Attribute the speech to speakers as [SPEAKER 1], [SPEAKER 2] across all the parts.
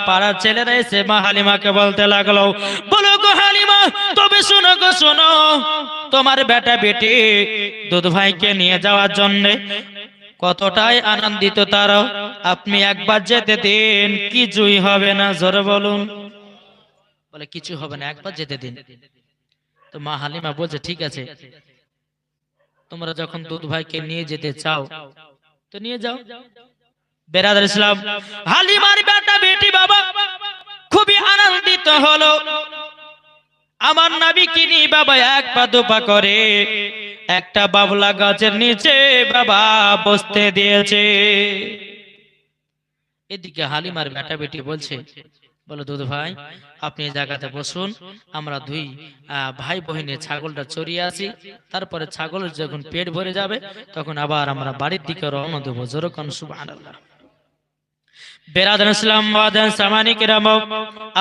[SPEAKER 1] পাড়ার ছেলেরা এসে মা হালিমাকে বলতে লাগলো, বলো গো হালিমা, তবে শোনো গো শোনো, তোমার বেটা বেটি দুধ ভাইকে নিয়ে যাওয়ার জন্য কতটাই আনন্দিত তারাও, আপনি একবার যেতে দিন, কিছুই হবে না। জোরে বলুন। বলে কিছু হবে না, একবার যেতে দিন। তো মা হালিমা বলছে ঠিক আছে, তোমরা যখন দুধ ভাইকে নিয়ে যেতে চাও তো নিয়ে যাও। বেরাদার ইসলাম, হালিমার বেটা বেটি বাবা খুবই আনন্দিত হলো। আমার নবী কিনি বাবা এক পা দুপা করে একটা বাবলা গাছের নিচে বাবা বসতে দিয়েছে। এদিকে হালিমার বেটা বেটি বলছে, বলো দুধ ভাই আপনি এই জায়গাতে বসুন, আমরা দুই ভাই বহিনে ছাগলটা চড়িয়ে আসি, তারপরে ছাগলের যখন পেট ভরে যাবে তখন আবার আমরা বাড়ির দিকে রওনা দেবো। জোরে কোন সুবহানাল্লাহ। বেরাদার ইসলাম ওয়াদান সামানি কিরাম,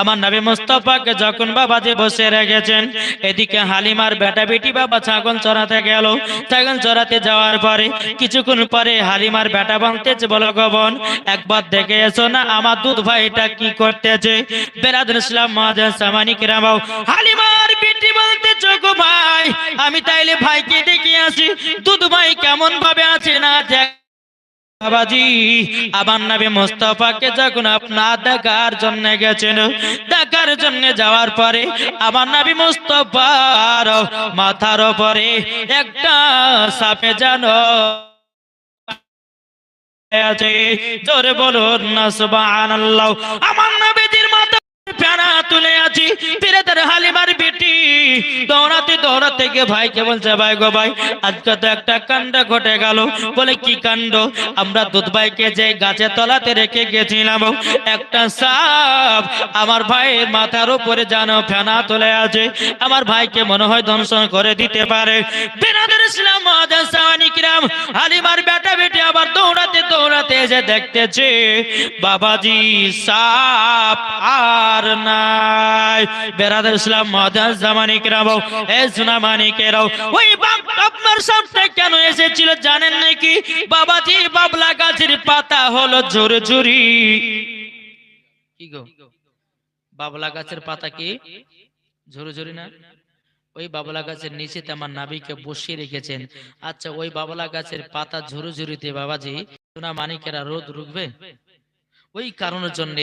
[SPEAKER 1] আমার নবী মুস্তাফাকে যখন বাবাজি বসে রেখেছেন, এদিকে হালিমার বেটা বেটি বাবা ছাগল চড়াতে গেল। ছাগল চড়াতে যাওয়ার পরে কিছুক্ষণ পরে হালিমার বেটা বলতেছে, বলো গো বোন একবার দেখে এসো না আমার দুধ ভাইটা কি করতেছে। বেরাদার ইসলাম ওয়াদান সামানি কিরাম, হালিমার বেটি বলতেছে, গো ভাই আমি তাইলে ভাইকে দেখে আসি, দুধ ভাই কেমন ভাবে আছে না বাবাজি। আমার নবী মুস্তাফাকে যখন আপনার দেখার জন্য গেছেন, দেখার জন্য যাওয়ার পরে আমার নবী মুস্তাফার মাথার উপরে একটা সাপে জানো আছে। জোরে বলুন না সুবহানাল্লাহ। আমার নবীজির মাথা প্যানা তুলে আছি। বিরাদার হালিমার বেটি দৌড়াতে দৌড়াতে গিয়ে ভাইকে বলছে, ভাই গো ভাই আজকে তো একটা কাণ্ড ঘটে গেল। বলে কি কাণ্ড? আমরা দুধ ভাইকে যে গাছের তলাতে রেখে গেছিলাম, একটা সাপ আমার ভাইয়ের মাথার উপরে যেন ফেনা তুলে আছে, আমার ভাইকে মনে হয় ধ্বংস করে দিতে পারে। বিরাদার ইসলাম ওয়াদান সামানি কিরাম, হালিমার বেটা বেটি আবার দৌড়াতে দৌড়াতে এসে দেখতেছে বাবাজি সাপ আর নাই। বেরাদার ইসলাম ওয়াদান সামানি কিরাম, এ সোনা মানিকেরাও, ওই আপনার সামনে কেন এসেছিল জানেন নাকি? বাবাজি বাবলা গাছের পাতা হলো ঝুরঝুরি। কি গো, বাবলা গাছের পাতা কি ঝুরঝুরি না? ওই বাবলা গাছের নিচে আমার নাবিকে বসিয়ে রেখেছেন। আচ্ছা ওই বাবলা গাছের পাতা ঝুরঝুরিতে বাবাজি সোনা মানিকেরা রোদ রুখবে? ওই কারণের জন্য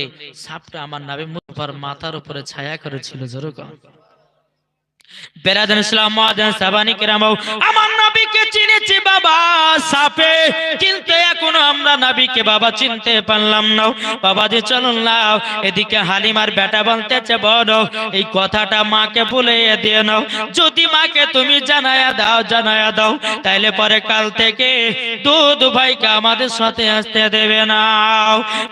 [SPEAKER 1] সাপটা আমার নাবি মুস্তাফার মাথার উপরে ছায়া করেছিল। জোরকম বেরাদার ইসলাম ওয়াদান সাবানি কিরাম, আমার নবীকে চিনেছি বাবা সাপে, কিন্তু এখনো আমরা নবীকে বাবা চিনতে পারলাম না। বাবাজি চলুন নাও। এদিকে হালিমার বেটা বলতেছে, বলো এই কথাটা মাকে বলে দিয়ে নাও, যদি মাকে তুমি জানায়া দাও তাইলে পরে কাল থেকে দুধ ভাইকে আমাদের সাথে আসতে দেবে না।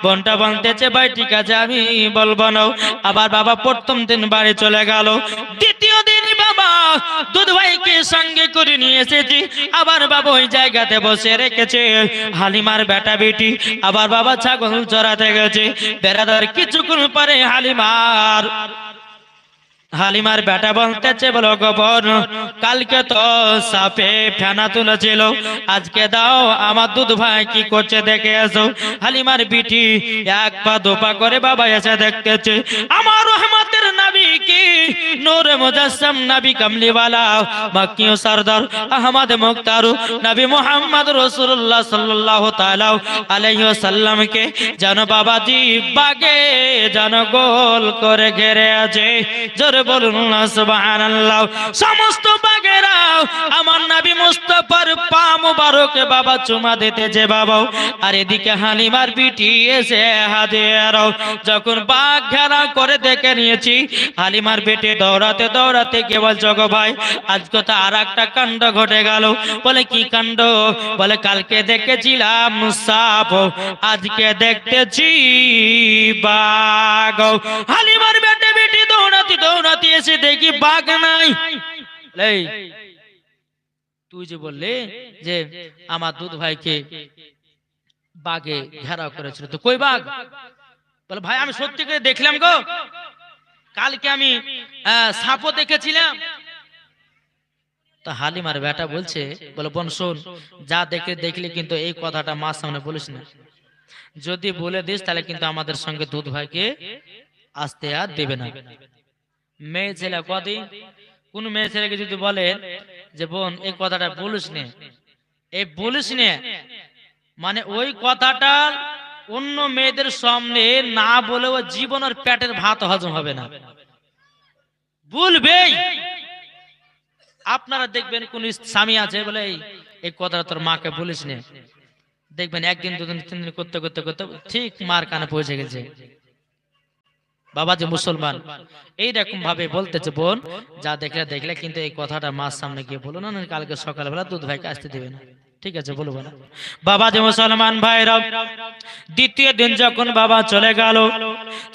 [SPEAKER 1] বোনটা বলতেছে, ভাই ঠিক আছে আমি বলবো না। আবার বাবা প্রথম দিন বাড়ি চলে গেল। দ্বিতীয় দিন বাবা দুধ ভাইকে সঙ্গে করে নিয়ে এসেছি। আবার বাবা ওই জায়গাতে বসে রেখেছে হালিমার বেটা বেটি। আবার বাবা ছাগল চড়াতে গেছে। বেরাদার কিছুক্ষণ পরে হালিমার বেটা বলতেছে, বলো গো বোন কালকে তো সাপে ফেনা তুলেছিল, আজকে দাও আমার দুধ ভাই কি করছে দেখে এসো। হালিমার বিটি এক পা দুপা করে বাবা এসে দেখতেছে আমার রহমতের নবী কি নূরে মুজাসসাম নবী কামলিওয়ালা মক্কি ও সরদার আহমদ মুখতার নবী মুহাম্মদ রাসূলুল্লাহ সাল্লাল্লাহু তাআলা আলাইহি ওয়াসাল্লাম কে যেন বাবাজি বাগে যেন গোল করে ঘিরে আছে। জোরে বলুন না সুবহানাল্লাহ। সমস্ত বাগেরা আমার নবী মুস্তাফার পা মুবারকে বাবা চুমা দিতেছে বাবা। আর এদিকে হালিমার বিটি এসে হাজির। যখন বাঘ ঘেরা করে দেখে নিয়েছি, হালিমার বেটে দৌড়াতে দৌড়াতে কে বলছো গো ভাই আজকে তো আর একটা কাণ্ড ঘটে গেল। বলে কি কাণ্ড? বলে কালকে দেখেছিলাম সাপ, আজকে দেখতেছি বাঘ। হালিমার বেটে বেটি দৌড়াতে দৌড়াতে এসে দেখি বাঘ নাই। তুই যে বললে যে আমার দুধ ভাইকে বাঘে ঘেরাও করেছিল, তো কই বাঘ? বলে ভাই আমি সত্যি করে দেখলাম গো, কালকে আমি সাপও দেখেছিলাম। তা হালিমার বেটা বলছে, বলে বোন শোন, যা দেখলি কিন্তু এই কথাটা মার সামনে বলিস না, যদি বলে দিস তাহলে কিন্তু আমাদের সঙ্গে দুধ ভাইকে আসতে আর দেবে না। মেয়ে ছেলে কদিন কোন মেয়ে ছেলেকে যদি বলেন যে বোন এই কথাটা বলিস নে, এই বলিস নে মানে ওই কথাটা অন্য মেয়েদের সামনে না বলেও জীবনের পেটের ভাত হজম হবে না, বলবেই। আপনারা দেখবেন কোন স্বামী আছে বলে এই কথাটা তোর মাকে বলিস নে, দেখবেন একদিন দুদিন তিন দিন করতে করতে করতে ঠিক মার কানে পৌঁছে গেছে। বাবা যে মুসলমান এইরকম ভাবে বলতেছে বোন যা দেখলে দেখলে কিন্তু এই কথাটা মার সামনে গিয়ে বলো না, কালকে সকালবেলা দুধ ভাইকে আসতে দেবে না, ঠিক আছে বলবো না। বাবা যে মুসলমান ভাইরা দ্বিতীয় দিন যখন বাবা চলে গেল,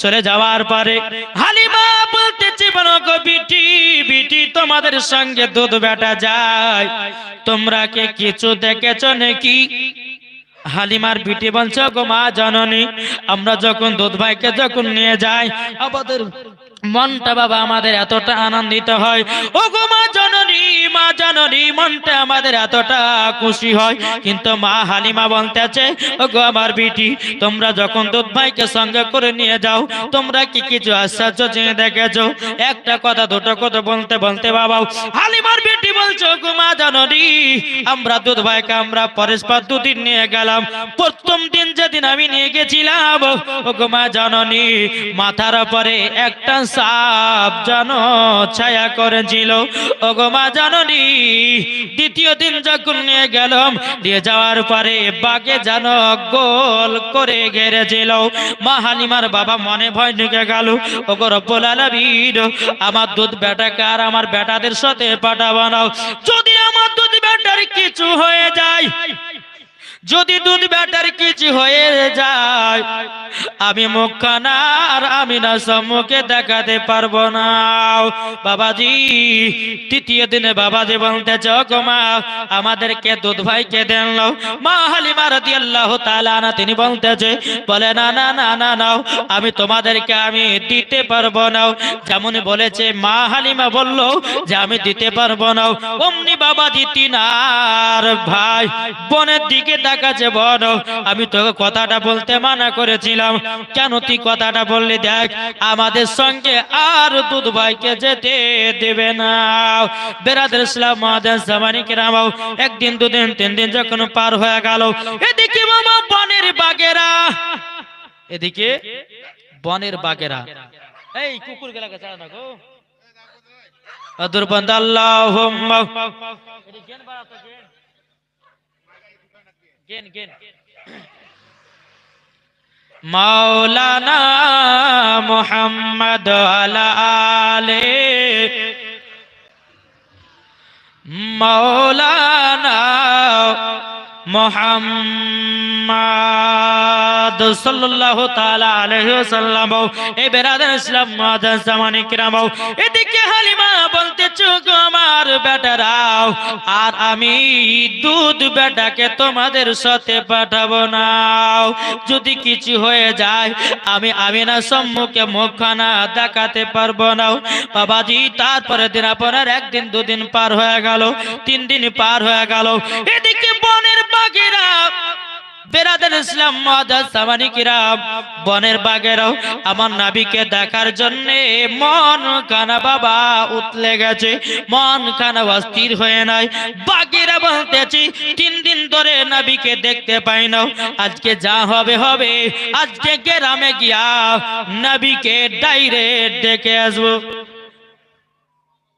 [SPEAKER 1] চলে যাওয়ার পরে হালিমা বলতেছে বলো গো বিটি, বিটি তোমাদের সঙ্গে দুধ বেটা যায়, তোমরা কে কিছু দেখেছো নাকি? হালিমার বিটি বলছে গো মা জননী, আমরা যখন দুধ ভাইকে যখন নিয়ে যাই আমাদের মনটা বাবা আমাদের এতটা আনন্দিত হয়, ও গো মা জননী, মা জননী মনটা আমাদের এতটা খুশি হয়। কিন্তু মা হালিমা বলতেছে ও গো আমার বিটি, তোমরা যখন দুধ ভাইকে সঙ্গে করে নিয়ে যাও তোমরা কি কিছু আশ্চর্য জিনিস দেখেছো? একটা কথা দুটো কথা বলতে বলতে বাবা হালিমার বিটি বলছে ও গো মা জননী, আমরা দুধ ভাইকে আমরা পরস্পর দুদিন নিয়ে গেলাম, প্রথম দিন যেদিন আমি নিয়ে গেছিলাম ও গো মা জননী মাথার উপরে একটা সাপ যেন ছায়া করেছিল, ও গো মা জননী দ্বিতীয় দিন যখন নিয়ে গেলাম নিয়ে যাওয়ার পরে বাঘে যেন গোল করে ঘেরেছিল। মা হালিমার বাবা মনে ভয় ঢুকে গেল, ও গো রব্বুল আলামিন আমার দুধ বেটাকে আর আমার বেটাদের সাথে পাঠাবো না, যদি আমার দুধ বেটার কিছু হয়ে যায়, যদি দুধ বেটার কিছু হয়ে যায় আমি মুখখানা আর আমি না সম্মুখে দেখাতে পারবো না। বাবাজি তৃতীয় দিনে বাবাজি বলতেছে গো মা আমাদেরকে দুধ ভাইকে দেন। মা হালিমা রাদিয়াল্লাহু তাআলা আনহা তিনি বলতেছে বলে না না না না নাও, আমি তোমাদেরকে আমি দিতে পারবো না। যেমন বলেছে মা হালিমা বলল যে আমি দিতে পারবো না, অমনি বাবাজি তিনার ভাই বোনের দিকে দেখাচ্ছে বল আমি তোকে কথাটা বলতে মানা করেছিলাম, কেন তুই কথাটা বললি? দেখ আমাদের সঙ্গে আর দুধ ভাইকে যেতে দেবে না। বেরাদর ইসলাম মুআজ্জাজ জামানি কিরাম একদিন দুদিন তিন দিন যখন পার হয়ে গেল, এদিকে মামা বনের বাগেরা, এদিকে বনের বাগেরা এই কুকুর গেলা গেছে না গো আদর বান্দা আল্লাহুম্মা এদিকে গেন বাড়াতো গেন গেন মাওলানা মুহাম্মদ আলা আলে মাওলানা মুহাম্মদ সাল্লাল্লাহু তাআলা আলাইহি ওয়াসাল্লাম। এই বেরাদার ইসলাম মুআজ্জাজ জামানি কিরাম এদিকে হালিমা বলতেছে গো আমার বেটারাও আর আমি দুধ বেটাকে তোমাদের সাথে পাঠাবো না, যদি কিছু হয়ে যায় আমি আমিনা সম্মুখে মুখখানা দেখাতে পারবো না। বাবাজি তারপরে দিন আপনার একদিন দুদিন পার হয়ে গেল, তিন দিন পার হয়ে গেল, এদিকে বনের বাগেরা বেরাদার ইসলাম মুআজ্জাজ জামানি কিরাম বনের বাগেরাও আমার নবীকে দেখার জন্য মন কানা বাবা উতলে গেছে, মন কানা অস্থির হয়ে নাই। বাগেরা বলতেছি তিন দিন ধরে নবীকে দেখতে পাই না, আজকে যা হবে হবে, আজকে গ্রামে গিয়া নবীকে ডাইরেক্ট ডেকে আসবো।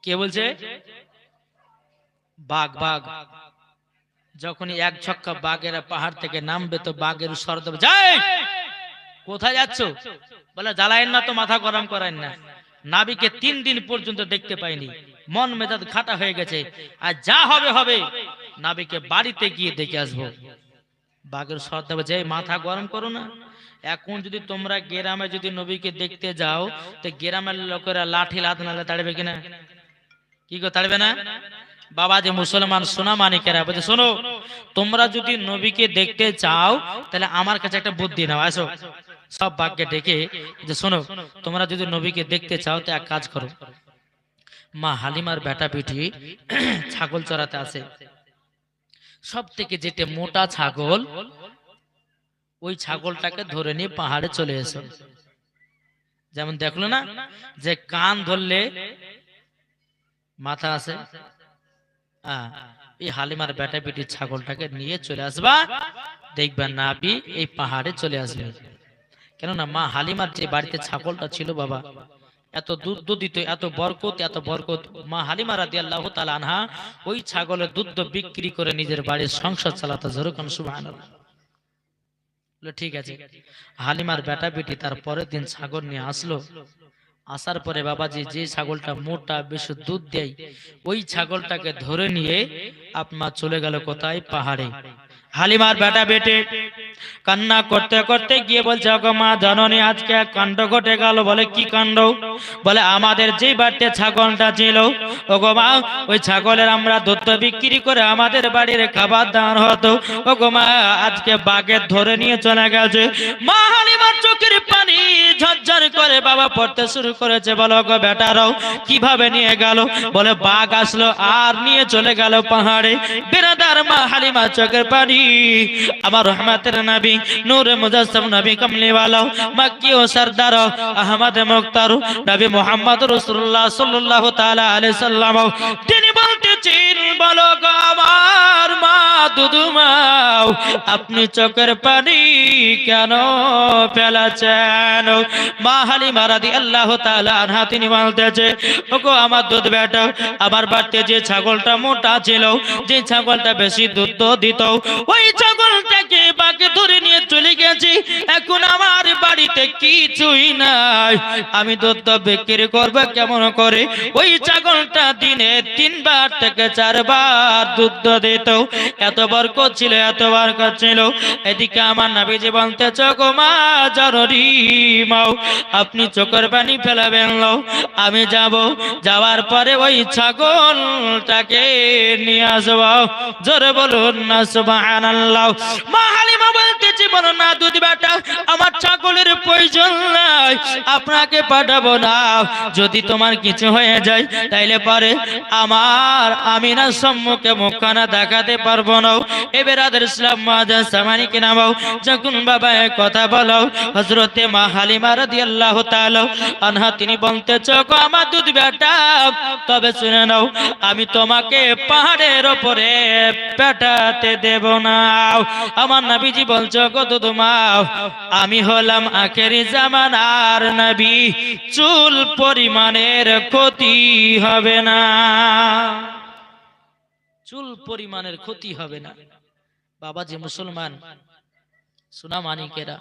[SPEAKER 1] কে বলছে? বাঘ বাঘ যখনই এক ছক্কা বাঘেরা পাহাড় থেকে নামবে তো বাঘের শর্দ যায় কোথায় যাচ্ছ? বলে জ্বালায়েন না তো, মাথা গরম করেন না, নাবিকে তিন দিন পর্যন্ত দেখতে পাইনি, মন মেজাজ খাটা হয়ে গেছে, আর যা হবে হবে, নাবিকে বাড়িতে গিয়ে দেখে আসবো। বাঘের শর্দ যে মাথা গরম করো না, এখন যদি তোমরা গ্রামে যদি নবীকে দেখতে যাও তো গ্রামের লোকেরা লাঠি লাত নালে তাড়বে কিনা? কি গো তাড়বে না? বাবা যে মুসলমান সোনা মানিকেরা বলছে শোনো, তোমরা যদি নবীকে দেখতে চাও তাহলে আমার কাছে একটা বুদ্ধি নাও, আসো। সব বাঘকে ডেকে যে শোনো, তোমরা যদি নবীকে দেখতে চাও তো এক কাজ করো, মা হালিমার বেটা বেটি ছাগল চড়াতে আসে, সব থেকে যেটা মোটা ছাগল ওই ছাগলটাকে ধরে নিয়ে পাহাড়ে চলে এসো। যেমন দেখলো না যে কান ধরলে মাথা আছে, এই হালিমার বেটা বেটি ছাগলটাকে নিয়ে চলে আসবা, দেখবেন নাবি এই পাহাড়ে চলে আসবে। কেননা মা হালিমার যে বাড়িতে ছাগলটা ছিল বাবা, এত দুধ দিত, এত বরকত, এত বরকত। মা হালিমা রাদিয়াল্লাহু তাআলা আনহা ওই ছাগলের দুধ বিক্রি করে নিজের বাড়ির সংসার চালাতো। যেরকম সুবহানাল্লাহ। ঠিক আছে, হালিমার বেটা বেটি তার পরের দিন ছাগল নিয়ে আসলো। আসার পরে বাবাজি যে ছাগলটা মোটা বেশি দুধ দেয়, ওই ছাগলটাকে ধরে নিয়ে আপনার চলে গেল কোথায়? পাহাড়ে। হালিমার বেটা বেটে কান্না করতে করতে গিয়ে বলছে, ওগো মা জাননি আজকে এক কাণ্ড ঘটে গেল। বলে কি কাণ্ড? বলে আমাদের যে বাড়িতে ছাগলটা ছিল, ওগো মা ওই ছাগলের আমরা দুধ বিক্রি করে আমাদের বাড়ির খাবার দাওয়ার হতো। ওগো মা আজকে বাঘে ধরে নিয়ে চলে গেছে। মা হালিমার চোখের পানি ঝরঝর করে বাবা পড়তে শুরু করেছে। বলো গো বেটারাও কিভাবে নিয়ে গেল? বলে বাঘ আসলো আর নিয়ে চলে গেল পাহাড়ে। বিরাদার মা হালিমা চোখের পানি, আমার রহমতের নবী নূরে মুজাসসাম নবী কমলিওয়ালা মক্কি ও সরদার আহমদ মুখতার নবী মুহাম্মদ রাসূলুল্লাহ সাল্লাল্লাহু তাআলা আলাইহি সাল্লাম তিনি বলতেছেন, বলো গো আমার মা দুদুমাও আপনি চোখের পানি কেন ফেলেছেন? মা হালিমা রাদিয়াল্লাহু তাআলা আনহা তিনি বলতেছে, ওগো আমার দুধ বেটা, আমার বাড়িতে যে ছাগলটা মোটা ছিল, যে ছাগলটা বেশি দুধ দিত, ওই ছাগলটাকে বাঘে ধরে নিয়ে চলে গেছি। এখন আমার বাড়িতে কিছুই নাই, আমি দুধ বিক্রি করব কেমন করে? ওই ছাগলটা দিনে 3 বার থেকে 4 বার দুধ দিত, এত বরকত ছিল, এত বরকত ছিল। এদিকে আমার নবীজি বলতেছে, গো মা জরুরি মাও আপনি চোখের পানি ফেলাবেন, আমি যাব, যাওয়ার পরে ওই ছাগলটাকে নিয়ে আসবো। জোরে বলুন না সুবহানাল্লাহ। মা হালিমা বলতেছে, বলো না দুধ বেটা, আমার ছাগলের প্রয়োজন নাই, আপনাকে পাঠাবো না। যদি তোমার কিছু হয়ে যায় তাইলে পরে আমার আমিনার সম্মুখে মুখখানা দেখাতে পারবো না। এবেরাদের ইসলাম মুআজ্জাজ সামানি কি নামাও। যখন বাবা কথা বলো, হযরতে মা হালিমা রাদিয়াল্লাহু তাআলা আনহা তিনি বলতেছে, গো আমার দুধ বেটা, তবে শুনে নাও, আমি তোমাকে পাহাড়ের উপরে পেটাতে দেব না। আমার নবীজি বলছে, গো দুদুমা আমি হলাম আখেরি জামানার নবী, চুল পরিমাণের ক্ষতি হবে না, চুল পরিমাণের ক্ষতি হবে না। বাবাজি মুসলমান সোনা মানিকেরা,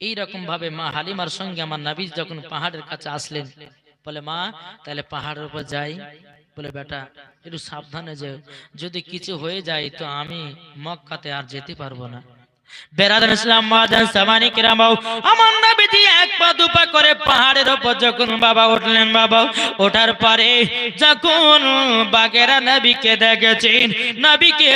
[SPEAKER 1] এইরকম ভাবে মা হালিমার সঙ্গে আমার নবী যখন পাহাড়ের কাছে আসলেন, বলে মা তাহলে পাহাড়ের উপর যাই। বলে বেটা একটু সাবধানে যাও, যদি কিছু হয়ে যায় তো আমি মক্কাতে আর যেতে পারবো না। বেরাদার ইসলাম মুআজ্জাজ সামানি কিরাম, আমার নবীজি এক পা দুপা করে পাহাড়ের উপর যখন বাবা উঠলেন, বাবা ওঠার পরে যখন বাগেরা নবীকে দেখেছেন, নবীকে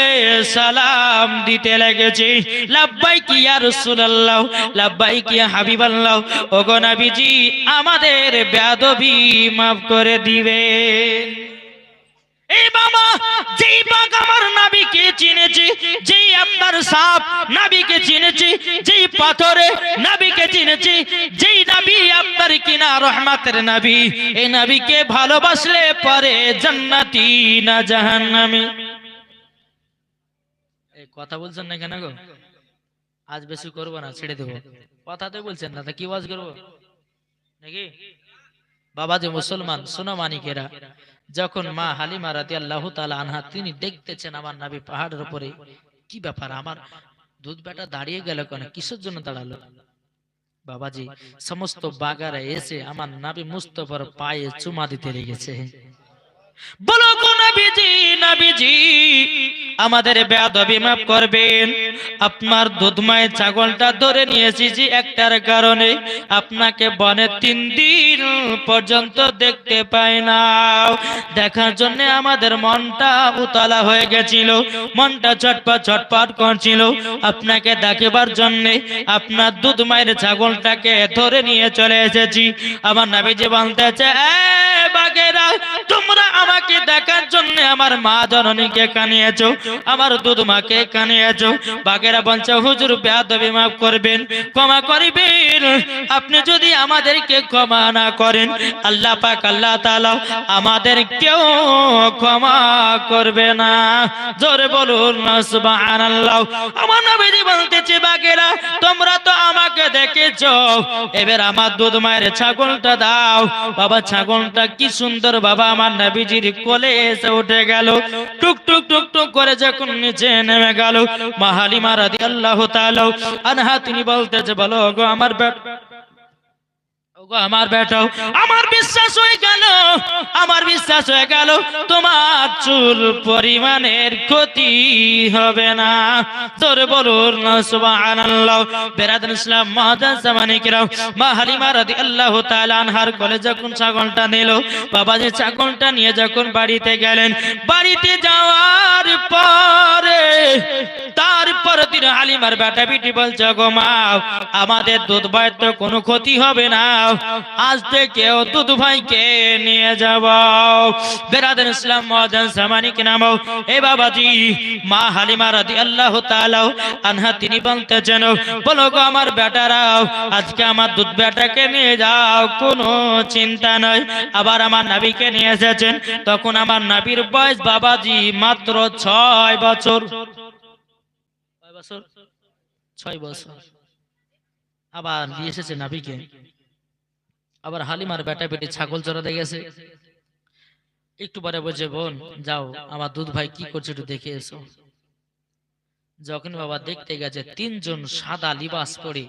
[SPEAKER 1] সালাম দিতে লেগেছে, লাব্বাইক ইয়া রাসূলুল্লাহ, লাব্বাইক ইয়া হাবিবাল্লাহ, ওগো নবীজি আমাদের বেয়াদবি মাফ করে দিবেন। এই বাবা যেই বাঘ আমার নবীকে চিনেছে, যেই আপনার সাপ নবীকে চিনেছে, যেই পাথরে নবীকে চিনেছে, যেই নবী আপনার কিনা রহমতের নবী, এই নবীকে ভালোবাসলে পরে জান্নাতি না জাহান্নামী। এই কথা বলছেন না কেন গো? আজ বেশি করব না, ছেড়ে দেব। কথা তো বলছেন না, তা কি ওয়াজ করব নাকি? বাবা যে মুসলমান সোনা মানিকেরা, যখন মা হালিমা রাদিয়াল্লাহু তাআলা আনহা তিনি দেখতেছেন আমার নবী পাহাড়ের উপরে, কি ব্যাপার আমার দুধ বেটা দাঁড়িয়ে গেল কেন, কিসের জন্য দাঁড়ালো? বাবাজি সমস্ত বাগারা এসে আমার নবী মুস্তাফার পায়ে চুমা দিতে লেগেছে। বলো গো নবীজি, নবীজি আমাদের বেয়াদবি মাফ করবেন, আপনার দুধময় ছাগলটা ধরে নিয়ে এসেছি একটার কারণে, আপনাকে বনে 3 দিন পর্যন্ত দেখতে পাই না, দেখার জন্য আমাদের মনটা উতলা হয়ে গেছিল, মনটা ছটপট ছটপট করছিল, আপনাকে দেখাবার জন্য আপনার দুধময়ের ছাগলটাকে ধরে নিয়ে চলে এসেছি। আমার নবীজি বলতেছে, বাগেরা তোমরা আমাকে দেখার জন্য আমার মা জননীকে কানিয়েছো, আমার দুধ মাকে কানিয়েছো। বাগেরা বলছে হুজুর বেয়াদবি মাফ করবেন, ক্ষমা করবেন। আপনি যদি আমাদেরকে ক্ষমা না করেন আল্লাহ পাক আল্লাহ তাআলা আমাদেরকেও ক্ষমা করবে না। জোরে বলুন না সুবহানাল্লাহ। আমার নবীজি বলতেছে বাগেরা তোমরা তো আমাকে দেখেছো, এবার আমার দুধ মায়ের ছাগলটা দাও। বাবা ছাগলটা কি সুন্দর বাবা আমার নবীজির কোলে এসে উঠে গেল, টুক টুক টুক টুক করে যখন নিচে নেমে গেল মা হালিমা রাদিয়াল্লাহু তাআলা আনহা তিনি বলতেছে বলো গো আমার আমার বেটাও, আমার বিশ্বাস হয়ে গেল, আমার বিশ্বাস হয়ে গেল তোমার চুল পরিমাণের ক্ষতি হবে না। তোর বলুন না সুবহানাল্লাহ। বেরাদার ইসলাম মাদান জামানিকেরাও মা হালিমা রাদিয়াল্লাহু তাআলা আনহার কোলে যখন ছাগলটা নিল, বাবাজি ছাগলটা নিয়ে যখন বাড়িতে গেলেন, বাড়িতে যাওয়ার পরে তারপর দিন হালিমার বেটা বিটি বলছে গো মা আমাদের দুধ ভাইয়ের তো কোনো ক্ষতি হবে না, আজ থেকেও দুধ ভাইকে নিয়ে যাব। বেরাদার ইসলাম মাদান জামানিকে নামও এ বাবাজি মা হালিমা রাদিয়াল্লাহু তাআলা আনহা তিনি বলতেছেন বলো গো আমার বেটারাও আজকে আমার দুধ বেটাকে নিয়ে যাও, কোনো চিন্তা নয়। আবার আমার নবীকে নিয়ে এসেছেন, তখন আমার নবীর বয়স বাবাজি মাত্র 6 বছর। 6 বছর আবার নিয়ে এসেছে নবীকে। আবার হালিমার বেটা বেটি ছাগল চড়াতে গেছে, একটু পরে বলছে বোন যাও আমার দুধ ভাই কি করছে একটু দেখে এসো। যখন বাবা দেখতে গেছে 3 জন সাদা লিবাস পরে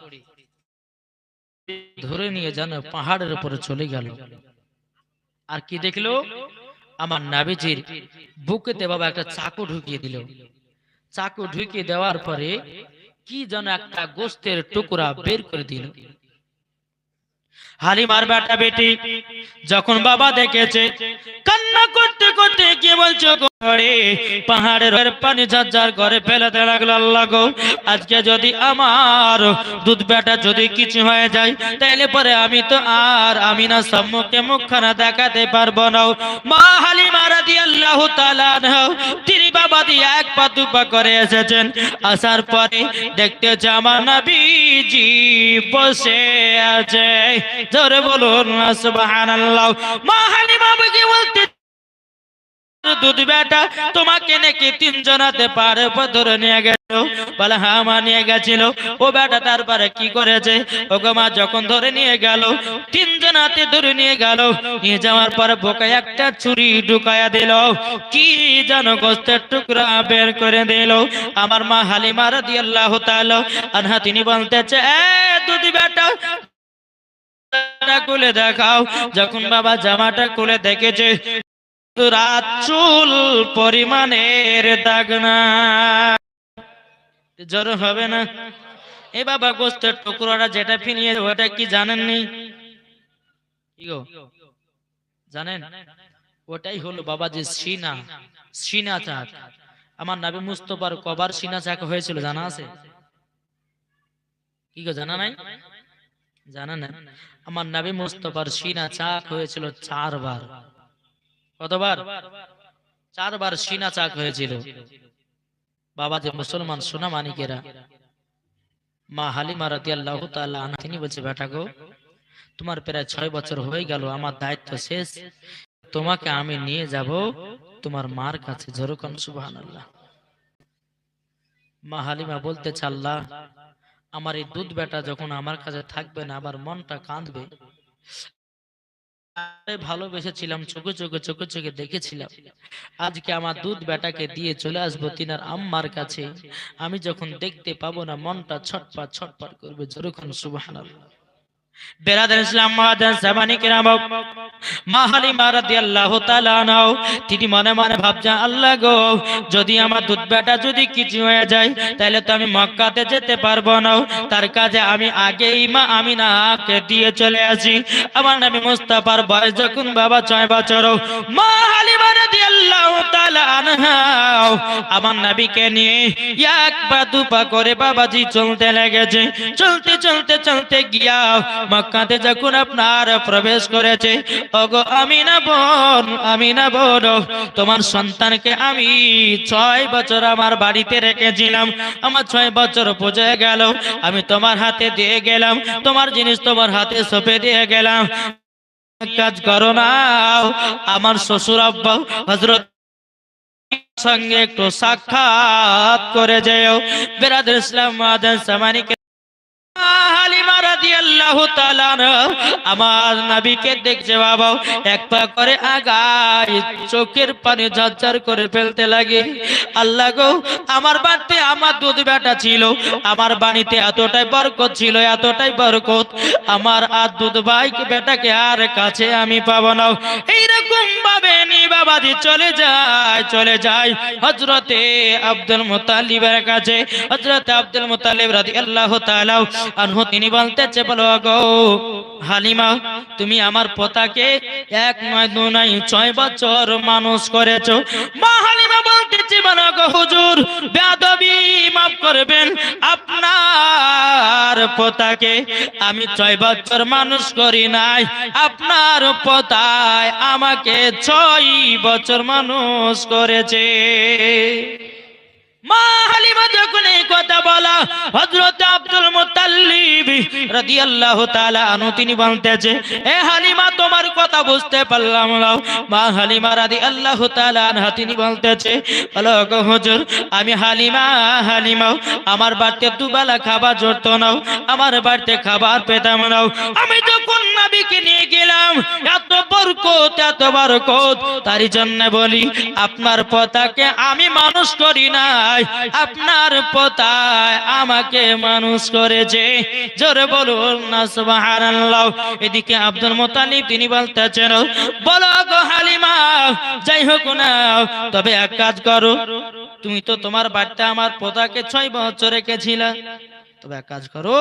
[SPEAKER 1] ধরে নিয়ে যেন পাহাড়ের উপরে চলে গেল। আর কি দেখলো আমার নবীজির বুকেতে বাবা একটা চাকু ঢুকিয়ে দিল। চাকু ঢুকিয়ে দেওয়ার পরে কি যেন একটা গোস্তের টুকরা বের করে দিল। হালিমার বেটা বেটি যখন বাবা দেখেছে কান্না করতে করতে কি বলছো ঘরে পাহাড়ের পানি ঝরঝর করে ফেলাতে লাগলো। আল্লাহ গো আজকে যদি আমার দুধ বেটা যদি কিছু হয়ে যায় তাইলে পরে আমি তো আর আমিনা সম্মুখে মুখখানা দেখাতে পারবো না। মা হালিমা রাদিয়াল্লাহু তাআলা আনহা তিনি বাবা দিয়ে এক পা দুপা করে এসেছেন। আসার পরে দেখতেছে আমার নবীজি বসে আছে। জোরে বলুন না সুবহানাল্লাহ। মা হালিমা বুঝে বলতে দুধ বেটা তোমাকে নাকি 3 জনাতে পারে ধরে নিয়ে গেল। বলে হ্যাঁ মা নিয়ে গেছিল। ও বেটা তারপরে কি করেছে ও গো মা যখন ধরে নিয়ে গেল 3 জনাতে ধরে নিয়ে গেল, নিয়ে যাওয়ার পরে বোকায় একটা ছুরি ঢুকায়া দিল, কি যেন গোস্তের টুকরা বের করে দিল। আমার মা হালিমা রাদিয়াল্লাহু তাআলা আনহা তিনি বলতেছে এ দুধ বেটা খুলে দেখাও। যখন বাবা জামাটা খুলে দেখেছে রাত চুল পরিমাণের দাগ না, জ্বর হবে না। এ বাবা গোস্তের টুকরোটা যেটা ফিনিয়ে ওটা কি জানেননি? কি গো জানেন? ওটাই হলো বাবা যে সিনা চাক। আমার নবী মুস্তাফার কবার সিনা চাক হয়েছিল জানা আছে? কি গো জানা নাই? জানা না? আমার নবী মুস্তাফার সিনা চাক হয়েছিল 4 বার। কতবার? 4 বার সিনা চাক হয়েছিল। বাবা যে মুসলমান সোনা মানিকেরা মা হালিমা রাদিয়াল্লাহু তাআলা আনহা তিনি বলছে বেটা গো তোমার প্রায় 6 বছর হয়ে গেল, আমার দায়িত্ব শেষ, তোমাকে আমি নিয়ে যাব তোমার মার কাছে। যেরকম সুবহানাল্লাহ। মা হালিমা বলতেছে আল্লাহ আমার এই দুধ বেটা যখন আমার কাছে থাকবে না আবার মনটা কাঁদবে। ভালোবেসেছিলাম, চোখে চোখে দেখেছিলাম, আজকে আমার দুধ বেটাকে দিয়ে চলে আসবো তিনার আম্মার কাছে, আমি যখন দেখতে পাবো না মনটা ছটফট করবে। যেরকম সুবহানাল্লাহ। বেরাদার ইসলাম মাদান জামানিকেরাম মা হালিমা রাদিয়াল্লাহু তাআলা আনহা তিনি মনে মনে ভাবছেন আল্লাহ গো যদি আমার দুধ বেটা যদি কিছু হয়ে যায় তাহলে তো আমি মক্কাতে যেতে পারবো না, তার কাজে আমি আগেই মা আমিনাকে দিয়ে চলে আসি। আমার নবী মুস্তাফার বয়স যখন বাবা 6 বছর, মা হালিমা রাদিয়াল্লাহু তাআলা আনহা আমার নবীকে নিয়ে এক পা দুপা করে বাবাজি চলতে লেগেছে। চলতে গিয়া মক্কাতে যখন আপনার প্রবেশ করেছে, ওগো আমিনা বোন, আমিনা বোন, তোমার সন্তানকে আমি 6 বছর আমার বাড়িতে রেখেছিলাম। আমার 6 বছর পৌঁছে গেল, আমি তোমার হাতে দিয়ে গেলাম, তোমার জিনিস তোমার হাতে সঁপে দিয়ে গেলাম। কাজ করো না, আমার শ্বশুর আব্বা হযরত সঙ্গে একটু সাক্ষাৎ করে যেও। বিরাদর ইসলাম আদান সামানিকে হালিমা রাদিয়াল্লাহু তাআলা আমার নবীকে দেখছে বাবা, এক পা করে আগায়, চোখের পানি ঝরঝর করে ফেলতে লাগে। আল্লাহ গো, আমার বাড়িতে আমার দুধ বেটা ছিল, আমার বাড়িতে এতটাই বরকত ছিল, এতটাই বরকত, আমার আর দুধ ভাইকে বেটাকে আর কাছে আমি পাবো না। এইরকম ভাবে নি বাবাজি চলে যায় হযরতে আব্দুল মুত্তালিবের কাছে। হযরতে আব্দুল মুত্তালিব রাদিয়াল্লাহু তাআলা আনহু তিনি বলতেছে, বলো গো হালিমা, তুমি আমার পোতাকে 1 নয় 2 নয় 6 বছর মানুষ করেছো। মা হালিমা বলতেছে, বলো গো হুজুর, বেয়াদবি মাফ করবেন, আপনার পোতাকে আমি 6 বছর মানুষ করি নাই, আপনার পোতায় আমাকে 6 বছর মানুষ করেছে। মা হালিমা যখন এই কথা বলা, হযরত আব্দুল মুত্তালিব রাদিয়াল্লাহু তাআলা আনহু তিনি বলতেছে, এ হালিমা তোমার কথা বুঝতে পারলাম না। মা হালিমা রাদিয়াল্লাহু তাআলা আনহা তিনি বলতেছে, বলো গো হুজুর, আমি হালিমা আমার বাড়িতে দুবেলা খাবার জুটতো না, আমার বাড়িতে খাবার পেতাম না। আমি যখন নবীকে নিয়ে গেলাম, এত বরকত, তারই জন্য বলি আপনার পোতাকে আমি মানুষ করি না, আপনার পোতায় আমাকে মানুষ করেছে। জোরে বলুন না সুবহানাল্লাহ। এদিকে আব্দুল মুত্তালিব তিনি বলতেছেন, বলো গো হালিমা, যাই হোক না, তবে এক কাজ করো, তুমি তো তোমার বাড়িতে আমার পোতাকে 6 বছর রেখেছিলে, তবে এক কাজ করো,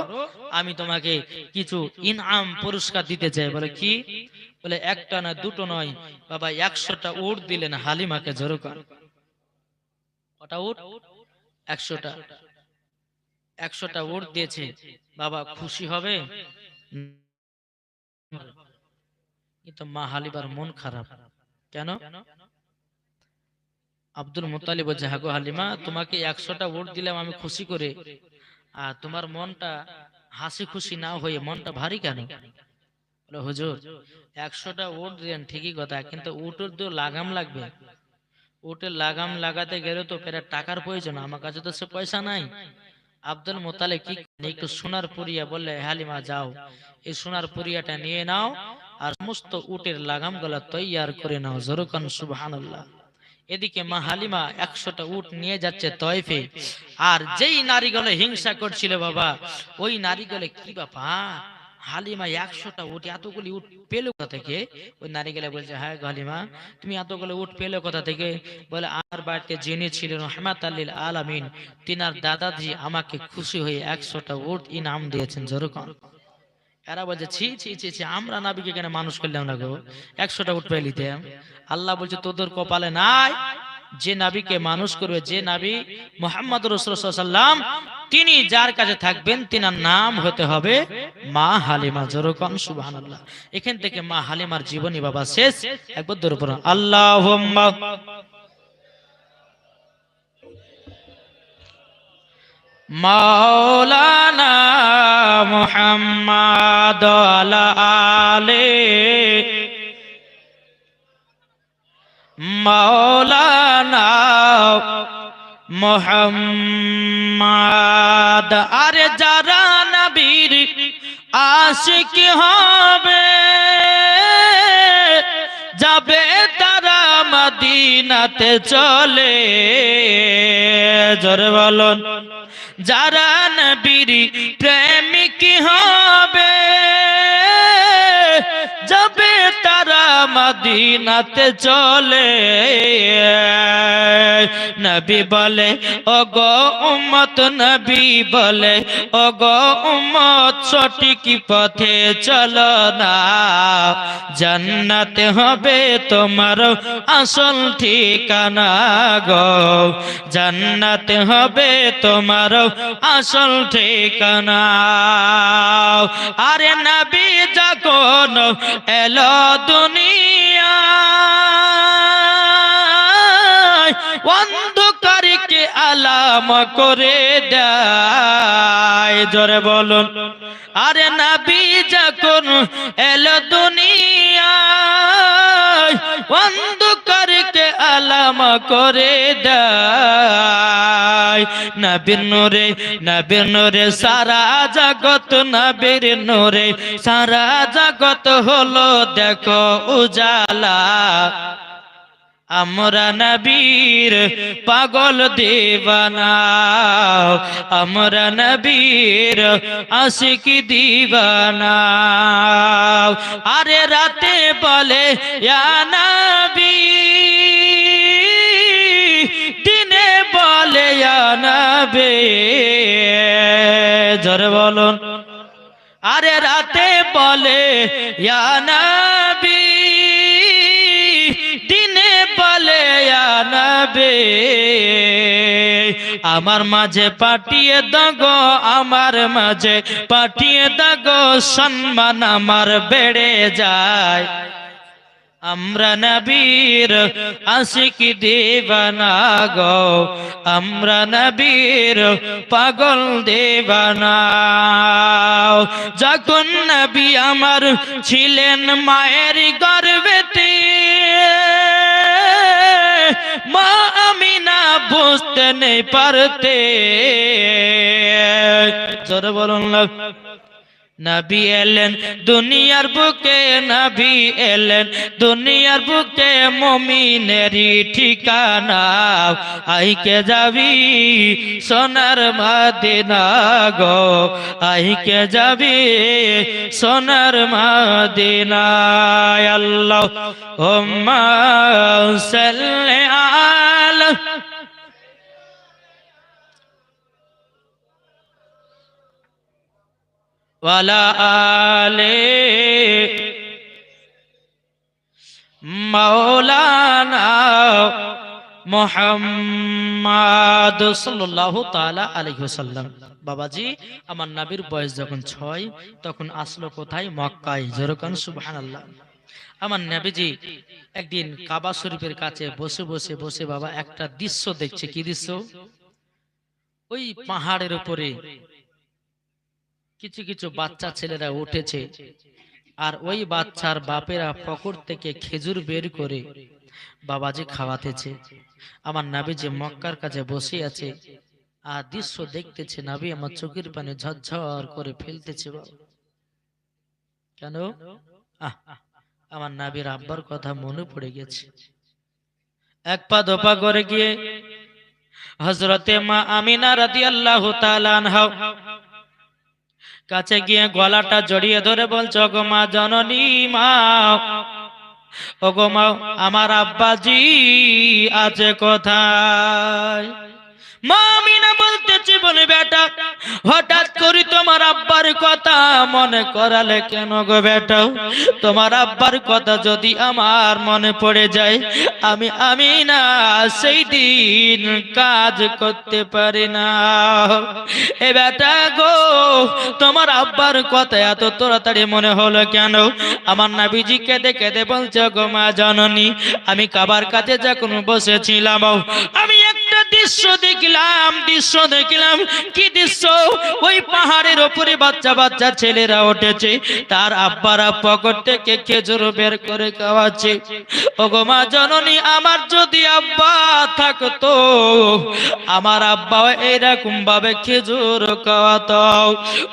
[SPEAKER 1] আমি তোমাকে কিছু ইনআম পুরস্কার দিতে চাই। বলে কি? বলে একটা না দুটো নয় বাবা, 100টা উট দিলেন হালিমাকে। জোরে কর, কটা উট? 100টা উট দিয়েছে। বাবা খুশি হবে, কিন্তু মা হালিমার মন খারাপ। কেন? আব্দুল মুত্তালিব বলছে, হ্যাঁ গো হালিমা, তোমাকে 100টা উট দিলাম আমি খুশি করে, আর তোমার মনটা হাসি খুশি না হয়ে মনটা ভারী কেন? বলে হুজুর, 100টা উট দিলেন ঠিকই কথা, কিন্তু উটের তো লাগাম লাগবে, উটের লাগাম লাগাতে গেলে তো ফের টাকার প্রয়োজন, আমার কাছে তো সে পয়সা নাই। আব্দুল মুত্তালিব কি একটু সোনার পুরিয়া বললে, হালিমা যাও, এই সোনার পুরিয়াটা নিয়ে নাও আর সমস্ত উটের লাগাম গুলা তৈয়ার করে নাও। জোরকান সুবহানাল্লাহ। এদিকে মা হালিমা 100টা উট নিয়ে যাচ্ছে তয়ফে, আর যেই নারীগুলো হিংসা করছিল বাবা, ওই নারীগুলো কি ব্যাপার, হালিমা 100টা উট, এতগুলি উট পেলো কোথা থেকে? ওই নারীগুলো বলছে, হ্যাঁ হালিমা, তুমি এতগুলো উট পেলে কোথা থেকে? বলে, আমার বাড়িতে যিনি ছিলেন রাহমাতাল লিল আলামিন, তিনার দাদাজি আমাকে খুশি হয়ে 100টা উট ইনাম দিয়েছেন। জোরকান। এরা বলছে, ছি ছি ছি ছি, আমরা নবীকে কেন মানুষ করলাম না গো, 100টা উট পেয়ে নিতাম। আল্লাহ বলছে, তোদের কপালে নাই, যে নবীকে মানুষ করবে, যে নবী মুহাম্মদুর রাসূলুল্লাহ সাল্লাল্লাহু আলাইহি ওয়াসাল্লাম, তিনি যার কাছে থাকবেন তিনার নাম হতে হবে মা হালিমা। জোরকান সুবহানাল্লাহ। এখান থেকে মা হালিমার জীবনী বাবা শেষ। একবার দরুদ পড়ুন, আল্লাহুম্মা মাওলানা মুহাম্মাদ আলা আলে মাওলানা মুহাম্মাদ। আরে যারা নবীর আশিক হবে, যাবে তারা মদিনাতে চলে। জোরে বলুন, যারা নবীর প্রেমিক হবে, যাবে তারা মদিনাতে চলে। নবী বলে, ওগো উম্মত, নবী বলে, ওগো উম্মত সঠিক পথে চলো না, জান্নাতে হবে তোমার আসল ঠিকানা গো, জান্নাতে হবে তোমার আসল ঠিকানা। আরে নবী যখন এলো দুনিয়া অন্ধকারকে আলাম করে দেয়, জোরে বলুন। আরে নবী যখন এলো দুনিয়া অন্ধকারকে আলাম করে দেয়, নবীর নূরে সারা জগৎ, নবীর নূরে সারা জগৎ হলো দেখো উজালা। আমরা নবীর পাগল দিওয়ানা, আমরা নবীর আশিক দিওয়ানা। আরে রাতে বলে ইয়া নবী, দিনে বলে ইয়া নবী, জোরে বলুন। আরে রাতে বলে ইয়া নবী, দিনে বলে ইয়া নবী। আমার মাঝে পাঠিয়ে দাও, আমার মাঝে পাঠিয়ে দাও, সম্মান আমার বেড়ে যায়। আমরা নবীর আশিক দিওয়ানা গো, আমরা নবীর পাগল দিওয়ানা। যখন নবী আমার ছিলেন মায়ের গর্ভেতে, মা আমিনা বুঝতে নেই পারতে, জোরে বলুন। নবী এলেন দুনিয়ার বুকে, নবী এলেন দুনিয়ার বুকে, মুমিনেরই ঠিকানা। আইকে যাবি সোনার মদিনা গো, আইকে যাবি সোনার মদিনা। আল্লাহুম্মা সাল্লি আলা ওয়ালা আলে মাওলানা মুহাম্মদ সাল্লাল্লাহু তাআলা আলাইহি ওয়াসাল্লাম। বাবাজি, আমার নবীর বয়স যখন 6 তখন আসলো কোথায়? মক্কায়। যেরকম সুবহানাল্লাহ। আমার নবীজি একদিন কাবা শরীফের কাছে বসে বাবা একটা দৃশ্য দেখছে। কি দৃশ্য? ওই পাহাড়ের উপরে কিছু কিছু বাচ্চা ছেলেরা উঠেছে, আর ওই বাচ্চার বাপেরা পকর থেকে খেজুর বের করে বাবাজি খাওয়াতেছে। আমার নবী যে মক্কার কাছে বসে আছে আর দৃশ্য দেখতেছে, নবী আমার চোখের পানি ঝরঝর করে ফেলতেছে। কেন? আমার নবীর আব্বার কথা মনে পড়ে গেছে। এক পা দোপা করে গিয়ে হযরতে মা আমিনা রাদিয়াল্লাহু তাআলা আনহা কাছে গিয়ে গলাটা জড়িয়ে ধরে বলছো, গো মা জননী, মা, ও গো মা, আমার আব্বাজি আছে কোথায়? মা আমিনা বলতেছি, বলে বেটা হঠাৎ করে তোমার আব্বার কথা মনে করালে কেন গো বেটা? তোমার আব্বার কথা যদি আমার মনে পড়ে যায়, আমি আমিনা সেই দিন কাজ করতে পারি না। এ বেটা গো, তোমার আব্বার কথা এত তাড়াতাড়ি মনে হলো কেন? আমার নবীজি কেঁদে কেঁদে বলছে, গো মা জননী, আমি কাবার কাছে যখন বসেছিলাম আমি একটা দৃশ্য দেখলাম। কি দৃশ্য? ওই পাহাড়ের উপরে বাচ্চা বাচ্চা ছেলেরা উঠেছে, তার আব্বারা পকেট থেকে খেজুর বের করে খাওয়াচ্ছে। ওগো মা জননী, আমার যদি আব্বা থাকতো, আমার আব্বা এরকম ভাবে খেজুর খাওয়াতো।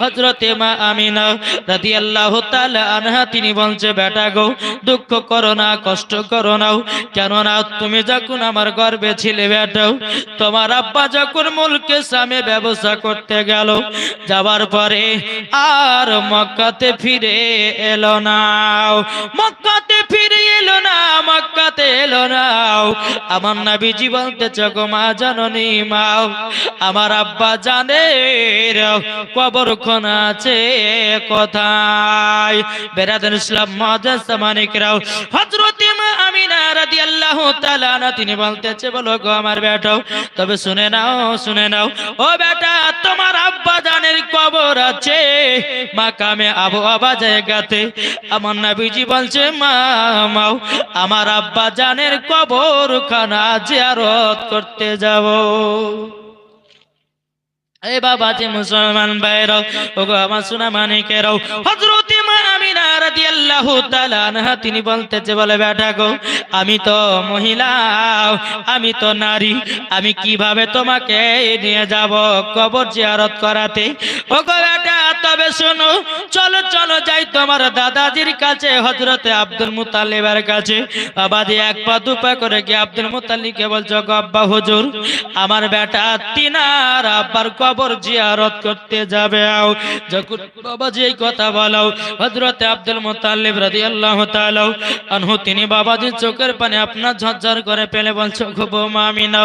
[SPEAKER 1] হযরতে মা আমিনা রাদিয়াল্লাহু তাআলা আনহা তিনি বলছে, বেটা গো, দুঃখ করো না, কষ্ট করো না, কেননা তুমি যখন আমার গর্ভে ছিলে বেটা, তোমার আব্বা যখন মুলকে সামে ব্যবসা করতে গেল, যাবার পরে আর মক্কাতে ফিরে এলো না, মক্কাতে ফিরে এলো না, মক্কাতে এলো না। আমার নবীজি বলতেছে গো মা জননী মা, আমার আব্বা জানের কবরখান আছে কোথায়? বেরাদার ইসলাম মুআজ্জাজ সামানিকরাও, হযরত মা আমিনা রাদিয়াল্লাহু তাআলা আনহা তিনি বলতেছে বলো গো আমার বেটা, তবে শুনে নাও, শুনে নাও ও বেটা, তোমার আব্বা জানের কবর আছে মাকামে আবু আবা জায়গাতে। আমার নবীজি বলছে মা মাও, আমার আব্বা জানের কবরখানা জিয়ারত করতে যাব। এই বাবাজি মুসলমান ভাইরাও, ওগো আমার সোনা মানিকেরাও, হযরত মা আমিনা রাদিয়াল্লাহু তাআলা আনহা তিনি বলতেছে বলে বেটা গো, আমি তো মহিলা, আমি তো নারী, আমি কিভাবে তোমাকে নিয়ে যাব কবর জিয়ারত করাতে? ওগো বেটা তবে শোনো, চলো চলো যাই তোমার দাদাজির কাছে, হযরতে আব্দুল মুত্তালিবের কাছে। বাবাজি এক পা দু পা করে গিয়ে আব্দুল মুত্তালিবকে বলছো গো আব্বা হুজুর, আমার বেটা তিনার আব্বার কবর জিয়ারত করতে যাবে। যখন বাবাজি এই কথা বলো, হযরত আব্দুল মুত্তালিব রাদিয়াল্লাহু তাআলা আনহু তিনি বাবাজি চোখের পানি আপনার ঝরঝর করে পেলে বলছো গো বৌমা আমিনা,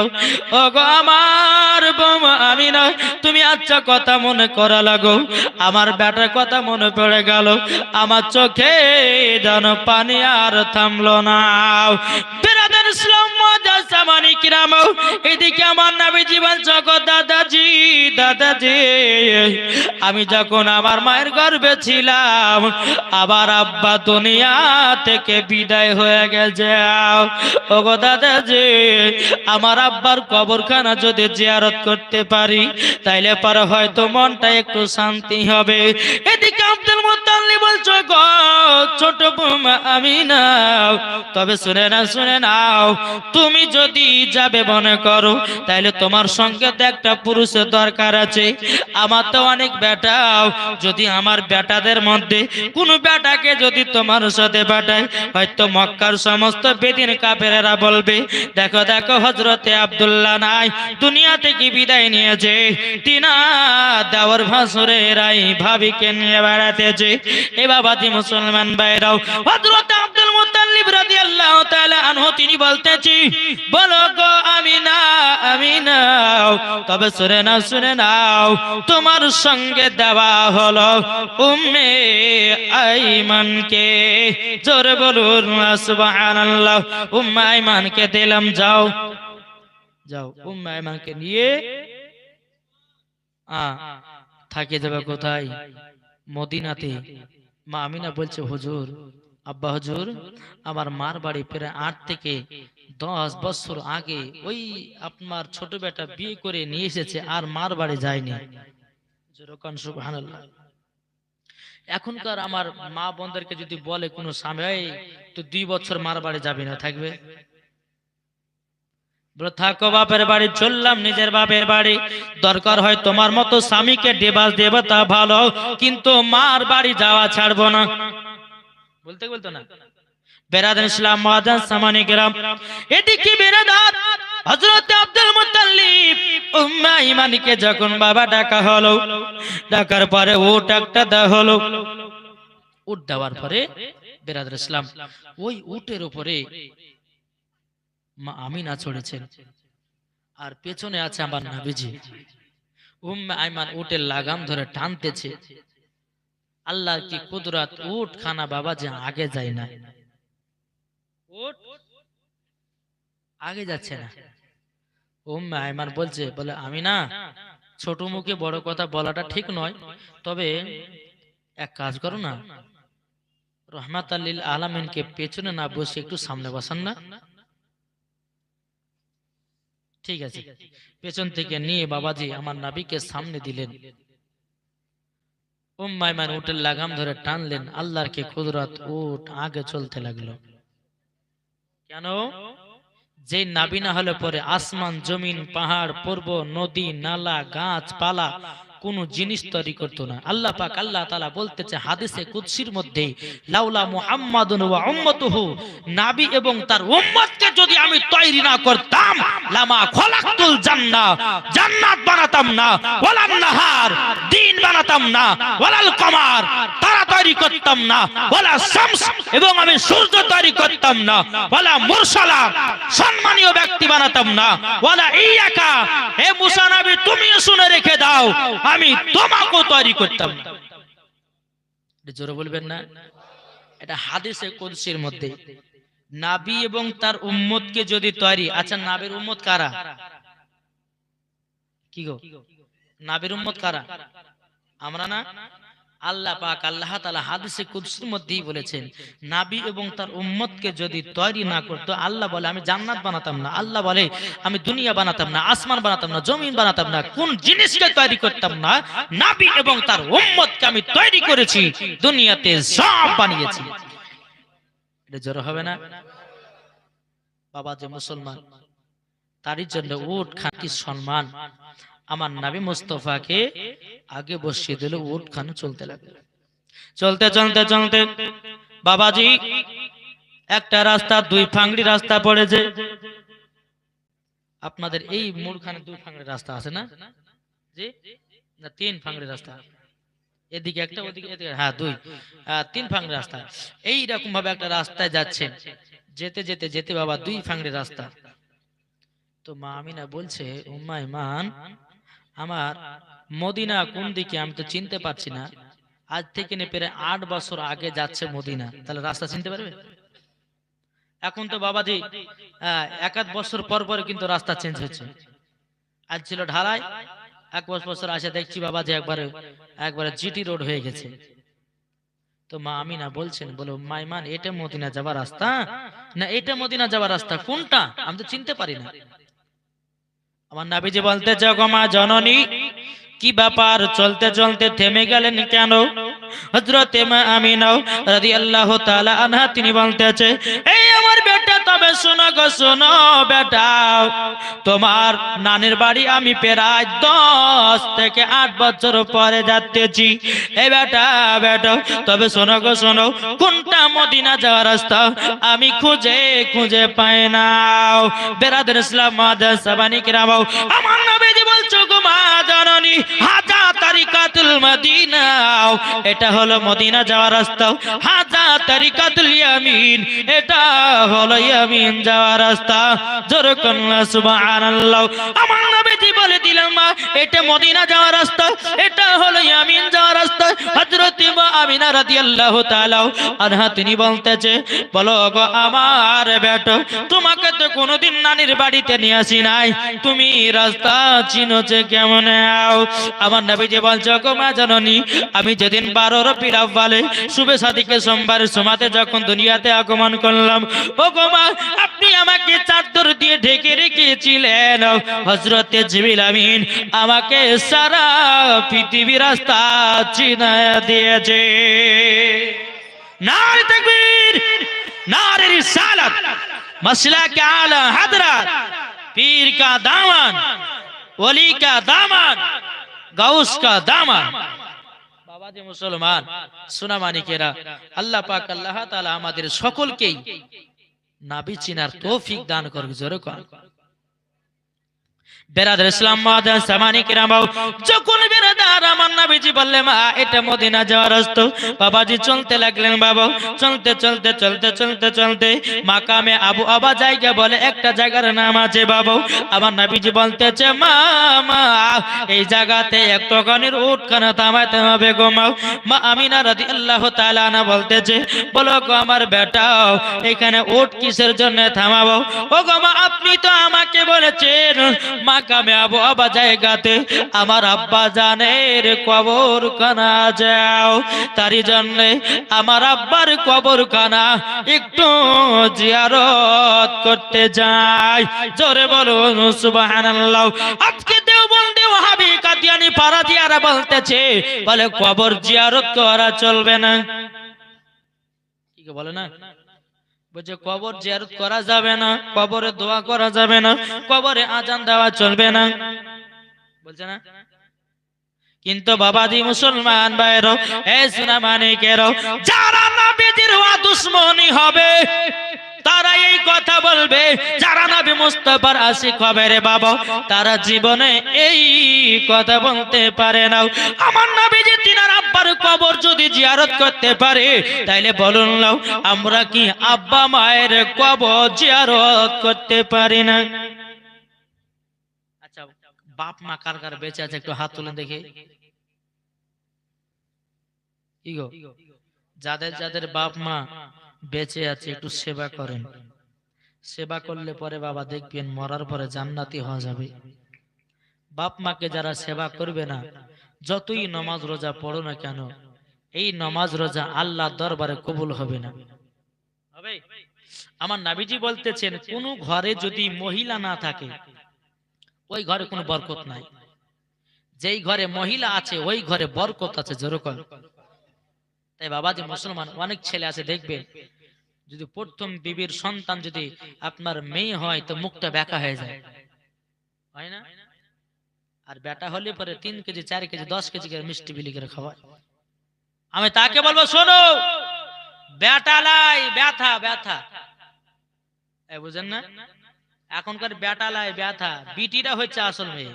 [SPEAKER 1] ও গো আমার বৌমা আমিনা, তুমি আচ্ছা কথা মনে করা লাগো, আমার বেটার কথা মনে পড়ে গেল, আমার চোখে যেন পানি আর থামলো না। বেরাদার ইসলাম মুআজ্জাজ সামানি কিরাম, এদিকে আমার নবীজি বলছো গো দাদাজি, দাদাজি আমি যখন আমার মায়ের গর্ভে ছিলাম, আবার আব্বা দুনিয়া থেকে বিদায় হয়ে গেছে। ওগো দাদাজি আমার আব্বার কবরখানা যদি জিয়ারত করতে পারি, তাইলে পরে হয়তো মনটা একটু শান্তি হবে। এদিকে আব্দুল মুত্তালিব বলছো গো ছোট বৌমা আমিনা, তবে শুনে না, শুনে নাও, তুমি যদি যাবে মনে করো, তাইলে তোমার সঙ্গে তো একটা পুরুষের দরকার আছে। আমার তো অনেক বেটা, যদি আমার বেটাদের মধ্যে কোনো বেটাকে যদি তোমার সাথে পাঠায়, হয়তো মক্কার সমস্ত বেদিন কাফেরেরা বলবে দেখো দেখো হযরতে আব্দুল্লাহ নাই, দুনিয়া থেকে বিদায় নিয়েছে, তিনা দেওয়ার ভাসুরেরাই ভাবিকে নিয়ে বেড়াতেছে। এ বাবাজি মুসলমান ভাইরাও, হযরত আব্দুল মুত্তালিব রাদিয়াল্লাহু তাআলা আনহু তিনি বলতেছি বলো গো আমিনা, আমিনা তবে শুনে নাও, শুনে নাও, তোমার সঙ্গে দেওয়া হলো উম্মে আইমানকে, জোরে বলুন সুবহানাল্লাহ। উম্মে আইমানকে দিলাম, যাও যাও উম্মে আইমানকে নিয়ে থাকে যাবে কোথায়? মদিনাতে। মা আমিনা বলছে হুজুর, আব্বা হুজুর, আমার মার বাড়ি প্রায় 8 থেকে 10 বছর আগে ওই আপনার ছোট বেটা বিয়ে করে নিয়ে এসেছে, আর মার বাড়ি যায়নি। সুবহানাল্লাহ। এখনকার আমার মা বোনদেরকে যদি বলে কোনো স্বামী তো 2 বছর মার বাড়ি যাবে না, থাকবে? থাকো বাপের বাড়ি, চললাম নিজের বাপের বাড়ি, দরকার হয় তোমার মতো স্বামীকে ডিভোর্স দেব তা ভালো, কিন্তু মার বাড়ি যাওয়া ছাড়বো না, বলতে বলতো না। বেরাদার ইসলাম মুআজ্জাজ সামানি কিরাম, এদিকে বেরাদার হযরত আব্দুল মুত্তালিব উম্মে আইমানকে যখন বাবা ডাকা হলো, ডাকার পরে উট একটা দেওয়া হলো, উট দেওয়ার পরে বেরাদার ইসলাম ওই উটের উপরে মা আমিনা চড়েছেন, আর পেছনে আছে আমার নবীজি। উম্মে আইমান উটের লাগাম ধরে টানতেছে, আল্লাহর কি কুদরত, উট খানা বাবা যে আগে যায় না, উট আগে যাচ্ছে না। উম্মে আইমান বলছে বলে আমিনা, ছোট মুখে বড় কথা বলাটা ঠিক নয়, তবে এক কাজ করো না, রহমাতাল লিল আলামিনকে পেছনে না বসে একটু সামনে বসান না। ঠিক আছে, পেছন থেকে নিয়ে বাবাজি আমার নবীকে সামনে দিলেন। উম্মে আইমান উটের লাগাম ধরে টানলেন, আল্লাহর কি কুদরত, উট আগে চলতে লাগলো। কেন? যে নাবি না হলে পরে আসমান জমিন পাহাড় পর্বত নদী নালা গাছপালা কোন জিনিস তৈরি করতো না। আল্লাহ পাক আল্লাহ তাআলা বলতেছে হাদিসে কুদসির মধ্যে, লাউলা মুহাম্মাদুন ওয়া উম্মাতুহু, নবী এবং তার উম্মতকে যদি আমি তৈরি না করতাম, লামা খলাকতুল জান্নাহ, জান্নাত বানাতাম না, ওয়ালান নাহার, দিন বানাতাম না, ওয়ালাল কমার, তারা তৈরি করতাম না, ওয়ালা শামস, এবং আমি সূর্য তৈরি করতাম না, ওয়ালা মুরসালা, সম্মানীয় ব্যক্তি বানাতাম না, ওয়ালা ইয়াকা, হে মুসা নবী তুমিও শুনে রেখে দাও, আমি তোমাকেও তৈরি করতাম না। এটা জোরে বলবেন না? এটা হাদিসে কুদসির মধ্যে, নবী এবং তার উম্মতকে যদি তৈরি, আচ্ছা নবীর উম্মত কারা? কি গো, নবীর উম্মত কারা? আমরা না? আল্লাহ পাক আল্লাহ তাআলা হাদিসে কুদসির মধ্যেই বলেছেন, নবী এবং তার উম্মতকে যদি তৈরি না করতো, আল্লাহ বলে আমি জান্নাত বানাতাম না, আল্লাহ বলে আমি দুনিয়া বানাতাম না, আসমান বানাতাম না, জমিন বানাতাম না, কোন জিনিসকে তৈরি করতাম না, নবী এবং তার উম্মতকে আমি তৈরি করেছি, দুনিয়াতে সব বানিয়েছি। এটা জোরে হবে না? বাবা যে মুসলমান, তারই জন্য উট খাঁটি সম্মান। আমার নবী মুস্তাফাকে আগে বসিয়ে দিল, উট খান চলতে লাগলো। চলতে চলতে চলতে বাবাজি একটা রাস্তা, দুই ফাংড়ি রাস্তা পড়েছে। আপনাদের এই মোড়খানে দুই ফাংড়ি রাস্তা আছে না? জি না, তিন ফাংড়ি রাস্তা, এদিকে একটা ওদিকে, হ্যাঁ দুই, তিন ফাংড়ি রাস্তা। এই রকম ভাবে একটা রাস্তায় যাচ্ছেন, যেতে যেতে যেতে বাবা দুই ফাংড়ি রাস্তা। তো মা আমিনা বলছে, উম্মা ইমান, আমার মদিনা কোন দিকে আমি তো চিনতে পারছি না, আজ থেকে নে প্রায় 8 বছর আগে যাচ্ছে মদিনা, তাহলে রাস্তা চিনতে পারবে? এখন তো বাবাজি 1-1 বছর পর পর কিন্তু রাস্তা চেঞ্জ হচ্ছে। আজ ছিল ঢালাই, 1 বছর আসে দেখছি বাবাজি একবারে জিটি রোড হয়ে গেছে। তো মা আমিনা বলছেন, বলো মাইমান, এটা মদিনা যাওয়ার রাস্তা না এটা মদিনা যাওয়ার রাস্তা, কোনটা আমি তো চিনতে পারি না। আমার নবীজি বলতে চাও, গো মা জননী, কি ব্যাপার, চলতে চলতে থেমে গেলেন কেন? হযরত মা আমিনা রাদিয়াল্লাহু তাআলা আনহা তিনি বলতেছে, এই আমার বেটা, তবে শোনো গো শোনো বেটা, তোমার নানির বাড়ি আমি প্রায় 10 থেকে 8 বছর পরে যাচ্তেছি। এই বেটা বেটা, তবে শোনো গো শোনো, কোনটা মদিনা যাওয়ার রাস্তা আমি খুঁজে খুঁজে পাই না। বেরাদর ইসলাম মাদার সাবানি কিরাম, আমার নবীজি বলছো, গো মা জননী, হাজা তারিকাতুল মদিনা, এটা হলো মদিনা যাওয়ার রাস্তা। হাজা তারিকাতুল ইয়ামিন, এটা হলো ইয়ামিন যাওয়ার রাস্তা। জোরে বলুন সুবহানাল্লাহ। আমার নবীজি বলে দিলেন, মা এটা মদিনা যাওয়ার রাস্তা, এটা হলো ইয়ামিন যাওয়ার রাস্তা। হযরত মা আমিনা রাদিয়াল্লাহু তাআলা আনহা তিনি বলতেছে, বলো গো আমার বেটা, তোমাকে তো কোনোদিন নানির বাড়িতে নিয়ে আসি নাই, তুমি রাস্তা চিনোছে কেমন? আমার নবীজি বলছো, গো মা জননী, আমি যেদিন 12 রবিউল আউয়ালে শুভে সাদিকে সোমবারের সমাতে যখন দুনিয়াতে আগমন করলাম, ও গো মা, আপনি আমাকে চাদর দিয়ে ঢেকে রেখেছিলেন। হযরতে জিবরিল আমিন আমাকে সারা পৃথিবী রাস্তা চিনায়া দিয়েছে। নারে তাকবীর, নারে রিসালাত, মাসলাক আলা হযরত, পীর का दामन, ওলি का दामन, গাউস का दामन। বাবা যে মুসলমান সোনা মানিকেরা, আল্লাহ পাক আল্লাহ তাআলা আমাদের সকলকেই নবী চিনার তৌফিক দান করুক। জোরে কোন বেরাদর ইসলাম মাদার সামানি কিরাম, যখন বেরাদার আমার নবীজি বললেন, মা এটা মদিনা যাওয়ার রাস্তা, বাবাজি চলতে লাগলেন। বাবা চলতে চলতে চলতে চলতে চলতে মাকামে আবু আবা জায়গা বলে একটা জায়গার নাম আছে। বাবা আমার নবীজি বলতেছে, মা মা এই জায়গাতে একটুখানির উটখানা থামাতে হবে গো মা। মা আমিনা রাদিয়াল্লাহু তাআলা আনহা বলতেছে, বলো গো আমার বেটা, এখানে উট কিসের জন্য থামাবো? ও গো মা, আপনি তো আমাকে বলেছেন মাকামে আবু আবা জায়গাতে আমার আব্বা জানের কবরখানা যাও, তারই জন্য আমার আব্বার কবরখানা একটু জিয়ারত করতে যাই। জোরে বলুন সুবহানাল্লাহ। আজকে দেওবন্দি ওয়াহাবি কাদিয়ানি পারাদিয়ারা বলতেছে, বলে কবর জিয়ারত করা চলবে না। কি বলে না, বলছে কবর জিয়ারত করা যাবে না, কবরে দোয়া করা যাবে না, কবরে আজান দেওয়া চলবে না, বলছে না। কিন্তু বাবাজি মুসলমান ভাইরা, এই সোনামানিকেরা, যারা নবীজির দুশমনী হবে তারা এই কথা বলবে, যারা নবী মুস্তাফার আশিক হবে রে বাবা, তারা জীবনে এই কথা বলতে পারে না। আমার নবীজি তিনার আব্বার কবর যদি জিয়ারত করতে পারে, তাইলে বলুন নাও, আমরা কি আব্বা মায়ের কবর জিয়ারত করতে পারি না? আচ্ছা, বাপ মা কার কার বেঁচে আছে একটু হাত তুলে দেখে। কি গো, যাদের যাদের বাপ মা বেঁচে আছে একটু সেবা করেন। সেবা করলে পরে বাবা দেখবেন মরার পরে জান্নাতি হওয়া যাবে। বাপ মাকে যারা সেবা করবে না, যতই নামাজ রোজা পড়ো না কেন, এই নামাজ রোজা আল্লাহর দরবারে কবুল হবে না। হবে? আমার নবীজি বলতেছেন, কোন ঘরে যদি মহিলা না থাকে ওই ঘরে কোনো বরকত নাই। যেই ঘরে মহিলা আছে ওই ঘরে বরকত আছে। যেরকম তাই বাবাজি মুসলমান, অনেক ছেলে আছে দেখবেন, যদি প্রথম বিবির সন্তান যদি আপনার মেয়ে হয় তো মুখটা বেঁকা হয়ে যায়, হয় না? আর বেটা হলে পরে 3 কেজি 4 কেজি 10 কেজি করে মিষ্টি বিলি করে খাওয়ায়। আমি তাকে বলবো, শোনো, বেটা লাই ব্যথা, ব্যথা, বুঝেন না? এখনকার বেটা লাই ব্যথা, বিটিরা হচ্ছে আসল মেয়ে।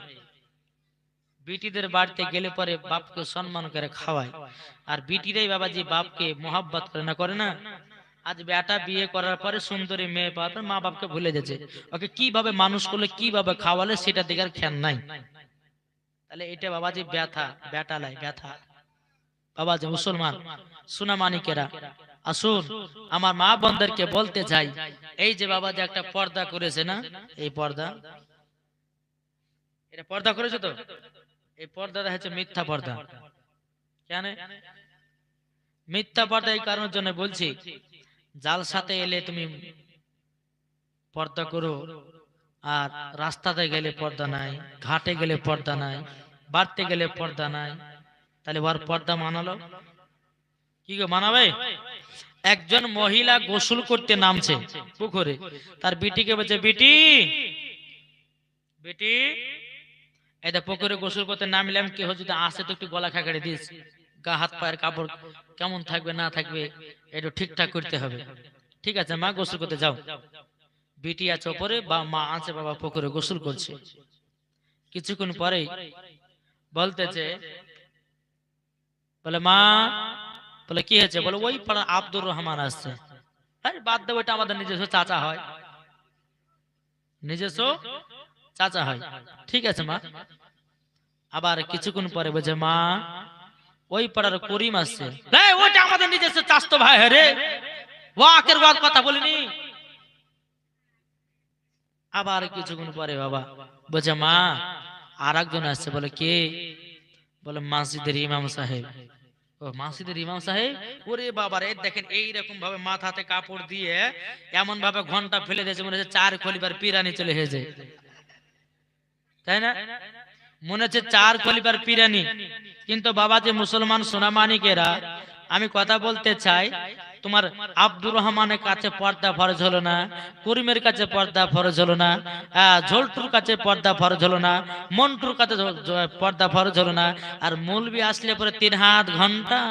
[SPEAKER 1] বিটিদের বাড়িতে গেলে পরে বাপকে সম্মান করে খাওয়ায়, আর বিটিরাই বাবাজি বাপকে মোহাব্বত করে না, করে না? আজ বেটা বিয়ে করার পরে সুন্দরী মেয়ে পাওয়ার পর মা বাপকে ভুলে যাচ্ছে, ওকে কিভাবে মানুষ করলে কিভাবে খাওয়ালে সেটা দেখার খেয়াল নাই। তাহলে এটা বাবাজি ব্যথা, বেটা লাই ব্যথা। বাবাজি মুসলমান সোনামানিকেরা, আসুন আমার মা বোনদেরকে বলতে চাই, এই যে বাবাজি একটা পর্দা করেছে না, এই পর্দা, এটা পর্দা করেছে তো, এই পর্দাটা হচ্ছে মিথ্যা পর্দা। কেন মিথ্যা পর্দা? এই কারণের জন্য বলছি, জালসাতে এলে তুমি পর্দা করো, আর রাস্তাতে গেলে পর্দা নাই, ঘাটে গেলে পর্দা নাই, বাড়তে গেলে পর্দা নাই, তাহলে ওর পর্দা মানালো কি গো, মানাবে? একজন মহিলা গোসল করতে নামছে পুকুরে, তার বিটিকে বলছে, বিটি বেটি, এটা পুকুরে গোসল করতে নামলাম, কেউ যদি আসে তো একটু গলা খাকাড়ে দিস, গা হাত পায়ের কাপড় কেমন থাকবে না থাকবে একটু ঠিকঠাক করতে হবে। ঠিক আছে মা, গোসল করতে যাও। বিটি আছে ওপরে, বা মা আছে বাবা পুকুরে গোসল করছে। কিছুক্ষণ পরে বলতেছে, বলে মা, বলে কি হয়েছে? বলে ওই পাড়া আব্দুর রহমান আসছে। আরে বাদ দেবো, এটা আমাদের নিজস্ব চাচা হয়, নিজস্ব চাচা হয়। ঠিক আছে মা। আবার কিছুক্ষণ পরে বলছে, মা ওই পাড়ার করিম আসছে। ওইটা আমাদের নিজস্ব চাচতো ভাই রে, ওয়াকের ওয়াক কথা বলিনি। আবার কিছুক্ষণ পরে বাবা বলছে, মা আর একজন আসছে। বলে কে? বলে মসজিদের ইমাম সাহেব। ও মসজিদের ইমাম সাহেব? ওরে বাবা রে, দেখেন এইরকম ভাবে মাথাতে কাপড় দিয়ে এমন ভাবে ঘন্টা ফেলে দিয়েছে, মনে হচ্ছে 4 খলিফার পিরানি চলে এসেছে, তাই না? মনে হচ্ছে 4 খলিফার পিরানি। কিন্তু বাবা যে মুসলমান সোনামানিকেরা, আমি কথা বলতে চাই, তোমার আব্দুর রহমানের কাছে পর্দা ফরজ হলো না, করিমের কাছে পর্দা ফরজ হলো না, ঝোলটুর কাছে পর্দা ফরজ হলো না, মন্টুর কাছে পর্দা ফরজ হলো না, আর মৌলবি আসলে পরে 3 হাত ঘন্টা,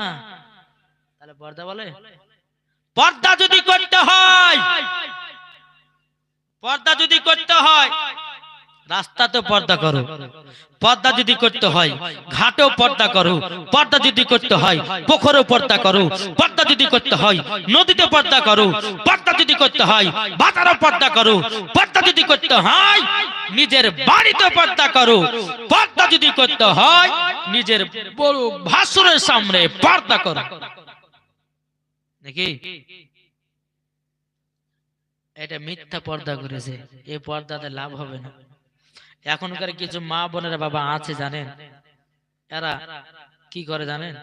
[SPEAKER 1] তাহলে পর্দা বলে? পর্দা যদি করতে হয়, পর্দা যদি করতে হয় রাস্তাতে পর্দা করো, পর্দা যদি করতে হয় ঘাটেও পর্দা করো, পর্দা যদি করতে হয় পুকুরে পর্দা করো, পর্দা যদি করতে হয় নদীতে পর্দা করো, পর্দা যদি করতে হয় বাজারে পর্দা করো, পর্দা যদি করতে হয় নিজের বাড়িতে পর্দা করো, পর্দা যদি করতে হয় নিজের বড় ভাসুরের সামনে পর্দা করো। নাকি এটা মিথ্যা পর্দা করেছে, এই পর্দাতে লাভ হবে না। এখনকার কিছু মা বোনেরা বাবা আছে জানেন, এরা কি করে জানেন?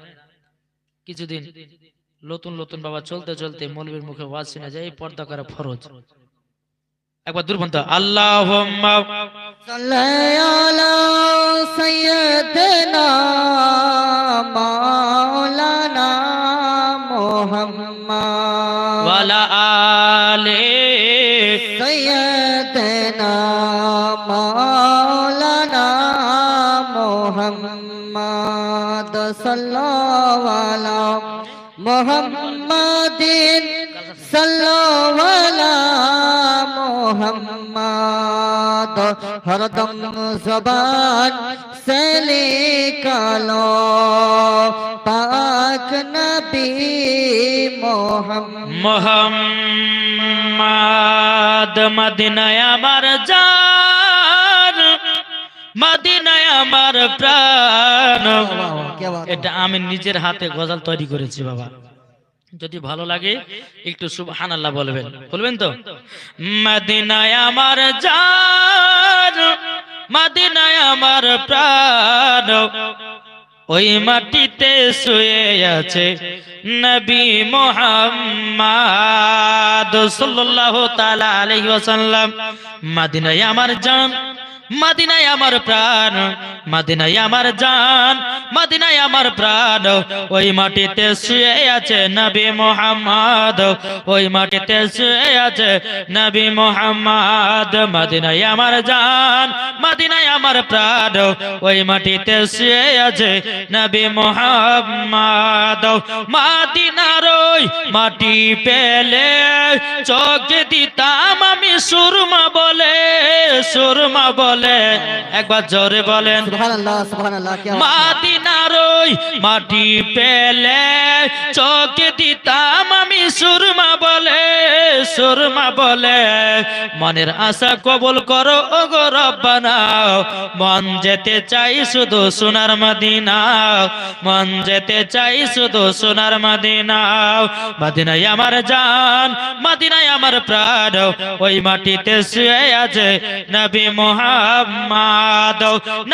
[SPEAKER 1] কিছুদিন নতুন নতুন বাবা চলতে চলতে মৌলবীর মুখে ওয়াজ শুনে যায় এই পর্দা করা ফরজ। একবার দুর্বন্ত আল্লাহুম্মা সাল্লি আলা সাইয়্যিদিনা মাওলানা মুহাম্মদ ওয়া আলা আলি সাইয়্যিদিনা মাওলানা মুহাম্মদ
[SPEAKER 2] সাল্লাল্লাহু আলা মুহাম্মাদিন সাল্লাল্লাহু আলা মুহাম্মাদ হরদম জবান से निकालो पाक नबी
[SPEAKER 1] মোহাম্মদ মদিনায় আমার জান, মদিনায় আমার প্রাণ। এটা আমি নিজের হাতে গজল তৈরি করেছি বাবা, যদি ভালো লাগে একটু সুবহানাল্লাহ বলবেন, বলবেন তো? মদিনায় আমার জান, মদিনায় আমার প্রাণ, ওই মাটিতে শুয়ে আছে নবী মুহাম্মদ সাল্লাল্লাহু তাআলা আলাইহি ওয়াসাল্লাম। মদিনায় আমার জান, মদিনায় আমার প্রাণ, মদিনায় আমার জান, মদিনায় আমার প্রাণ, ওই মাটিতে শুয়ে আছে নবী মুহাম্মদ, ওই মাটিতে শুয়ে আছে নবী মুহাম্মদ। মদিনায় আমার জান, মদিনায় আমার প্রাণ, ওই মাটিতে শুয়ে আছে নবী মুহাম্মদ। মদিনার ওই মাটি পেলে চোখে দিতাম আমি সুরমা বলে, সুরমা বলে। একবার জোরে বলেন
[SPEAKER 2] সুবহানাল্লাহ সুবহানাল্লাহ।
[SPEAKER 1] মদিনার ওই মাটি পেলে চোখে দিতাম আমি সুরমা বলে, সুরমা বলে। মনের আশা কবুল করো ওগো রব্বানা, মন যেতে চাই শুধু সোনার মদিনা, মন যেতে চাই শুধু সোনার মদিনা। মদিনায় আমার জান, মদিনায় আমার প্রাণ, ওই মাটিতে শুয়ে আছে নবী মুহাম্মদ।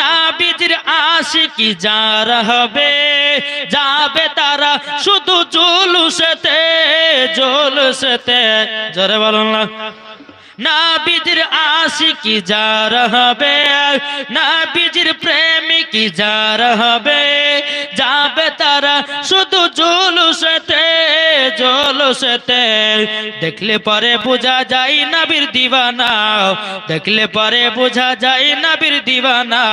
[SPEAKER 1] নবীজির আশিকি যার হবে, যাবে তারা শুধু জুলুসেতে, জুলুসেতে। জোরে বলুন না। নবীজির আশিকি যার হবে, নবীজির প্রেমিকি যার হবে, যাবে তারা শুধু জুলুসেতে, জুলুসেতে। দেখলে পরে বোঝা যায় নবীর দিওয়ানা, দেখলে পরে বোঝা যায় নবীর দিওয়ানা।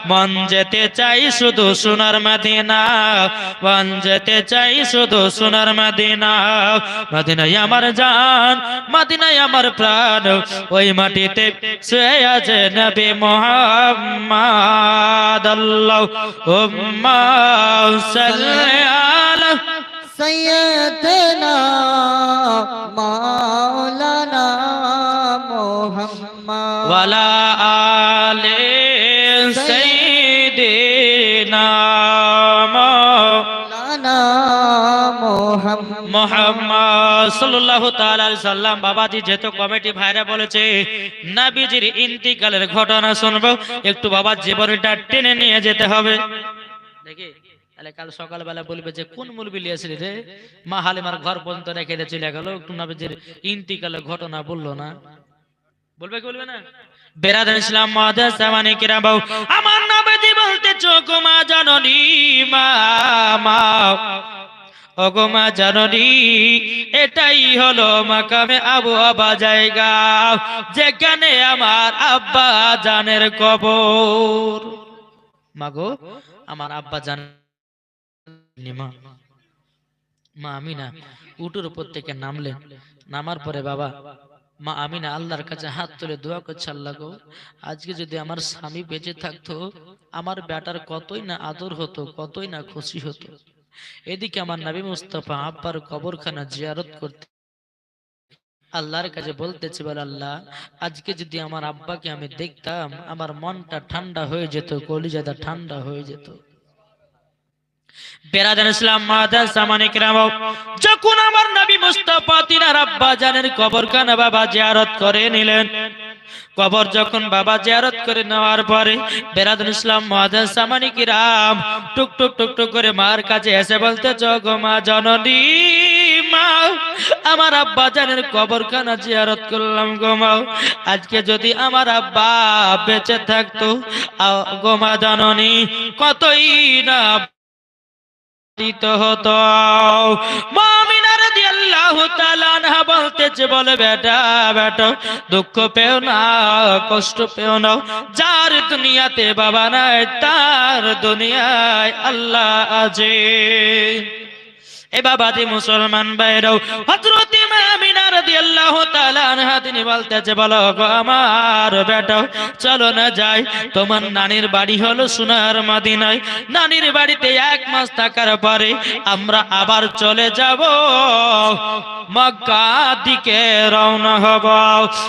[SPEAKER 1] মন যেতে চাই শুধু সোনার মদিনা, মন যেতে চাই শুধু সোনার মদিনা। মদিনায় আমার জান, মদিনায় আমার প্রাণ, ওই মাটিতে শুয়ে আছে নবী মুহাম্মদ। আল্লাহুম্মা সাল্লি আলা
[SPEAKER 2] সাইয়্যিদিনা মাওলানা মুহাম্মদ
[SPEAKER 1] ওয়ালা আলি সাইয়্যিদিনা
[SPEAKER 2] মাওলানা
[SPEAKER 1] মুহাম্মদ সাল্লাল্লাহু তাআলা আলাইহি সাল্লাম। বাবাজি যেহেতু কমিটি ভাইরা বলেছে নবীজির ইন্তিকালের ঘটনা শুনবো, একটু বাবার জীবনটা টেনে নিয়ে যেতে হবে। দেখি তাহলে কাল সকালবেলা বলবে যে কোন মুলবি লিয়েছিলি রে, মা হালিমার ঘর পর্যন্ত রেখে দিয়ে চলে গেল, একটু নবীজির ইন্তিকালের ঘটনা বললো না। বলবে কি বলবে না? বেরাদার ইসলাম মুআদ্দাস জামানে কিরাম, আমার নবীজি বলতে চোখ মা জননী, মা মা ওগো মা জননী, এটাই হলো মাকামে আবু আবা জায়গা, যেখানে আমার আব্বা জানের কবর। মাগো আমার আব্বা জান মা, মা আমিনা উটের উপর থেকে নামলেন। নামার পরে বাবা মা আমিনা আল্লাহর কাছে হাত তুলে দোয়া করছে, আল্লাহ গো আজকে যদি আমার স্বামী বেঁচে থাকতো, আমার বেটার কতই না আদর হতো, কতই না খুশি হতো। এদিকে আমার নবী মুস্তাফা আব্বার কবরখানা জিয়ারত করতে আল্লাহর কাছে বলতেছে, বলে আল্লাহ আজকে যদি আমার আব্বাকে আমি দেখতাম, আমার মনটা ঠান্ডা হয়ে যেত, কলিজাটা ঠান্ডা হয়ে যেত। বেরাদার ইসলাম মুআদ্দাস জামানে কিরাম, যখন আমার নবী মুস্তাফা তিনার আব্বা জানের কবরখানা বাবা জিয়ারত করে নিলেন, কবর যখন বাবা জিয়ারত করে নেওয়ার পরে বেরাদার ইসলাম মুআদ্দাস জামানে কিরাম টুক টুক টুক টুক করে মার কাছে এসে বলতে, গো মা জননী, মা আমার আব্বা জানের কবরখানা জিয়ারত করলাম গো মা, আজকে যদি আমার আব্বা বেঁচে থাকতো, গো মা জননী কতই না হতো। মা আমিনা রাদিয়াল্লাহু রাদিয়াল্লাহু তাআলা আনহা বলতেছে, বলে বেটা বেটা দুঃখ পেও না, কষ্ট পেও না, যার দুনিয়াতে বাবা নাই তার দুনিয়ায় আল্লাহ আছে। এ বাবাজি মুসলমান ভাইরাও, হযরত মা আমিনা রাদিয়াল্লাহু তাআলা আনহা তিনি বলতেছে, বলো গো আমার বেটা চলো না যাই, তোমার নানির বাড়ি হলো সোনার মদিনায়, নানির বাড়িতে 1 মাস থাকার পরে আমরা আবার চলে যাব মক্কা দিকে রওনা হব।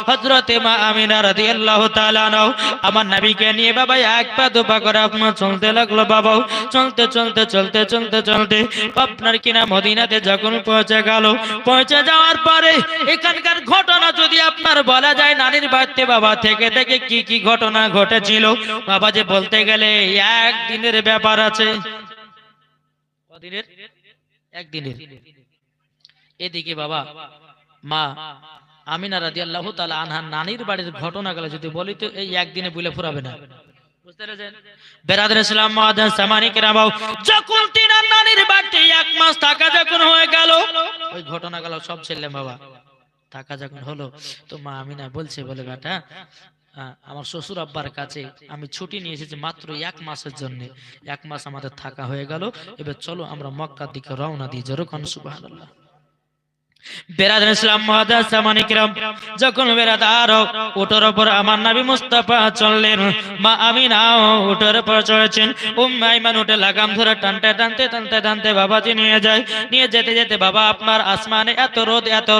[SPEAKER 1] হযরত মা আমিনা রাদিয়াল্লাহু তাআলা আনহা আমার নবীকে নিয়ে বাবা এক পা দুপা করে আপনার চলতে লাগলো। বাবা চলতে চলতে চলতে চলতে চলতে আপনার কিনা মদিনাতে যখন পৌঁছে গেল, পৌঁছে যাওয়ার পরে এখানকার ঘটনা যদি আপনার বলা যায় নানির বাড়িতে বাবা থেকে থেকে কি কি ঘটনা ঘটেছিল বাবা যে বলতে গেলে একদিনের ব্যাপার আছে। কদিনের? একদিনের। এদিকে বাবা মা আমিনা রাদিয়াল্লাহু তাআলা আনহা নানির বাড়ির ঘটনাগুলো যদি বলি তো এই একদিনে বলে ফুরাবে না। বুঝতে পেরেছেন বেরাদর ইসলাম মুআদ্দাস সামানি কেরাম, যখন তিনার নানির বাড়িতে 1 মাস থাকা যখন হয়ে গেল ওই ঘটনাগুলো সব ছেলে বাবা থাকা যখন হলো তো মা আমিনা বলছে, বলে বেটা আমার শ্বশুর আব্বার কাছে আমি ছুটি নিয়ে এসেছি মাত্র 1 মাসের জন্য, 1 মাস আমাদের থাকা হয়ে গেল, এবার চলো আমরা মক্কার দিকে রওনা দিই। জোরে কোন সুবহানাল্লাহ। বেরাদার ইসলাম মুআদ্দাস সামানি কিরাম, যখন বেরাদার উটের উপর আমার নবী মুস্তাফা চললেন, মা আমিনা উটের উপর চড়েছেন, উম্মে আইমান উটে লাগাম ধরে টানতে টানতে টানতে টানতে বাবাজি নিয়ে যায়। নিয়ে যেতে যেতে বাবা আপনার আসমানে এত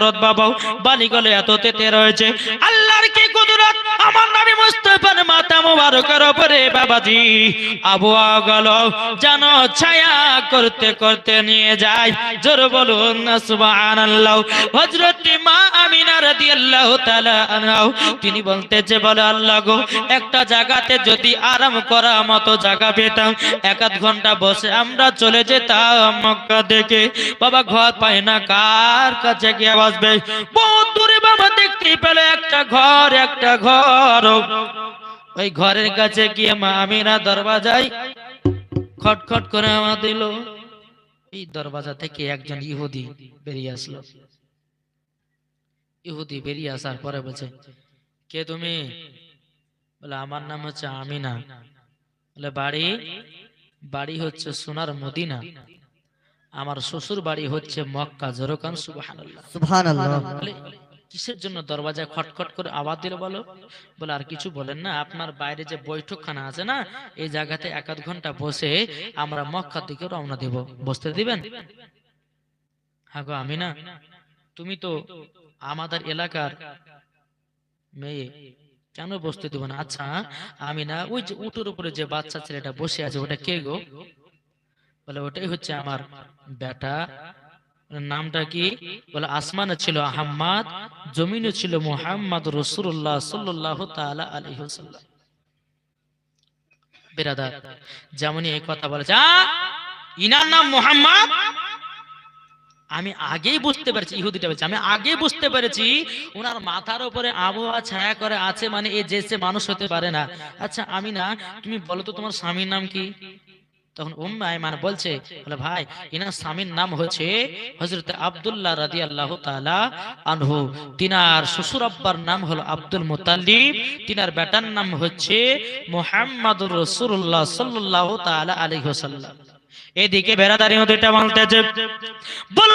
[SPEAKER 1] রোদ বাবা, বালিগুলো এত তেতে রয়েছে, আল্লাহর কি কুদরত, আমার নবী মুস্তাফার মাথা মুবারকের উপরে বাবাজি আবহাওয়া গেল যেন ছায়া করতে করতে নিয়ে যায়। জোরে বলুন না সুবহানাল্লাহ। হযরত মা আমিনা রাদিয়াল্লাহু তাআলা আনহা তিনি বলতেছে, বলে আল্লাহ গো একটা জায়গাতে যদি আরাম করার মতো জায়গা পেতাম 1 ঘন্টা বসে আমরা চলে যেতাম মক্কা থেকে। বাবা ঘর পায় না, কার কাছে গিয়ে বসবে? বহুত দূরে বাবা দেখতে পেল একটা ঘর, ওই ঘরের কাছে গিয়ে মা আমিনা দরজায় খটখট করে আওয়াজ দিল। এই দরজা থেকে একজন ইহুদি বেরিয়ে আসলো। ইহুদি বেরিয়ে আসার পরে বলছে, কে তুমি? বলে আমার নাম হচ্ছে আমিনা। বলে বাড়ি হচ্ছে সোনার মদিনা, আমার শ্বশুর বাড়ি হচ্ছে মক্কা। জোরে কান সুবহানাল্লাহ।
[SPEAKER 2] সুবহানাল্লাহ।
[SPEAKER 1] বলে কিসের জন্য দরজায় খটখট করে আওয়াজ দিল বলো? বলে আর কিছু বলেন না, আপনার বাইরে যে বৈঠকখানা আছে না এই জায়গাতে 1 ঘন্টা বসে আমরা মক্কার দিকে রওনা দেব, বসতে দিবেন? হ্যাঁ গো আমিনা, তুমি তো আমাদের এলাকার মেয়ে, কেন বসতে দেব না? আচ্ছা আমিনা, ওই যে উটের উপরে যে বাচ্চা ছেলেটা বসে আছে ওটা কে গো? বলে ওটাই হচ্ছে আমার বেটা। নামটা কি? বলে আসমানে ছিল আহমদ, জমিনে ছিল মুহাম্মদ রাসূলুল্লাহ সাল্লাল্লাহু তাআলা আলাইহি ওয়াসাল্লাম। বিরাদার যেমনই এই কথা বলেছে, ইনার নাম মুহাম্মদ, আমি আগেই বুঝতে পেরেছি, ইহুদিটা বলছে আমি আগে বুঝতে পেরেছি ওনার মাথার উপরে আবহাওয়া ছায়া করে আছে, মানে এ যে মানুষ হতে পারে না। আচ্ছা আমিনা তুমি বলো তো তোমার স্বামীর নাম কি? তখন উম্মে আইমান বলছে, বলে ভাই ইনার স্বামীর নাম হচ্ছে হযরত আব্দুল্লাহ রাদিয়াল্লাহু তাআলা আনহু, তিনার শ্বশুর আব্বার নাম হলো আব্দুল মুত্তালিব, তিনার বেটার নাম হচ্ছে মুহাম্মাদুর রাসূলুল্লাহ সাল্লাল্লাহু তাআলা আলাইহি ওয়াসাল্লাম। এদিকে বেরাদারি দুইটা বলতেছে, বল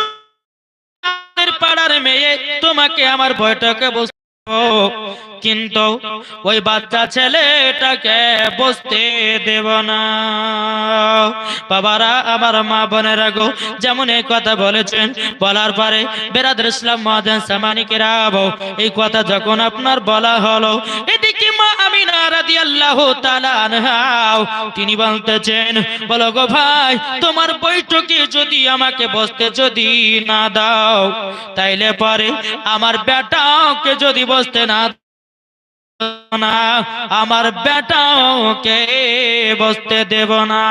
[SPEAKER 1] পাড়ার মেয়ে তোমাকে আমার বৈঠকে বসতে, কিন্তু ওই বাচ্চা ছেলেটাকে বসতে দেব না। বাবারা আমার মা বোনেরা গো, যেমন এই কথা বলেছেন, বলার পরে বেরাদর ইসলাম মুআদ্দাস সামানি কেরাম, এই কথা যখন আপনার বলা হলো, এদিকে মা আমিনা রাদিয়াল্লাহু তাআলা আনহা তিনি বলতেছেন, বলো গো ভাই তোমার বৈঠকে যদি আমাকে বসতে যদি না দাও, তাইলে পরে আমার বেটাকে যদি বসতে না না, আমার বেটাকে বসতে দেব না।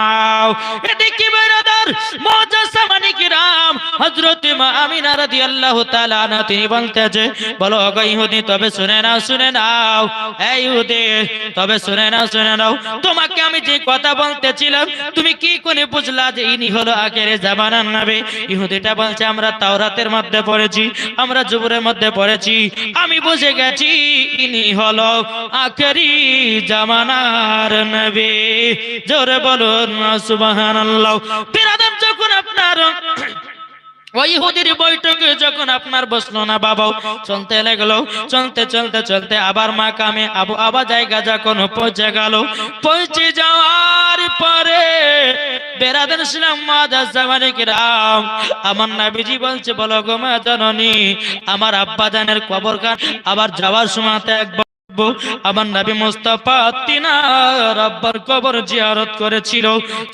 [SPEAKER 1] এদিকে বেরাদর বাজার মুজাসসামানি কিরাম হযরত মা আমিনা রাদিয়াল্লাহু তাআলা আনহা তিনি বলতেছে, বলো গো ইহুদি, তবে শুনে নাও এই ইহুদি, তবে শুনে নাও, তোমাকে আমি যে কথা বলতেছিলাম তুমি কি করে বুঝলা যে ইনি হলো আখেরে জামানার নবী? ইহুদিটা বলছে, আমরা তাওরাতের মধ্যে পড়েছি, আমরা জবুরের মধ্যে পড়েছি, আমি বুঝে গেছি ইনি হলো আখেরি জামানার নবী। জোরে বলুন সুবহানাল্লাহ। বিরাদর, যখন আপনার ওই ইহুদির বৈঠকে যখন আপনার বসলো না বাবা, চলতে লাগলো, চলতে আবার মাকামে আবু আবা জায়গা যখন পৌঁছে যাওয়ার পরে বেরাদার ইসলাম মুজাসসামানি কিরাম আমার নবীজি বলছে, বলো গো মা জননী, আমার আব্বা জানের কবরখান আবার যাওয়ার সময় একবার আমার নবী মুস্তাফা তিনার আব্বার কবর জিয়ারত করেছিল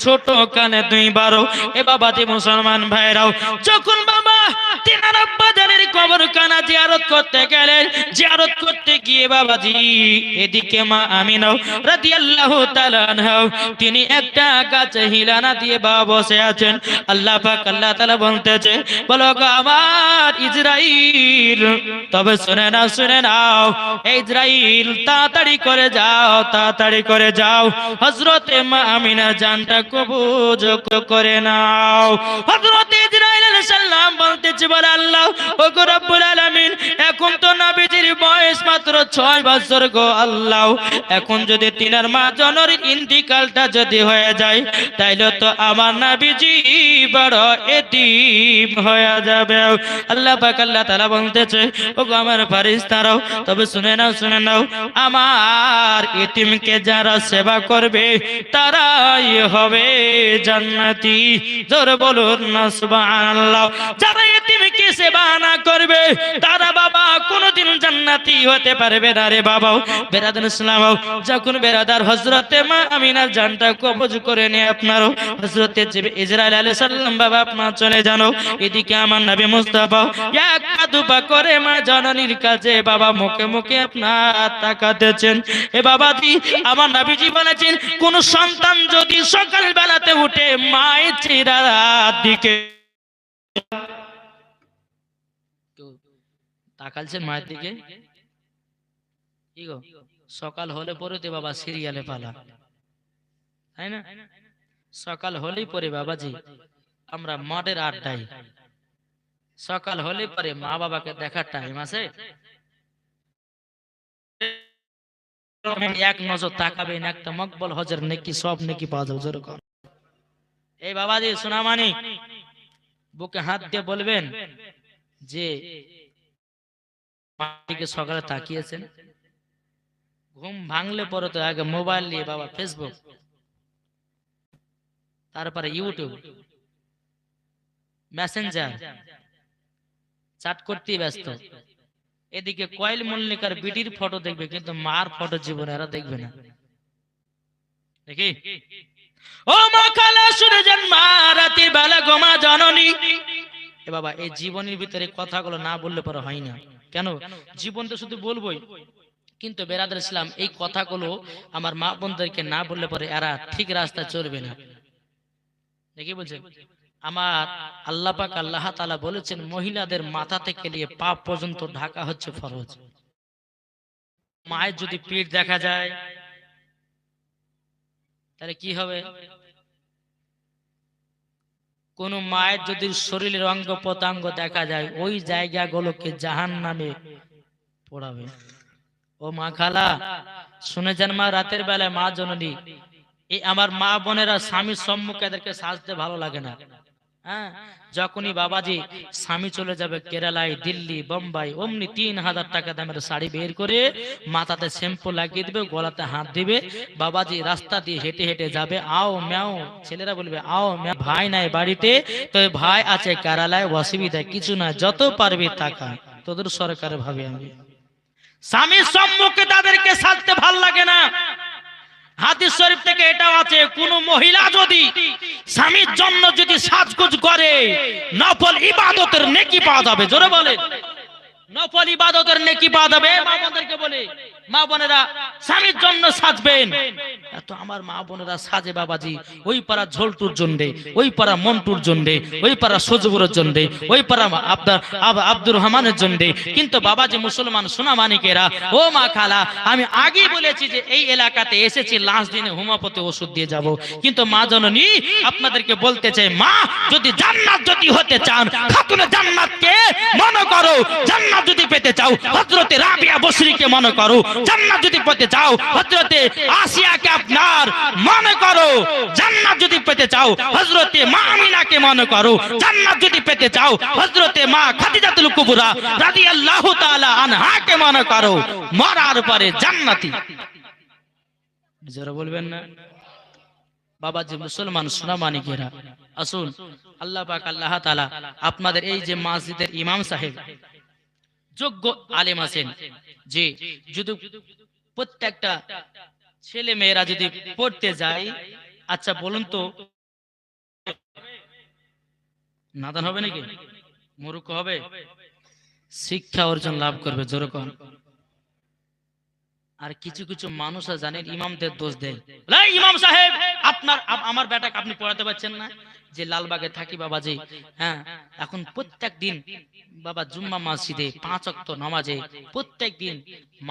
[SPEAKER 1] ছোট কানে 2 বার। এ বাবাজি মুসলমান ভাইরাও, যখন বাবা তিনার আব্বা জানের কবরখানা জিয়ারত করতে গেলেন, জিয়ারত করতে গিয়ে বাবাজি এদিকে মা আমিনা রাদিয়াল্লাহু তাআলা আনহা তিনি একটা গাছে হিলানা দিয়ে বাবা বসে আছেন। আল্লাহ পাক আল্লাহ তাআলা বলতেছে, বলো গো আমার ইসরাইল, তবে শুনে নাও ইসরাইল, তাড়াতাড়ি করে যাও হযরতে মা আমিনার জানটা কবজ করে নাও। হযরত ইসরাইল আলাইহিস সালাম বলতেছে, বলে আল্লাহ ও গো রব্বুল আলামিন, এখন তো নবীজির বয়স মাত্র 6 বছর গো আল্লাহ, এখন যদি তিনার মা জনর ইন্তিকালটা যদি হয়ে যায় তাইলে তো আমার নবীজি বড় এতিম হয়ে যাবে। আল্লাহ পাক আল্লাহ তাআলা বলতেছে, ও গো আমার ফেরেশতারাও, তবে শুনে নাও, আমার এতিমকে যারা সেবা করবে তারাই হবে জান্নাতি। জোরে বলুন না সুবহানাল্লাহ। যারা এতিমকে সেবা না করবে তারা বাবা কোনোদিন জান্নাতি হতে পারবে না রে বাবা। বেরাদার ইসলাম, যখন বেরাদার হযরতে মা আমিনার জানটা কবজ করে নিয়ে আপনার হযরতে ইসরাইল আলাইহিস সালাম বাবা আপনার চলে জানো, এদিকে আমার নবী মুস্তাফা এক দুপা করে মা জননীর কাছে বাবা মুখে আপনার তাকাতেছেন। এ বাবাজি আমার নবীজি বলেছেন, কোন সন্তান যদি সকাল বেলাতে উঠে মায়ের চেহারার দিকে তাকালছেন, মায়ের দিকে, কি গো সকাল হলে পরে তো বাবা সিরিয়ালে পালা, তাই না? সকাল হলেই পরে বাবাজি আমরা মাঠের আড্ডায়, সকাল হলে পরে মা বাবাকে দেখার টাইম আছে? এক নজর তাকাবেন, একটা মকবুল হজের নেকি সব নেকি পাওয়া যাবে। যেরকম এই বাবাজি সোনামানি বুকে হাত দিয়ে বলবেন যে মাটিকে সকালে তাকিয়েছেন, ঘুম ভাঙলে পরে তো আগে মোবাইল নিয়ে বাবা ফেসবুক, তারপরে ইউটিউব, মেসেঞ্জার, চ্যাট করতে ব্যস্ত। এদিকে কয়েল মল্লিকার বিটির ফটো দেখবে, কিন্তু মার ফটো জীবনে এরা দেখবে না। দেখি ও মা খালা শুনে যান, মা রাতের বেলা গোমা জননী। এ বাবা এই জীবনের ভিতরে কথাগুলো না বললে পরে হয় না। কেন? জীবন তো শুধু বলবোই, কিন্তু বেরাদার ইসলাম এই কথাগুলো আমার মা বোনদেরকে না বললে পরে এরা ঠিক রাস্তা চলবে না। দেখি বলছে আমার আল্লাহ পাক আল্লাহ তাআলা বলেছেন, মহিলাদের মাথা থেকে নিয়ে পা পর্যন্ত ঢাকা হচ্ছে ফরজ। মায়ের যদি পিঠ দেখা যায় তাহলে কি হবে? কোন মায়ের যদি শরীরের অঙ্গ প্রত্যঙ্গ দেখা যায়, ওই জায়গাগুলোকে জাহান্নামে পোড়াবে। ও মা খালা শুনে যান, মা রাতের বেলায় মা জননী, এই আমার মা বোনেরা স্বামীর সম্মুখে এদেরকে সাজতে ভালো লাগে না। হ্যাঁ, যখনই বাবাজি স্বামী চলে যাবে কেরালায়, দিল্লি, বোম্বাই, অমনি 3000 টাকা দামের শাড়ি বের করে মাথাতে শ্যাম্পু লাগিয়ে দিবে, গলাতে হাত দিবে, বাবাজি রাস্তা দিয়ে হেঁটে হেঁটে যাবে, আও ম্যাও, ছেলেরা বলবে আও ম্যাও, ভাই নাই বাড়িতে, তো ভাই আছে কেরালায়, অসুবিধা কিছু না, যত পারবি টাকা তোদের সরকার ভাবে। আমি স্বামীর সম্মুখে তাদেরকে সাজতে ভাল লাগে না। হাদিস শরীফ থেকে এটাও আছে, কোন মহিলা যদি স্বামীর জন্য যদি সাজগোজ করে নফল ইবাদতের নেকি পাওয়া যাবে। জোরে বলেন, নফল ইবাদতের নেকি পাওয়া যাবে। মা বোনদেরকে বলে মা বোনেরা স্বামীর জন্য সাজবেন, এত আমার মা বোনেরা সাজে বাবাজি ওই পাড়া ঝোলটুর জন্যে, ওই পাড়া মন্টুর জন্যে, ওই পাড়া সজবুরের জন্যে, ওই পাড়া আপনার আব্দুর রহমানের জন্যে। কিন্তু বাবাজি মুসলমান সোনা মানিকেরা, ও মা খালা, আমি আগেই বলেছি যে এই এলাকাতে এসেছি লাস্ট দিনে হোমিওপ্যাথি ওষুধ দিয়ে যাব। কিন্তু মা জননী আপনাদেরকে বলতে চাই, মা যদি জান্নাত যদি হতে চান, খাতুনে জান্নাতকে মনে করো। জান্নাত যদি পেতে চাও হযরতে রাবিয়া বসরিকে মনে করো। জান্নাত যদি পেতে চাও হযরতে আসিয়াকে আপনার মনে করো। জান্নাত যদি পেতে চাও হযরতে মা আমিনাকে মনে করো। জান্নাত যদি পেতে চাও হযরতে মা খাদিজাতুল কুবরা রাদিয়াল্লাহু তাআলা আনহাকে মনে করো। মরার পরে জান্নাতি। যারা বলবেন না বাবাজি মুসলমান সোনা মানিকেরা, আসুন আল্লাহ পাক আল্লাহ তাআলা আপনাদের এই যে মসজিদের ইমাম সাহেব যোগ্য আলেম আছেন, যে যদি প্রত্যেকটা ছেলে মেয়েরা যদি পড়তে যায়, আচ্ছা বলুন তো নাদান হবে নাকি, মূর্খ হবে? শিক্ষা অর্জন লাভ করবে যেরকম। আর কিছু কিছু মানুষ জানেন ইমামদের দোষ দেয়, ইমাম সাহেব আপনার আমার বেটাকে আপনি পড়াতে পারছেন না। যে লালবাগে থাকি বাবাজি, হ্যাঁ, এখন প্রত্যেক দিন বাবা জুম্মা মসজিদে 5 ওয়াক্ত নামাজে প্রত্যেক দিন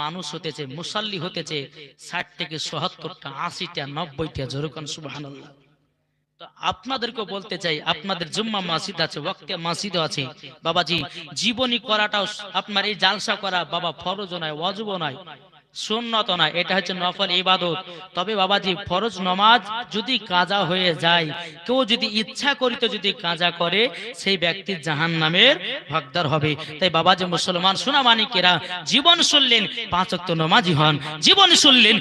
[SPEAKER 1] মানুষ হতেছে, মুসাল্লি হতেছে 60 থেকে 77টা 80টা 90টা, যেরকম সুবহানাল্লাহ। তো আপনাদেরকে বলতে চাই, আপনাদের জুম্মা মসজিদ আছে, ওয়াক্তে মসজিদও আছে বাবাজি। জীবনী করাটাও আপনার এই জালসা করা বাবা ফরজ নয়, ওয়াজিব নয়, সুন্নত নয়, এটা হচ্ছে নফল ইবাদত। তবে বাবাজি ফরজ নামাজ যদি কাজা হয়ে যায়, কেউ যদি ইচ্ছা করিত যদি কাজা করে, সেই ব্যক্তি জাহান্নামের হকদার হবে। তাই বাবাজি মুসলমান সোনা মানিকেরা, জীবন শুনলেন 5 ওয়াক্ত নামাজি হন, জীবন শুনলেন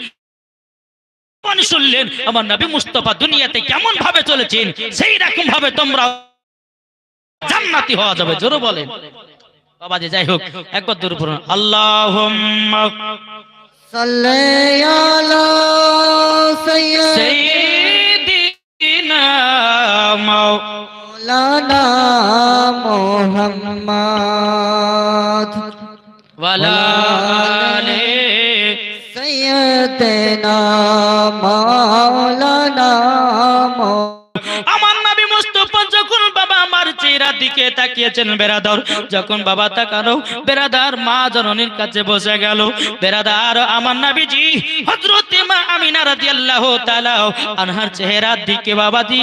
[SPEAKER 1] আমার নবী মুস্তাফা দুনিয়াতে কেমন ভাবে চলেছেন, সেই রকম ভাবে তোমরা জান্নাতি হওয়া যাবে। জোরে বলেন বাবাজি। যাই হোক, একবার দূর পড়ুন, আল্লাহুম্মা
[SPEAKER 2] সাল্লি আলা
[SPEAKER 1] সাইয়্যিদিনা
[SPEAKER 2] মাওলানা মুহাম্মদ
[SPEAKER 1] ওয়ালা আলি
[SPEAKER 2] সাইয়্যিদিনা মাওলানা
[SPEAKER 1] আমার নবী মুস্তাফা যখন বাবা আমার চেহারার দিকে তাকিয়েছেন বেরাদার, যখন বাবা তাকালো বেরাদার মা জননীর কাছে বসে গেল। বেরাদার আমার নবীজি হযরতে মা আমিনা রাদিয়াল্লাহু তাআলা আনহার চেহারার দিকে বাবাজি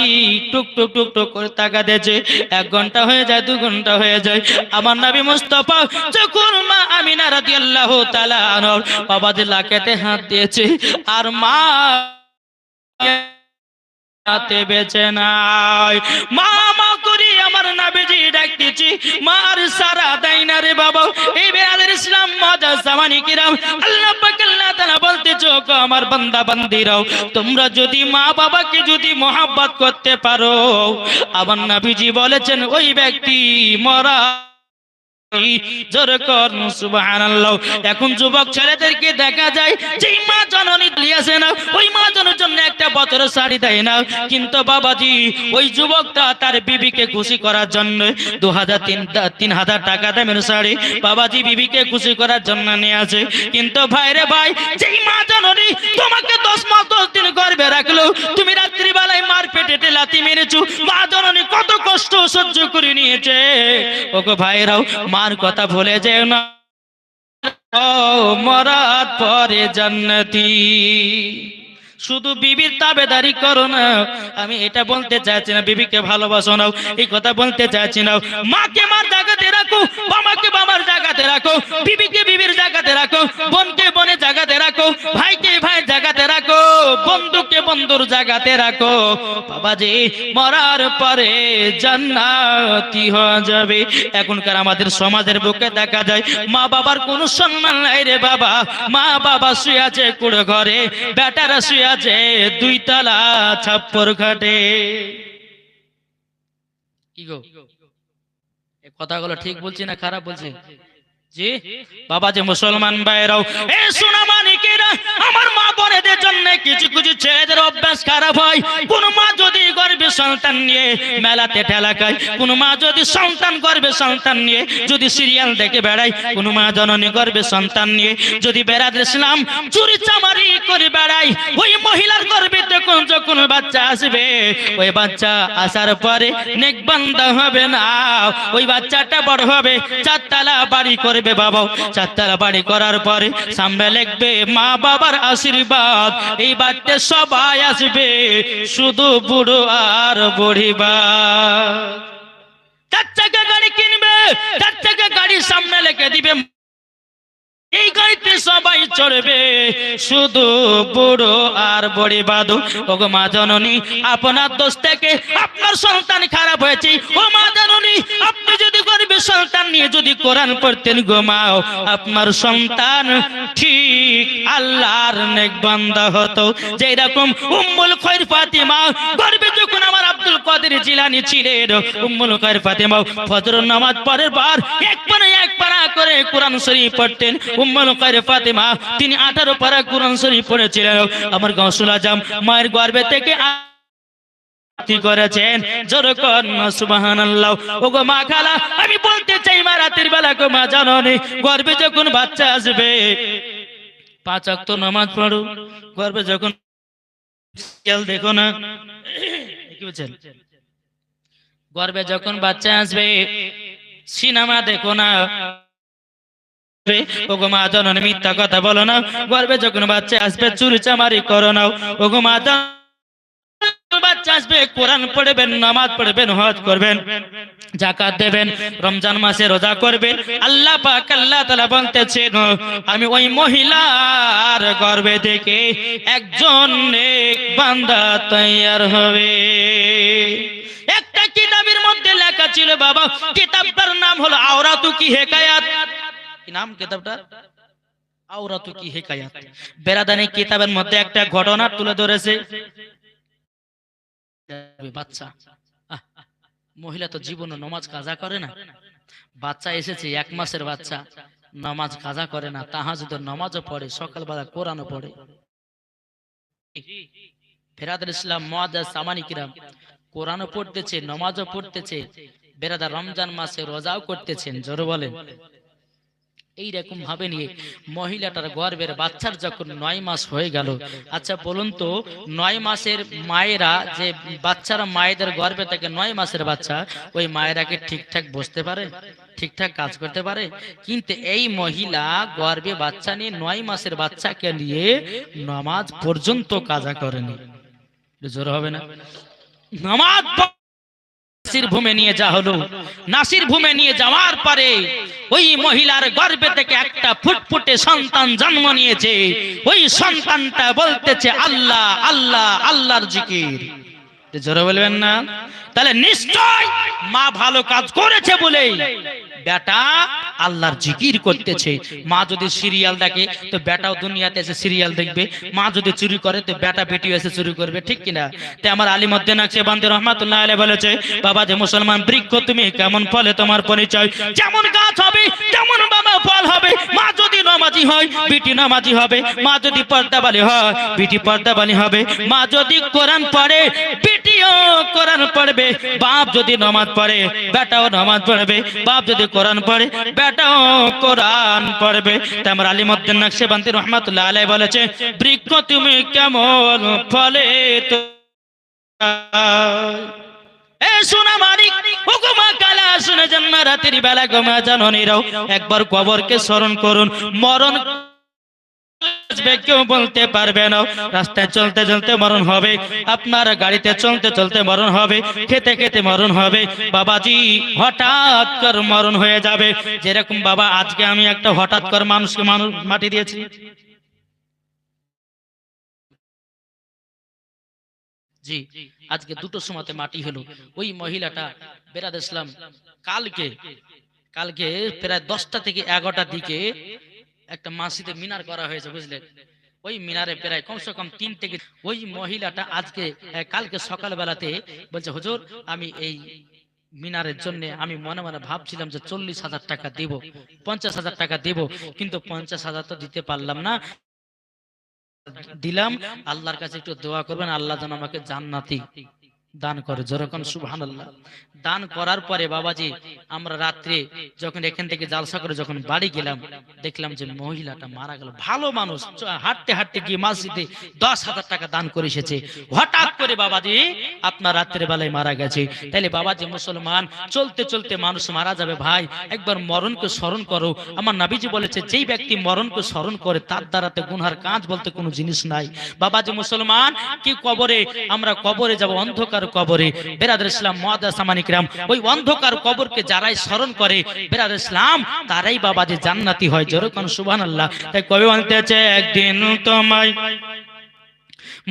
[SPEAKER 1] টুক টুক টুক টুক করে তাকাতেছে। 1 ঘন্টা হয়ে যায়, 2 ঘন্টা হয়ে যায়। আমার নবী মুস্তাফা যখন মা আমিনা রাদিয়াল্লাহু তাআলা আনহার বাবাজি লাকেতে হাত দিয়েছে, আর মা বেঁচে নাই। মা মা করি আমার নবীজি ডাকতেছি, মার সারা দেয় না রে বাবা। এই বেরাদের ইসলাম মজা জামানি কিরাম, আল্লাহ পাক আল্লাহ তাআলা বলতেছো আমার বান্দা বান্দিরাও, তোমরা যদি মা বাবাকে যদি মহব্বত করতে পারো, আমার নবীজি বলেছেন ওই ব্যক্তি মরা। সুবহানাল্লাহ। এখন যুবক ছেলেদেরকে দেখা যায় যে মা জননী দিয়েছে না, ওই মা জনের জন্য একটা বছরের শাড়ি দেয় না, কিন্তু বাবাজি ওই যুবকটা তার বিবিকে খুশি করার জন্য 2000-3000 টাকা দামের শাড়ি বাবাজি বিবিকে খুশি করার জন্য নিয়ে আসে। কিন্তু ভাইরে ভাই, যেই মা জননী তোমাকে 10 মাস 10 দিন গর্ভে রাখলো, তুমি রাত্রিবেলায় মার পেটে লাথি মেরেছো, মা জননী কত কষ্ট সহ্য করে নিয়েছে। ওগো ভাইরাও, মার কথা ভুলে যেও না, মরার পরে জান্নাতি। শুধু বিবির তাবেদারি করো না, আমি এটা বলতে চাইছি না বিবিকে ভালোবাসো না, এই কথা বলতে চাইছি না। মাকে মার জায়গাতে রাখো, বাবাকে বাবার জায়গাতে রাখো, বিবিকে বিবির জায়গাতে রাখো, বোনকে বোনের জায়গাতে রাখো, ভাইকে ভাইয়ের জায়গাতে রাখো, বন্ধুকে বন্ধুর জায়গাতে রাখো। বাবাজি মরার পরে জান্নাতি হয়ে যাবে। এখনকার আমাদের সমাজের বুকে দেখা যায় মা বাবার কোনো সম্মান নাই রে বাবা। মা বাবা শুয়ে আছে কুড়ে ঘরে, বেটারা শুয়ে আছে 2 তলা ছাপ্পর ঘাটে। কি গো, এই কথাগুলো ঠিক বলছি না খারাপ বলছি? জি বাবা, যে মুসলমান ভাইরাও, এ সোনা মানিকেরা, আমার মা বোনেদের জন্য কিছু কিছু ছেলেদের অভ্যাস খারাপ হয়। কোন মা যদি গর্ভে সন্তান নিয়ে মেলাতে ঠেলা খায়, কোন মা যদি সন্তান গর্ভে সন্তান নিয়ে যদি সিরিয়াল দেখে বেড়ায়, কোন মা জননী গর্ভে সন্তান নিয়ে যদি বেড়াতে ইসলাম চুরি চামারি করে বেড়ায়, ওই মহিলার গর্ভে তখন যখন বাচ্চা আসবে, ওই বাচ্চা আসার পরে নেকবান্দা হবে না। ওই বাচ্চাটা বড় হবে, চারতলা বাড়ি করবে বাবা, চারতলা বাড়ি করার পরে সামনে লিখবে মা বাবার আশীর্বাদ। এই বাড়িতে সবাই আসবে, শুধু বুড়ো আর বুড়িবা। 4 চাকা গাড়ি কিনবে, 4 চাকা গাড়ির সামনে লিখে দিবে এই গাড়িতে সবাই চড়বে, শুধু বুড়ো আর বুড়ি বাদু। ওগো মা জননী, আপনার দোষ থেকে আপনার সন্তান খারাপ হয়েছে। ও মা জননী, আপনি যদি গর্ভে সন্তান নিয়ে যদি কোরআন পড়তেন গো মা, আপনার সন্তান ঠিক আল্লাহর নেক বান্দা হতো। যেই রকম উম্মুল খৈর ফাতিমা গর্ভে যখন আমার আব্দুল কাদের জিলানী ছিলেন, উম্মুল খৈর ফাতিমা ফজর নামাজ পড়ার পর এক পারা করে কোরআন শরীফ পড়তেন। উম্মুল খৈর ফাতিমা তিনি 18 পারা কোরআন শরীফ পড়েছিলেন। আমার গাউসুল আজম মায়ের গর্ভে থেকে করেছেন। জোরে কর না সুবহানাল্লাহ। ওগো মা খালা, আমি বলতে চাই মা রাতের বেলা গো মা জননী, গর্ভে যখন বাচ্চা আসবে 5 ওয়াক্ত নামাজ পড়ো। গর্ভে যখন দেখো না, কি বলছেন, গর্ভে যখন বাচ্চা আসবে সিনেমা দেখো না। ওগো মা জননী, মিথ্যা কথা বলো না। গর্ভে যখন বাচ্চা আসবে চুরি চামারি করো না। ওগো মা বাচ্চা আসবে কোরআন পড়বেন, নামাজ পড়বেন, হজ করবেন, যাকাত দেবেন, রমজান মাসে রোজা করবেন। আল্লাহ পাক আল্লাহ তাআলা বলতেছেন, আমি ওই মহিলার গর্ভে থেকে একজন নেক বান্দা তৈয়ার হবে। একটা কিতাবের মধ্যে লেখা ছিল বাবা, কিতাবটার নাম হলো আওরাতু কি হেকায়াত। কি নাম কিতাবটার? আওরাতু কি হেকায়াত। বেরাদানি কিতাবের মধ্যে একটা ঘটনা তুলে ধরেছে। বাচ্চা, মহিলা তো জীবনে নামাজ কাজা করে না, বাচ্চা এসেছে 1 মাসের বাচ্চা, নামাজ কাজা করে না, তাহাজ্জুদের নামাজও পড়ে, সকালবেলা কোরআনও পড়ে। বেরাদার ইসলাম মুআদ্দাস সামানি কিরাম কোরআনও পড়তেছে, নামাজও পড়তেছে, বেরাদার রমজান মাসে রোজাও করতেছেন। জোরে বলেন। এইরকম ভাবে নিয়ে মহিলাটার গর্ভের বাচ্চার যখন 9 মাস হয়ে গেল, আচ্ছা বলুন তো, 9 মাসের মায়েরা যে বাচ্চারা মায়েদের গর্ভে থেকে 9 মাসের বাচ্চা, ওই মায়েরাকে ঠিকঠাক বসতে পারে, ঠিকঠাক কাজ করতে পারে? কিন্তু এই মহিলা গর্ভে বাচ্চা নিয়ে 9 মাসের বাচ্চাকে নিয়ে নামাজ পর্যন্ত কাজা করেনি। জোর হবে না? নামাজ নাসির ভূমে নিয়ে যা হলো, নাসির ভূমে নিয়ে যাওয়ার পরে ওই মহিলার গর্ভে থেকে একটা ফুটফুটে সন্তান জন্ম নিয়েছে। ওই সন্তানটা বলতেছে আল্লাহ আল্লাহ, আল্লাহর জিকির। জোরে বলবেন না? তাহলে নিশ্চয় মা ভালো কাজ করেছে বলেই বেটা আল্লাহর জিকির করতেছে। মা যদি সিরিয়াল দেখে তো বেটাও দুনিয়াতে এসে সিরিয়াল দেখবে, মা যদি চুরি করে তো বেটা বেটি এসে চুরি করবে, ঠিক কিনা? তাই আমার আলিমউদ্দিন আকশবন্দি রাহমাতুল্লাহ আলাইহি বলেছে, বাবা যে মুসলমান বৃক্ষ তুমি কেমন ফলে তোমার পরিচয়, যেমন গাছ হবে তেমন বাবা ফল হবে। মা যদি নামাজি হয় বেটি নামাজি হবে, মা যদি পর্দাবালি হয় বেটি পর্দাবালি হবে, মা যদি কোরআন পড়ে বেটিও কোরআন পড়বে, বাপ যদি নামাজ পড়ে বেটাও নামাজ পড়বে, বাপ যদি কোরআন পড়ে বেটাও কোরআন পড়বে। তাই আমার আলিমউদ্দিন আকশবন্দি রাহমাতুল্লাহ আলাইহি বলেছে, বৃক্ষ তুমি কেমন ফলে রাতের বেলা গোমা জাননীরাও একবার কবরকে স্মরণ করুন। মরণ কেউ বলতে পারবে না। রাস্তায় চলতে চলতে মরণ হবে, আপনার গাড়িতে চলতে চলতে মরণ হবে, খেতে খেতে মরণ হবে। বাবাজি হঠাৎ করে মরণ হয়ে যাবে। যেরকম বাবা আজকে আমি একটা হঠাৎ করে মানুষকে মাটি দিয়েছি, জি আজকে 2টোর সময়তে মাটি হলো। ওই মহিলাটা বেরাদ ইসলাম কালকে প্রায় 10টা থেকে 11টার দিকে একটা মসজিদে মিনার করা হয়েছে, বুঝলেন? ওই মিনারে প্রায় কমসে কম 3 থেকে, ওই মহিলাটা আজকে কালকে সকালবেলাতে বলছে, হুজুর আমি এই মিনারের জন্য আমি মনে মনে ভাবছিলাম যে 40,000 টাকা দেব, 50,000 টাকা দেব, কিন্তু 50,000 তো দিতে পারলাম না। দিলাম, আল্লাহর কাছে একটু দোয়া করবেন, আল্লাহ যেন আমাকে জান্নাতি দান করে। যেরকম সুবহানাল্লাহ। দান করার পরে বাবাজি আমরা রাত্রে যখন এখান থেকে জালসা করে যখন বাড়ি গেলাম, দেখলাম যে মহিলাটা মারা গেল। ভালো মানুষ, হাঁটতে হাঁটতে গিয়ে মসজিদে 10,000 টাকা দান করে এসেছে। হঠাৎ করে বাবাজি আপনার রাত্রে বেলায় মারা গেছে। তাইলে বাবাজি মুসলমান, চলতে চলতে মানুষ মারা যাবে ভাই, একবার মরণকে স্মরণ করো। আমার নবীজি বলেছে যেই ব্যক্তি মরণকে স্মরণ করে তার দ্বারাতে গুনহার কাজ বলতে কোনো জিনিস নাই। বাবাজি মুসলমান, কি কবরে আমরা কবরে যাব, অন্ধকার কবরে। বেরাদর ইসলাম মুআজ্জাজ সামানিকরাম, ওই অন্ধকার কবরকে যারাই স্মরণ করে বেরাদর ইসলাম তারাই বাবাজি জান্নাতি হয়। যেরকম সুবহানাল্লাহ। তাই কবি বলতেছে একদিন তোমায়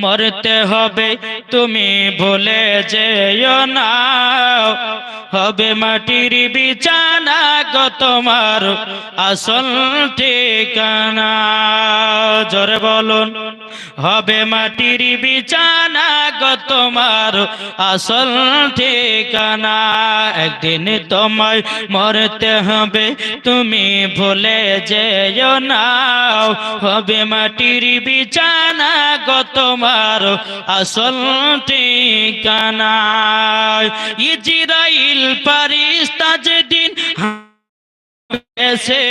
[SPEAKER 1] মরতে হবে, তুমি ভুলে যেও না, হবে মাটির বিছানা গো তোমার আসল ঠিকানা। জোরে বলুন, হবে মাটির বিছানা গো তোমার আসল ঠিকানা। একদিন তোমায় মরতে হবে, তুমি ভুলে যেও না, হবে মাটির বিছানা গো তোমার আসল ঠিকানা। ইজরাইল ফারিস্তা যেদিন এসে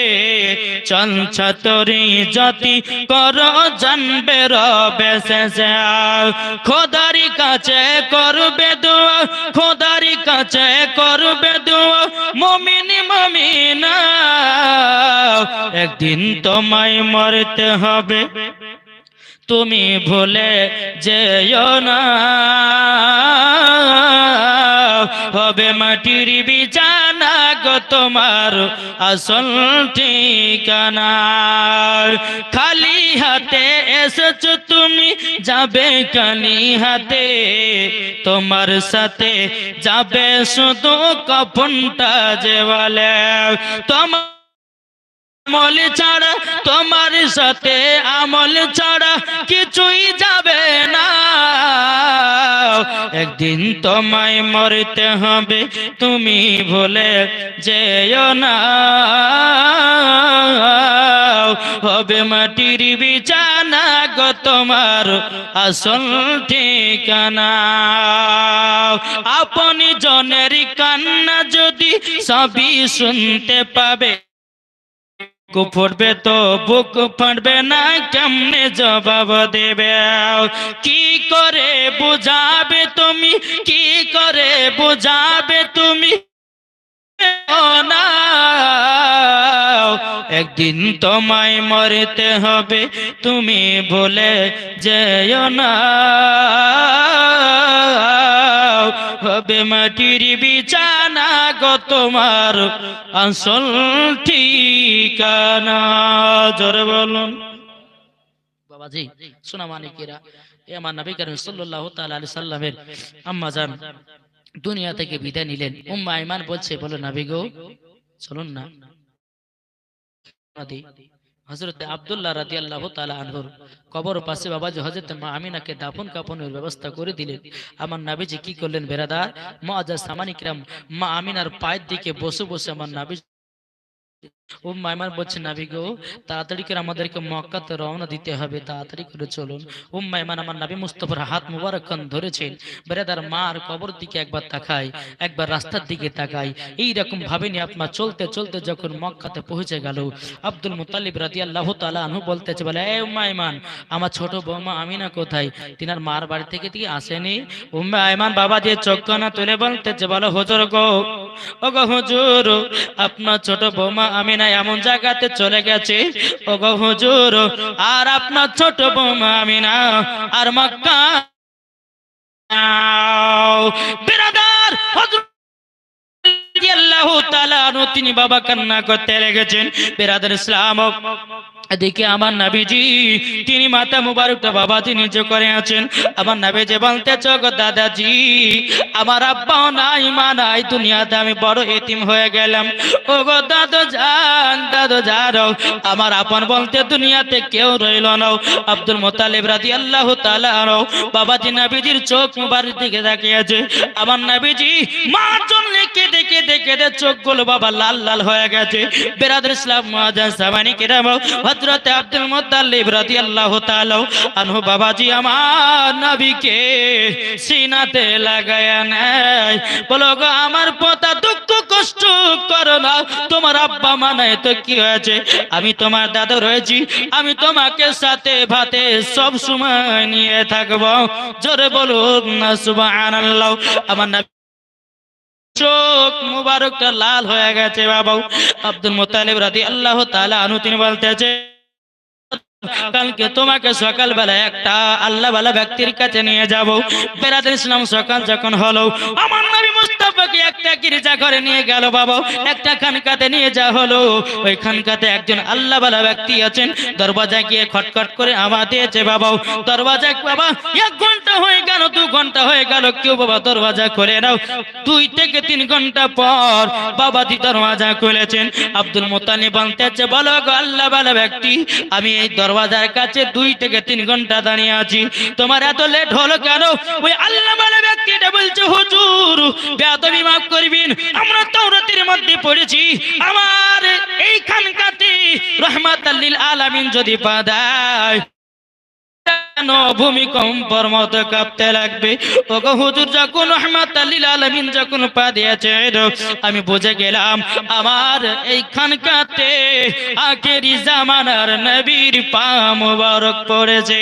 [SPEAKER 1] চঞ্চতরি জাতি কর জানবে রবে শেষে, খোদার কাছে করবে দোয়া, খোদার কাছে করবে দোয়া মুমিন মুমিনা। একদিন তোমায় মরতে হবে, তুমি ভুলে যেও না, হবে মাটির বিছানা গো তোমার আসল ঠিকানা। খালি হাতে এসেছো তুমি, যাবে খালি হাতে, তোমার সাথে যাবে শুধু কাফনটা যে বলে। তোমার আমল ছাড়া, তোমার সাথে আমল ছাড়া কিছুই যাবে না। একদিন তোমায় মরতে হবে, তুমি ভুলে যেও না, হবে মাটির বিছানা গো তোমার আসল ঠিকানা। আপনি জনের কান্না যদি সবই শুনতে পাবে, বুক ফুটবে তো বুক ফাটবে না, কেমনে জবাব দেবে? কি করে বুঝাবে তুমি, কি করে বুঝাবে তুমি না? একদিন তোমায় মরতে হবে, তুমি ভুলে যেও না, হবে মাটির বিছানা গো তোমার আসল ঠিকানা। জোরে বলুন বাবাজি। সোনা মানিকেরা, এ আমার নবী করিম সাল্লাল্লাহু তাআলা আলাইহি সাল্লামের আম্মা জান দুনিয়া থেকে বিদায় নিলেন। উম্মে আইমান বলছে, বলো নবী গো চলুন না। হযরত আব্দুল্লাহ রাদিয়াল্লাহু তাআলা আনহুর কবর পাশে বাবাজি হযরত মা আমিনাকে দাফন কাফনের ব্যবস্থা করে দিলেন। আমার নবীজি কি করলেন বেরাদার মুআজ্জাজ সামানিকরাম, মা আমিনার পায়ের দিকে বসে বসে আমার নবী উম্মে আইমান বলছে, নবী গো তাড়াতাড়ি করে আমাদেরকে মক্কাতে রওনা দিতে হবে, তাড়াতাড়ি করে চলুন। উম্মে আইমান আমার নবী মুস্তাফার হাত মুবারক খান ধরেছেন। বেরাদার মার কবর দিকে একবার তাকায়, একবার রাস্তার দিকে তাকায়। এই রকম ভাবে নিয়ে আপনার চলতে চলতে যখন মক্কাতে পৌঁছে গেল, আব্দুল মুত্তালিব রাদিয়াল্লাহু তাআলা আনহু বলতেছে, বলে এ উম্মে আইমান, আমার ছোট বৌমা আমিনা কোথায়? তিনার মার বাড়ি থেকে কি আসেনি? উম্মে আইমান বাবা যে চোখ কানা তুলে বলতেছে, বলো হুজুর গো, ও গো হুজুর, আপনার ছোট বৌমা আমিনা এমন জায়গাতে চলে গেছে ও গো হুজুর, আর আপনার ছোট বৌমা আমিনা আর মক্কা বিরাদার হযরত রাদিয়াল্লাহু তাআলা আনহু তিনি বাবা কান্না করতে লেগেছেন। বিরাদার ইসলাম, এদিকে আমার নবীজি তিনি মাথা মুবারকটা বাবাজি নিচে করে আছেন। আমার নবীজি বলতেছে, গো দাদাজি, আমার আব্বা নাই মা নাই, দুনিয়াতে আমি বড় এতিম হয়ে গেলাম। ও গো দাদু জান, দাদু জান, আমার আপন বলতে দুনিয়াতে কেউ রইল না। আব্দুল মুত্তালিব রাদিয়াল্লাহু তাআলা আনহু বাবাজি নবীজির চোখ মুবারক দিকে তাকিয়ে আছে। আমার নবীজি মার জন্য কেঁদে কেঁদে কেঁদে চোখগুলো বাবা লাল লাল হয়ে গেছে। বিরাদর ইসলাম মুআজ্জাজ সামানি কিরাম, হযরত আব্দুল মুত্তালিব রাদিয়াল্লাহু তাআলা আনহু বাবাজি আমার নবীকে সিনাতে লাগায়া নেয়, বলো গো আমার পোতা দুঃখ কষ্ট করো না, তোমার আব্বা মা নাই তো কি হয়েছে, আমি তোমার দাদা রয়েছি, আমি তোমাকে সাথে ভাতে সব সময় নিয়ে থাকবো। জোরে বলুন না সুবহানাল্লাহ। আমার নবী চোখ মুবারকটা লাল হয়ে গেছে বাবা। আব্দুল মুত্তালিব রাদিয়াল্লাহু তাআলা আনহু তিনি বলতেছে, কালকে তোমাকে সকালবেলা একটা আল্লাহওয়ালা ব্যক্তির কাছে নিয়ে যাব। বিরাদর ইসলাম সকাল যখন হলো আমার নবী মুস্তাফাকে একটা গির্জা ঘরে নিয়ে গেল বাবা, একটা খানকাতে নিয়ে যাওয়া হলো। ওই খানকাতে একজন আল্লাহওয়ালা ব্যক্তি আছেন, দরওয়াজায় গিয়ে খটখট করে আওয়াজ দিয়েছে বাবা, দরওয়াজায় বাবা 1 ঘন্টা হয়ে গেল, 2 ঘন্টা হয়ে গেল, কেউ বাবা দরওয়াজা খুলে নাও। 2 থেকে 3 ঘন্টা পর বাবাজি দরওয়াজা খুলেছেন। আব্দুল মুত্তালিব বলতেছে, বলো গো আল্লাহওয়ালা ব্যক্তি, আমি এই দরওয়াজার কাছে 2 থেকে 3 ঘন্টা দাঁড়িয়ে আছি, তোমার এত লেট হলো কেন? ওই আল্লাহওয়ালা ব্যক্তিটা বলছে, হুজুর বেয়াদবি মাফ করবেন, আমরা তাওরাতের মধ্যে পড়েছি আমার এই খানকাতে রাহমাতাল লিল আলামিন যদি পা দেয় ভূমিকম্পর মতো কাঁপতে লাগবে। ওগো হুজুর যখন রাহমাতাল লিল আলামিন যখন পা দিয়েছে, আমি বুঝে গেলাম আমার এই খানকাতে আখেরি জামানার নবীর পা মুবারক পড়েছে।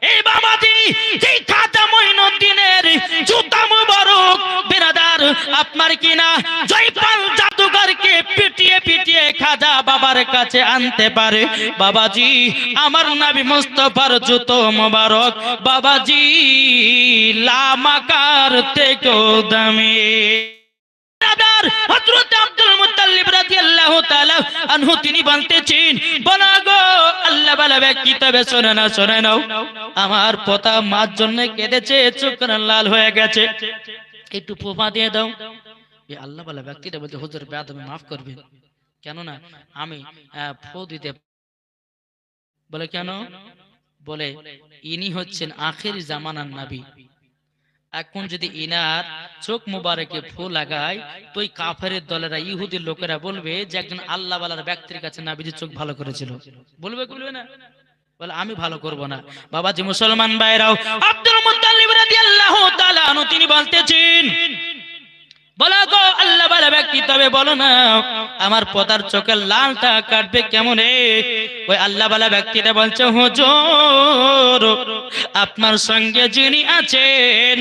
[SPEAKER 1] এই বাবাজি যেই খাজা মঈনুদ্দিনের জুতা মুবারক বিরাদার আপনার কিনা জয়পাল জাদুঘরকে পিটিয়ে পিটিয়ে খাজা বাবার কাছে আনতে পারে, বাবাজি আমার নবী মুস্তাফার জুতো মুবারক বাবাজি লামাকার থেকেও দামি। হযরত আব্দুল মুত্তালিব রাদিয়াল্লাহু তাআলা আনহু তিনি বলতেছেন, বলো গো আল্লাহওয়ালা ব্যক্তি তবে শুনে নাও, আমার পোতা মার জন্য কেঁদেছে, চোখ লাল হয়ে গেছে, একটু পোপা দিয়ে দাও। এই আল্লাহওয়ালা ব্যক্তিটা বলতে, হুজুর বেয়াদবি মাফ করবেন, কেন না আমি ফু দিতে। বলে কেন? বলে ইনি হচ্ছেন আখির জামানার নবী, এখন যদি ইনার চোখ মুবারকে ফু লাগায় তো ওই কাফেরের দলেরা ইহুদির লোকেরা বলবে যে একজন আল্লাহওয়ালার ব্যক্তির কাছে নবীজির চোখ ভালো করেছিল। বলবে বলবে না? বলে আমি ভালো করব না। বাবাজি মুসলমান ভাইরাও, আব্দুল মুত্তালিব রাদিয়াল্লাহু তাআলা আনহু তিনি বলতেছেন, বলো গো আল্লাহওয়ালা ব্যক্তি তবে বলো না আমার পোতার চোখের লালটা কাটবে কেমন? ওই আল্লাহওয়ালা ব্যক্তিটা বলছে, হুজুর আপনার সঙ্গে যিনি আছেন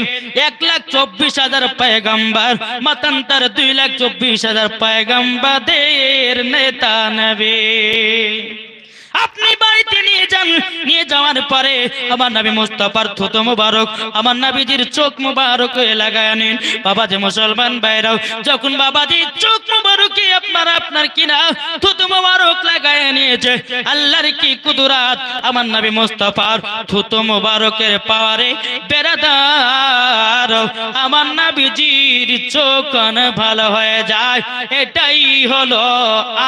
[SPEAKER 1] 1,24,000 পয়গম্বর, মতান্তর 2,24,000 পয়গম্বরদের নেতা নবী, আপনি বাড়িতে নিয়ে যান, নিয়ে যাওয়ার পরে আমার নবী মুস্তাফার থুতু মুবারক আমার নবীজির চোখ মুবারক লাগায় আনেন। বাবাজি মুসলমান ভাইরাও, যখন বাবাজির চোখ মুবারকে আপনার কিনা থুতু মুবারক লাগায় নিয়েছে, আল্লাহর কি কুদরত, আমার নবী মুস্তাফার থুতু মুবারকের পাওয়ারে বেরাদার আমার নবীজির চোখ ভালো হয়ে যায়। এটাই হলো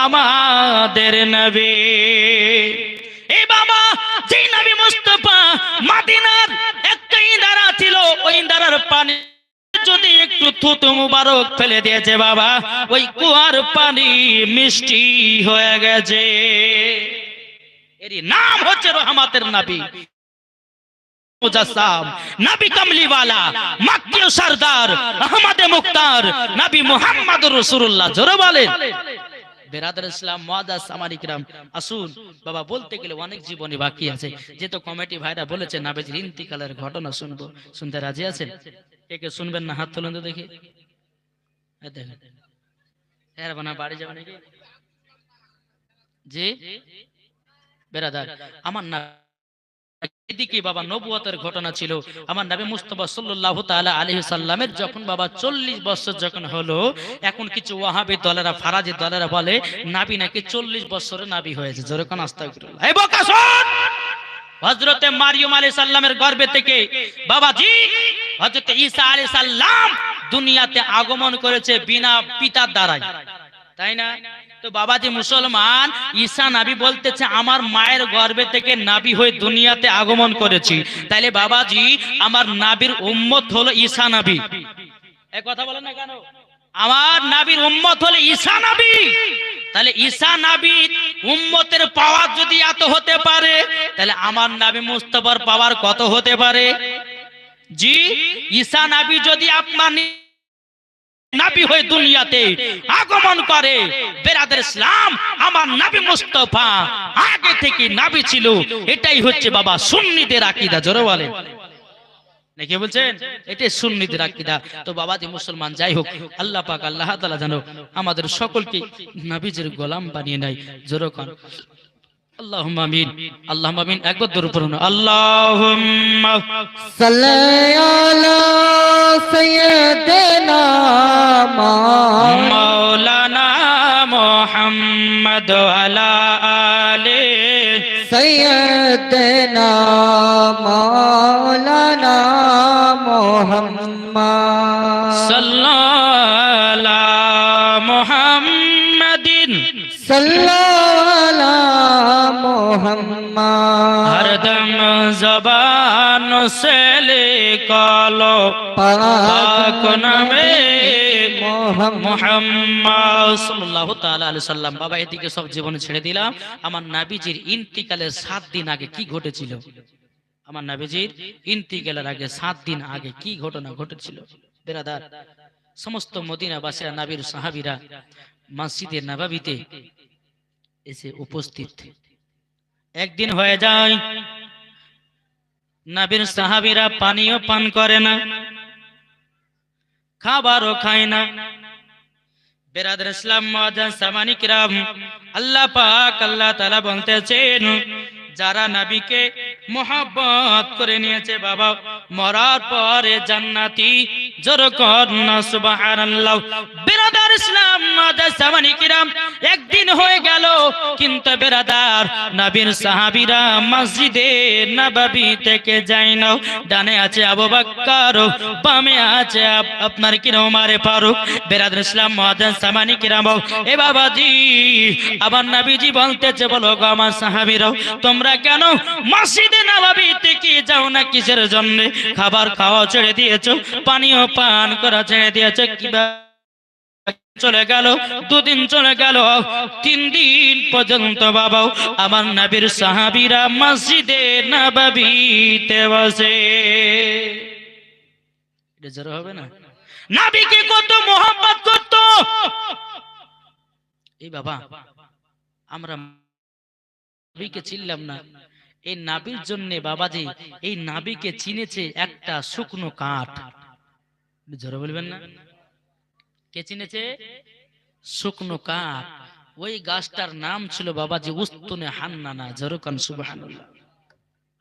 [SPEAKER 1] আমাদের নবী। এই বাবা যে নবী মুস্তাফা মদিনার একটা ইন্দারা ছিল, ওই ইন্দারার পানি যদি একটু থুতু মুবারক ফেলে দিয়েছে বাবা, ওই কুয়ার পানি মিষ্টি হয়ে গেছে। এর নাম হচ্ছে রহমতের নবী মুজাসসাম, নবী কামলিওয়ালা, মক্কি সরদার, আহমদে মুখতার, নবী মুহাম্মদুর রাসূলুল্লাহ। জোরে বলেন। বেরাদার ইসলাম মুআজ্জাজ সামারি কিরাম, আসুন বাবা বলতে গেলে অনেক জীবনী বাকি আছে, যেহেতু কমিটি ভাইরা বলেছে নবীজির ইন্তিকালের ঘটনা শুনবো, শুনতে রাজি আছেন? কে কে শুনবেন না হাত তুলেন তো দেখি। দেখেন এর বানা বাড়ি যাবে নাকি? জি বেরাদার আমার না এদিকে বাবা নবুয়তের ঘটনা ছিল। আমার নবী মুস্তাফা সাল্লাল্লাহু তাআলা আলাইহি সাল্লামের যখন বাবা 40 বছর যখন হলো, এখন কিছু ওয়াহাবী দলেরা ফারাজি দলেরা বলে নবী নাকি 40 বছরে নবী হয়েছে। জোরে কোন আস্তাগফিরুল্লাহ। এই বোকা শোন, হযরতে মারিয়ম আলাইহিস সালামের গর্ভে থেকে বাবাজি হযরতে ঈসা আলাইহিস সালাম দুনিয়াতে আগমন করেছে বিনা পিতার দ্বারাই, তাই না? তো বাবাজি মুসলমান, ঈসা নবী বলতেছে আমার মায়ের গর্ভে থেকে নবী হয়ে দুনিয়াতে আগমন করেছি, তাইলে বাবাজি আমার নবীর উম্মত হলো ঈসা নবী। এই কথা বলেন না কেন? আমার নবীর উম্মত হলে ঈসা নবী, তাহলে ঈসা নবীর উম্মতের পাওয়ার যদি এত হতে পারে, তাহলে আমার নবী মুস্তাফার পাওয়ার কত হতে পারে? জি, ঈসা নবী যদি আপনার নবী হয়ে দুনিয়াতে আগমন করে, বেরাদার ইসলাম আমার নবী মুস্তাফা আগে থেকে নবী ছিল, এটাই হচ্ছে বাবা সুন্নিদের আকীদা। জোরে বলেন নাকি বলছেন? এটাই সুন্নিদের আকীদা। তো বাবাজি মুসলমান যাই হোক, আল্লাহ পাক আল্লাহ তাআলা যেন আমাদের সকলকে নবীজির গোলাম বানিয়ে নেয়। জোরে কোন আল্লাহুম্মা আমিন, আল্লাহুম্মা আমিন। একবার দরুদ পড়ুন, আল্লাহুম্মা
[SPEAKER 2] সাল্লি আলা সাইয়্যিদিনা
[SPEAKER 1] মাওলানা মুহাম্মদ আলা আলি
[SPEAKER 2] সাইয়্যিদিনা মাওলানা মুহাম্মদ
[SPEAKER 1] সাল্লাল্লাহু মুহাম্মাদিন
[SPEAKER 2] সাল্লাল্লাহু মুহাম্মদ
[SPEAKER 1] হরদম জবান से निकालो पाक नामे মুহাম্মদ সাল্লাল্লাহু তাআলা আলাইহি সাল্লাম। বাবা এদিকে সব জীবন ছেড়ে দিলাম। আমার নবীজির ইন্তিকালের 7 দিন আগে কি ঘটেছিল? আমার নবীজির ইন্তিকালের আগে 7 দিন আগে কি ঘটনা ঘটেছিল? বেরাদার, সমস্ত মদিনাবাসীরা, নবীর সাহাবীরা মসজিদে নববীতে এসে উপস্থিত। একদিন হয়ে যায় নবীর সাহাবীরা পানিও পান করে না, খাবারও খায় না। বেরাদার ইসলাম মুআজ্জাজ সামানি কিরাম, আল্লাহ পাক আল্লাহ তাআলা বলতেছেন, যারা নবীকে মোহাব্বত করে নিয়েছে বাবা, মরার পরে জান্নাতি। জোরে কর না সুবহানাল্লাহ। বেরাদার ইসলাম মুআজ্জাজ সামানি কিরাম, একদিন হয়ে গেল, কিন্তু বেরাদার নবীর সাহাবীরা মসজিদে নববী থেকে যায় না। ডানে আছে আবু বকর, বামে আছে আপনার কি ওমর ফারুক। বেরাদার ইসলাম মুআজ্জাজ সামানি কিরাম, এ বাবাজি আমার নবীজি বলতেছে, বলো গো আমার সাহাবীরা, তোমরা কেন মসজিদে নববী থেকে যাও না? কিসের জন্য? খাবার খাওয়া ছেড়ে দিয়েছো, পানিও পান করা ছেড়ে দিয়েছো। কিবা চলে গেল, 2 দিন চলে গেল, 3 দিন পর্যন্ত বাবা আমার নবীর সাহাবীরা মসজিদে নববীতে বসে। এটা জোর হবে না? নবীকে কত মোহাম্মত করত এই বাবা। আমরা নবীকে চিনলাম না, এই নাবির জন্য বাবাজি এই নাবিকে চিনেছে একটা শুকনো কাঠ। জোরে বলবেন না? কে চিনেছে? শুকনো কাঠ। ওই গাছটার নাম ছিল বাবাজি উস্তুনে হান্নানা। জোরে কোন সুবহানাল্লাহ।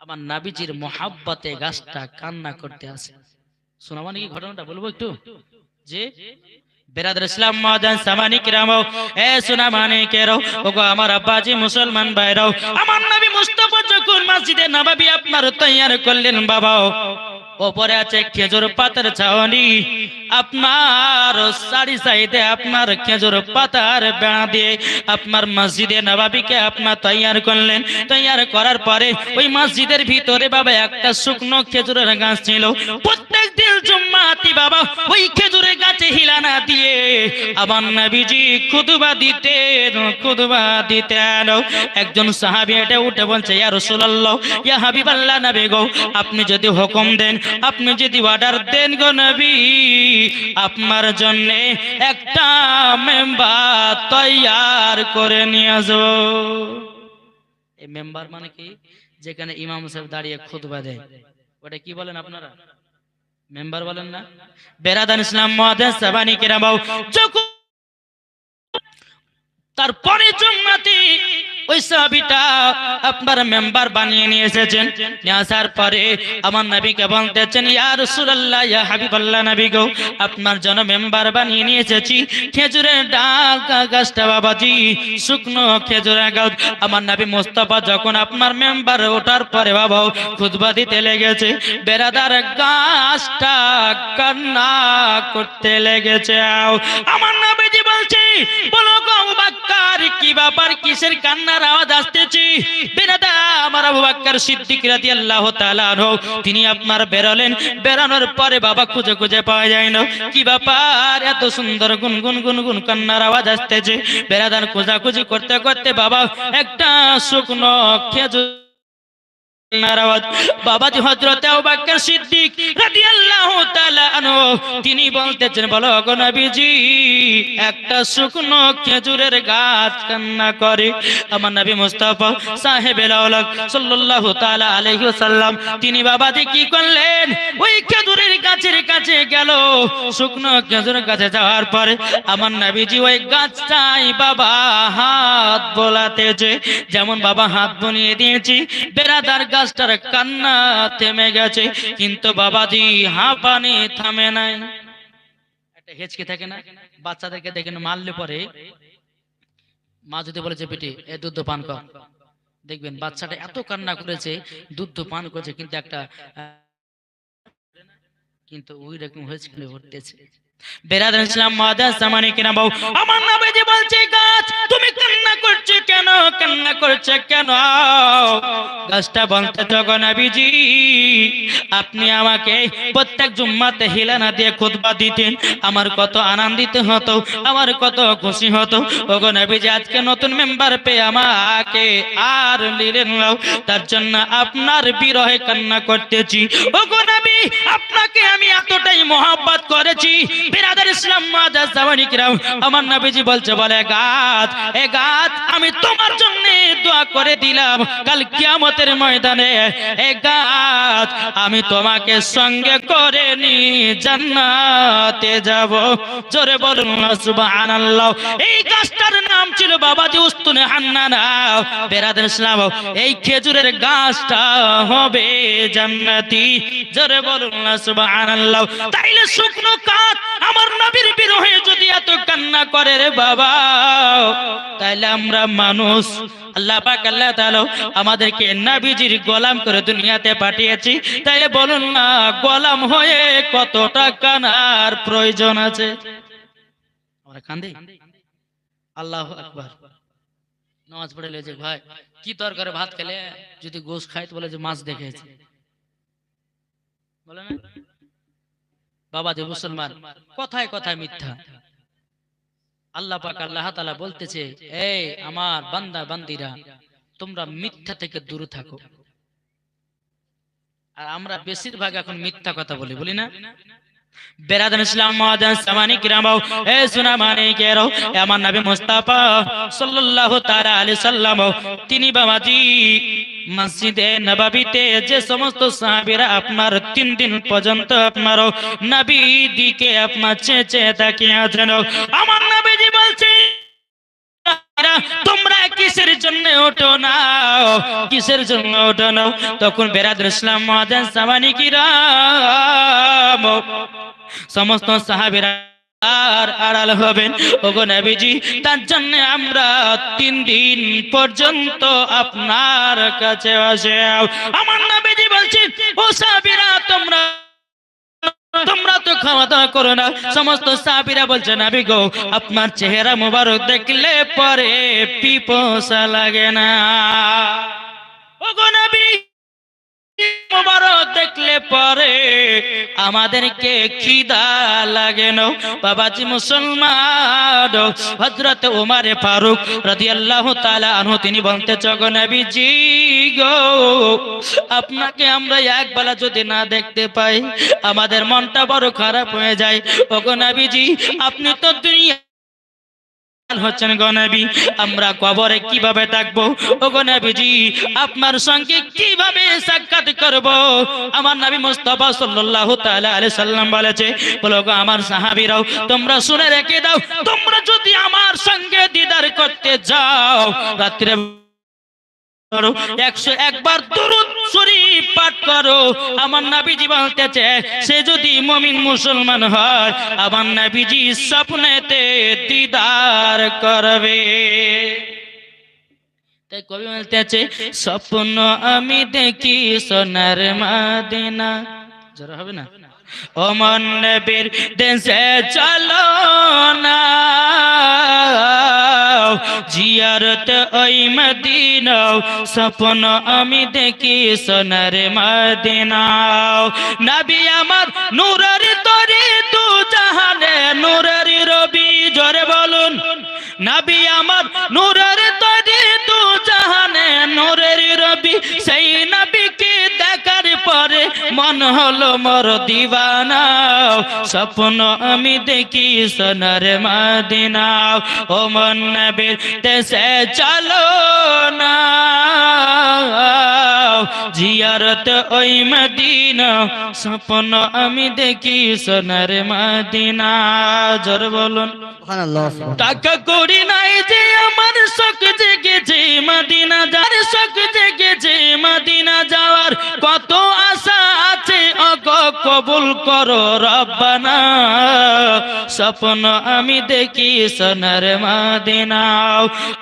[SPEAKER 1] আমার নাবিজির মোহাব্বতে গাছটা কান্না করতে আসে। শোনাবো নাকি ঘটনাটা? বলবো একটু। যে বেরাদার ইসলাম মুআজ্জাজ সামানি কিরাম, এ সোনা মানে কেরো, ওগো আমার আব্বাজি মুসলমান ভাইরাও, আমার নবী মুস্তাফা যখন মসজিদে নববী আপনার তৈয়ার করলেন বাবা, ওপরে আছে খেজুর পাতার ছাউনি, আপনার সারি সাইডে আপনার খেজুর পাতার বেড়া দিয়ে আপনার মসজিদে নববীকে আপনার তৈয়ার করলেন। তৈয়ার করার পরে ওই মসজিদের ভিতরে বাবা একটা শুকনো খেজুরের গাছ ছিল। প্রত্যেক দিন জুম্মাতি বাবা ওই খেজুরের গাছে হিলানা দিয়ে আমার নবীজি খুতবা দিতেন। একজন সাহাবী এটা উঠে বলছে, ইয়া রাসূলুল্লাহ, ইয়া হাবিবাল্লাহ, নবী গো, আপনি যদি হুকুম দেন, আপনি যদি অর্ডার দেন গো নবী, আপনার জন্য একটা মেম্বার তৈয়ার করে নিয়ে আসবো। এই মেম্বার মানে কি? যেখানে ইমাম সাহেব দাঁড়িয়ে খুতবা দেয়, ওটা কি বলেন আপনারা? মেম্বার বলেন না? বেরাদার ইসলাম মুআজ্জাজ সামানি কিরাম, তারপরে জুম্মাতে ওই সাহাবীটা আপনার মেম্বার বানিয়ে নিয়ে এসেছেন। নিয়ে আসার পরে আমার নবীকে বলতেছেন, ইয়া রাসূলুল্লাহ, ইয়া হাবিবাল্লাহ, নবী গো, আপনার জন্য মেম্বার বানিয়ে নিয়ে এসেছি। খেজুরের ডাল গাছটা বাবাজি শুকনো খেজুরের গাছ। আমার নবী মুস্তাফা যখন আপনার মেম্বার ওঠার পরে বাবা খুতবা দিতে লেগেছে, বেরাদার গাছটা কান্না করতে লেগেছে। আমার নবীজি বলছে, বলো গো আবু বকর, কি ব্যাপার, কিসের কান্নার আওয়াজ আসতেছে? বেরাদার আমার আবু বকর সিদ্দিক রাদিয়াল্লাহু তাআলা আনহু তিনি আপনার বেরোলেন, বেরানোর পরে বাবা খুঁজে খুঁজে পাওয়া যায় না। কি ব্যাপার, এত সুন্দর গুনগুন গুনগুন কান্নার আওয়াজ আসতেছে। বেরাদার খোঁজাখুঁজি করতে করতে বাবা একটা শুকনো খেজুর বাবাজি হযরত আবু বকর সিদ্দিক রাদিয়াল্লাহু তাআলা আনহু তিনি বলতেছেন, বলো গো নবীজি, একটা শুকনো খেজুরের গাছ কান্না করে। আমার নবী মুস্তাফা সাহেবে আওলাদ সাল্লাল্লাহু তাআলা আলাইহি ওয়াসাল্লাম তিনি বাবাজি কি করলেন, ওই খেজুরের গাছের কাছে গেল। শুকনো খেজুরের কাছে যাওয়ার পরে আমার নবীজি ওই গাছটাই বাবা হাত বোলাতেছে। যেমন বাবা হাত বুলিয়ে দিয়েছি, বেরাদার গাছটার কান্না থেমে গেছে, কিন্তু বাবাজি হাঁপানি থামে নাই। একটা হেঁচকে থাকে না, বাচ্চাদেরকে দেখেন মারলে পরে মা যদি বলেছে বেটি এ দুধ পান কর, দেখবেন বাচ্চাটা এত কান্না করেছে, দুধ পান করেছে, কিন্তু একটা কিন্তু ওই রকম হয়েছে উঠতেছে। বেরাদার ইসলাম মাদার জামানি কিনা বাবু, আমার নবীজি বলছে, গাছ তুমি কান্না করছো কেন, কান্না করছো কেন? গাছটা বলতে তখন নবীজি আপনি আমাকে প্রত্যেক জুম্মাতে হিলানা দিয়ে খুতবা দিতেন, আমার কত আনন্দিত হতো, আমার কত খুশি হতো। ওগো নবীজি আজকে নতুন মেম্বার পেয়ে আমাকে আর নিলেন না, তার জন্য আপনার বিরহে কান্না করতেছি। ওগো নবী আপনাকে আমি এতটাই মহব্বত করেছি। বিরাদার ইসলাম মাদার জামানি কিরাম, আমার নবীজি বলছে, বলে গাছ, এ গাছ আমি তোমার জন্য দোয়া করে দিলাম, কাল কিয়ামতের ময়দানে এ গাছ আমি তোমাকে সঙ্গে করে নি জান্নাতে যাব। জোরে বলুন না সুবহানাল্লাহ। এই গাছটার নাম ছিল বাবাজি উস্তুনে হান্নানা। বিরাদার ইসলাম, এই খেজুরের গাছটা হবে জান্নাতি। জোরে বলুন না সুবহানাল্লাহ। তাইলে শুকনো কাঠ আমার নবীর বিরহে যদি এত কান্না করে রে বাবা, তাইলে আমরা মানুষ, আল্লাহ পাক আল্লাহ তাআলা আমাদেরকে নবীজির গোলাম করে দুনিয়াতে পাঠিয়েছি, তাইলে বলুন না গোলাম হয়ে কতটা কান্নার প্রয়োজন আছে? আমরা কাঁদি। আল্লাহু আকবার। নামাজ পড়ে লেছে ভাই কি তরকারি ভাত খেলে, যদি গোশ খাই তো বলে যে মাছ দেখেছে, বলে না বাবা যে মুসলমান, কথায় কথায় মিথ্যা। আল্লাহ পাক আল্লাহ তাআলা বলতেছে, এই আমার বান্দা বান্দিরা তোমরা মিথ্যা থেকে দূরে থাকো। আর আমরা বেশিরভাগ এখন মিথ্যা কথা বলি না? বেরাদার ইসলাম মাদার জামানি কিরাম, এ সোনা মানিকেরও, আমার নবী মুস্তাফা সাল্লাল্লাহু তাআলা আলাইহি সাল্লাম তিনি বাবাজি মসজিদে নববীতে যে সমস্ত সাহাবীরা আপনার 3 দিন পর্যন্ত আপনার নবীর দিকে আপনার চেয়ে তাকিয়ে আছেন, আমার নবীজি বলছে, তোমরা কিসের জন্য ওঠো না, কিসের জন্য ওঠো না? তখন বেরাদার ইসলাম মাদার জামানি কিরাম সমস্ত সাহাবীরা আর আড়াল হবেন। ওগো নবীজি তার জন্য আমরা 3 দিন পর্যন্ত আপনার কাছে আসে। আমার নবীজি বলছে, ও সাহাবীরা তোমরা তো খাওয়া দাওয়া করো না। সমস্ত সাহাবীরা বলছে, নবী গো আপনার চেহারা মোবারক দেখলে পরে পিপাসা লাগে না। ওগো নবী মোবারক দেখলে পরে আমাদেরকে খিদা লাগে না। বাবাজি মুসলমান, হযরত ওমর ফারুক রাদিয়াল্লাহু তাআলা আনহু তিনি বলতে গো নবীজি গো আপনাকে আমরা একবেলা যদি না দেখতে পাই আমাদের মনটা বড় খারাপ হয়ে যায়। ওগো নবীজি আপনি তো দুনিয়া হচ্ছেন গো নবী, আমরা কবরে কিভাবে থাকবো? ওগো নবীজি আপনার সঙ্গে কিভাবে সাক্ষাৎ করব? আমার নবী মুস্তাফা সাল্লাল্লাহু তাআলা আলাইহি সাল্লাম বলেছে, বলো গো আমার সাহাবীরাও তোমরা শুনে রেখে দাও, তোমরা যদি আমার সঙ্গে দিদার করতে যাও রাত্রে 101 বার দুরূদ শরীফ পাঠ করো। আমার নবীজি বলতেছে, সে যদি মুমিন মুসলমান হয় আমার নবীজি স্বপ্নেতে দিদার করবে। তাই কবি বলতেছে, স্বপ্ন আমি দেখি সোনার মদিনা, জোরে হবে না? ও মন নবীর দেশে চলো না, জিয়ারত ওই মদিনা, স্বপ্ন আমি দেখি সোনার মদিনা। নবী আমার নূরের তরি, দু জাহানে নূরের রবি, জোরে বলুন। নবী আমার নূরের তরি, দু জাহানে নূরের রবি, সেই নবীকে দেখার পরে মন হলো মোর দিওয়ানা, স্বপ্ন আমি দেখি সোনার মদিনা। ও মন নবীর দেশে চলো না, জিয়ারত ওই মদিনা, স্বপ্ন আমি দেখি সোনার মদিনা। জোর বলুন।
[SPEAKER 2] সুবহানাল্লাহ।
[SPEAKER 1] টাকা করি নাই যে আমার শখ জেগেছে মদিনা যার, শখ জেগেছে মদিনা যাওয়ার, কত আশা আছে ওগো কবুল করো রব্বানা, স্বপ্ন আমি দেখি সোনার মদিনা।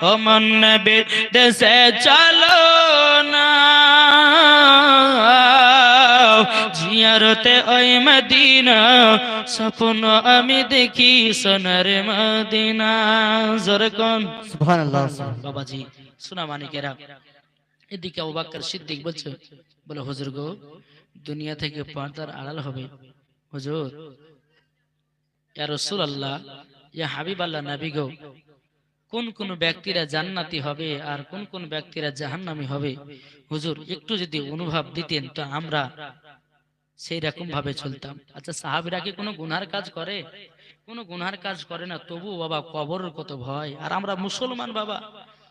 [SPEAKER 1] ও মন নবীর দেশে চলো না, জিয়ারতে ওই মদিনা, স্বপ্ন আমি দেখি সোনার মদিনা। জোরে কোন
[SPEAKER 2] সুবহানাল্লাহ।
[SPEAKER 1] বাবাজি সোনা মানিকেরা, এদিকে আবু বকর সিদ্দিক বলছে, বলে হুজুর গো, দুনিয়া থেকে পর্দার আড়াল হবে হুজুর। ইয়া রাসূলুল্লাহ, ইয়া হাবিবাল্লাহ, নবী গো, কোন কোন ব্যক্তিরা জান্নাতি হবে আর কোন কোন ব্যক্তিরা জাহান্নামী হবে হুজুর একটু যদি অনুভব দিতেন তো আমরা সেই রকম ভাবে চলতাম। আচ্ছা, সাহাবীরা কি কোনো গুনার কাজ করে? কোনো গুনার কাজ করে না, তবু বাবা কবরের কত ভয়। আর আমরা মুসলমান বাবা,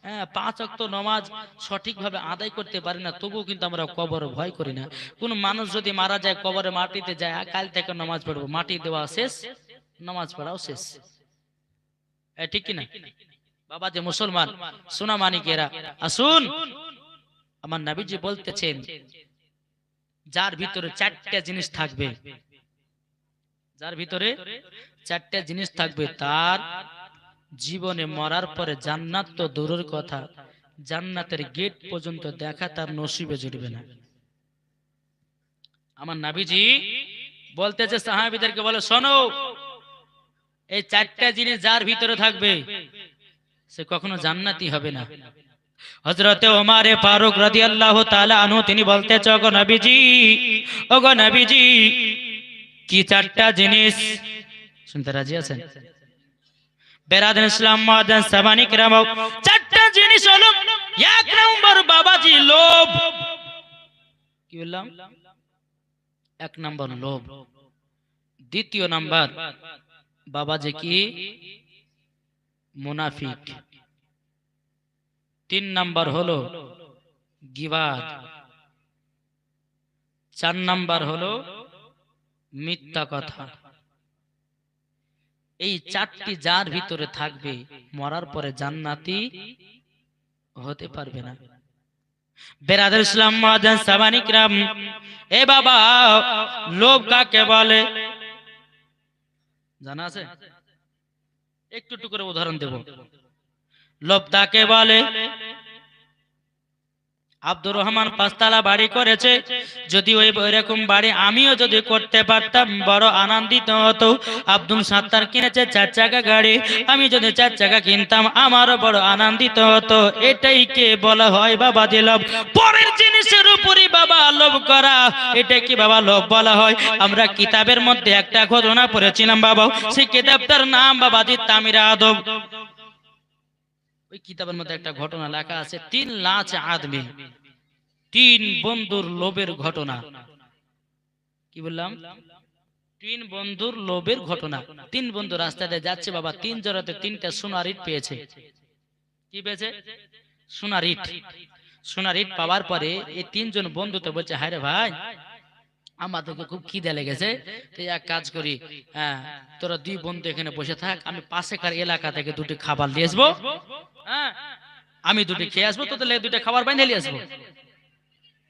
[SPEAKER 1] হ্যাঁ, 5 ওয়াক্ত নামাজ সঠিকভাবে আদায় করতে পারি না, তবুও কিন্তু আমরা কবর ভয় করি না। কোন মানুষ যদি মারা যায়, কবরে মাটিতে যায়, কাল থেকে নামাজ পড়বো, মাটি দেওয়া শেষ, নামাজ পড়াও শেষ। ঠিক কিনা বাবা? যে মুসলমান সোনা মানিকেরা, আসুন, আমার নবীজি বলতেছেন, যার ভিতরে 4টা জিনিস থাকবে, যার ভিতরে 4টা জিনিস থাকবে, তার জীবনে মরার পরে জান্নাত তো দূরের কথা, জান্নাতের গেট পর্যন্ত দেখা তার নসিবে জুটবে না। আমার নবীজি বলতেছে সাহাবীদেরকে, বলে শোনো, এই 4টা জিনিস যার ভিতরে থাকবে সে কখনো জান্নাতি হবে না। হযরতে ওমর ফারুক রাদিয়াল্লাহু তাআলা আনহু তিনি বলতেছে, ওগো নবীজি, ওগো নবীজি, কি 4টা জিনিস? শুনতে রাজি আছেন? বেরাদার ইসলাম মুআজ্জান সামানি কিরাম, 4টা জিনিস হলো, 1 নম্বর বাবাজি লোভ। কি বললাম? 1 নম্বর লোভ। দ্বিতীয় নাম্বার বাবাজি কি? মুনাফিক। 3 নাম্বার হলো গীবাত। 4 নাম্বার হলো মিথ্যা কথা। এই 4টি যার ভিতরে থাকবে, মরার পরে জান্নাতি হতে পারবে না। বেরাদার ইসলাম মুআজ্জান সামানি কিরাম, এ বাবা, লোভ কাকে বলে জানা আছে? একটু একটু করে উদাহরণ দেব। লোভ তাকে বলে, আব্দুর রহমান 5 তলা বাড়ি করেছে, যদি ওই এরকম বাড়ি আমিও যদি করতে পারতাম বড় আনন্দিত হতো। আব্দুল সাত্তার কিনেছে 4 চাকা গাড়ি, আমি যদি 4 চাকা কিনতাম আমারও বড় আনন্দিত হতো। এটাই কে বলা হয় বাবা যে লোভ? পরের জিনিসের উপরই বাবা লোভ করা, এটা কি বাবা লোভ বলা হয়? আমরা কিতাবের মধ্যে একটা ঘটনা পড়েছিলাম বাবা, সেই কিতাবটার নাম বাবা দি তামির আদব। ওই কিতাবের মধ্যে একটা ঘটনা লেখা আছে, 3 লাখ আদমি, 3 বন্ধুর লোভের ঘটনা। কি বললাম? 3 বন্ধুর লোভের ঘটনা। 3 বন্ধু রাস্তাতে যাচ্ছে বাবা, 3 জোড়াতে 3টা সোনার ইট পেয়েছে। কি পেয়েছে? সোনার ইট। সোনার ইট পাওয়ার পরে এই 3 জন বন্ধু তো বলছে, হায় রে ভাই, আমাদেরকে খুব খিদে লেগেছে, তো এক কাজ করি, হ্যাঁ, তোরা 2 বন্ধু এখানে বসে থাক, আমি পাশেকার এলাকা থেকে 2টি খাবার নিয়ে আসবো, হ্যাঁ, আমি 2টি খেয়ে আসবো, তোদের 2টা খাবার বাইন্ধে নিয়ে আসবো।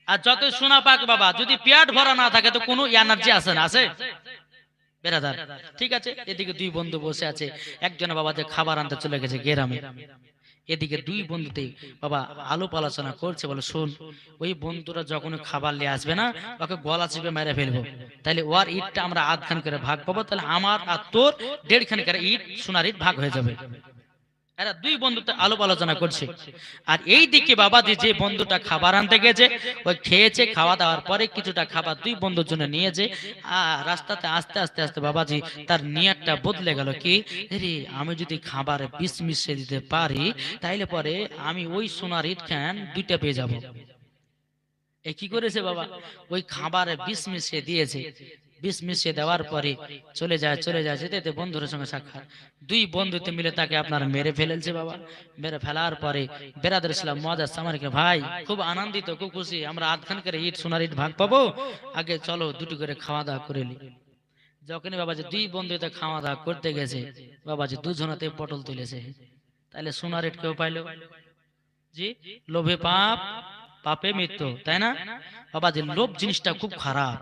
[SPEAKER 1] আর যত সোনা পাক বাবা, যদি পেট ভরা না থাকে তো কোনো এনার্জি আসে না, আছে বেরাদার? ঠিক আছে, এদিকে 2 বন্ধু বসে আছে, একজন বাবা যে খাবার আনতে চলে গেছে গ্রামে। এদিকে দুই বন্ধুতে বাবা আলাপ আলোচনা করছে, বলে শোন, ওই বন্ধুরা যখন খাবার নিয়ে আসবে না, ওকে গলা চিপে মেরে ফেলবো, তাহলে ওর ইটটা আমরা আধখান করে ভাগ পাবো, তাহলে আমার আর তোর 1.5 খান করে ইট, সোনার ইট ভাগ হয়ে যাবে। এরা দুই বন্ধুতে আলাপ আলোচনা করছে। আর এই দিকে বাবাজি যে বন্ধুটা খাবার আনতে গেছে, ওই খেয়েছে, খাওয়া দাওয়ার পরে কিছুটা খাবার দুই বন্ধুর জন্য নিয়েছে। আর রাস্তাতে আস্তে আস্তে আস্তে বাবাজি তার নিয়তটা বদলে গেল, কি রে আমি যদি খাবারে বিষ মিশিয়ে দিতে পারি, তাইলে পরে আমি ওই সোনার ইট খান 2টা পেয়ে যাব। এ কি করেছে বাবা, ওই খাবারে বিষ মিশিয়ে দিয়েছে। বিষ মিশিয়ে দেওয়ার পরে চলে যায় যেতে যেতে বন্ধুর সঙ্গে সাক্ষাৎ, দুই বন্ধুতে মিলে তাকে আপনার মেরে ফেলেছে বাবা। মেরে ফেলার পরে বেরাদর ইসলাম মুআজ্জাজ সামারকে, ভাই খুব আনন্দিত, খুব খুশি, আমরা আধখান করে ইট, সোনার ইট ভাগ পাবো, আগে চলো দুটি করে খাওয়া দাওয়া করে নি। যখনই বাবাজি দুই বন্ধুতে খাওয়া দাওয়া করতে গেছে, বাবাজি দুজনাতে পটল তুলেছে, তাহলে সোনার ইট কেউ পাইলো? জি, লোভে পাপ, পাপে মৃত্যু, তাই না বাবাজি? লোভ জিনিসটা খুব খারাপ।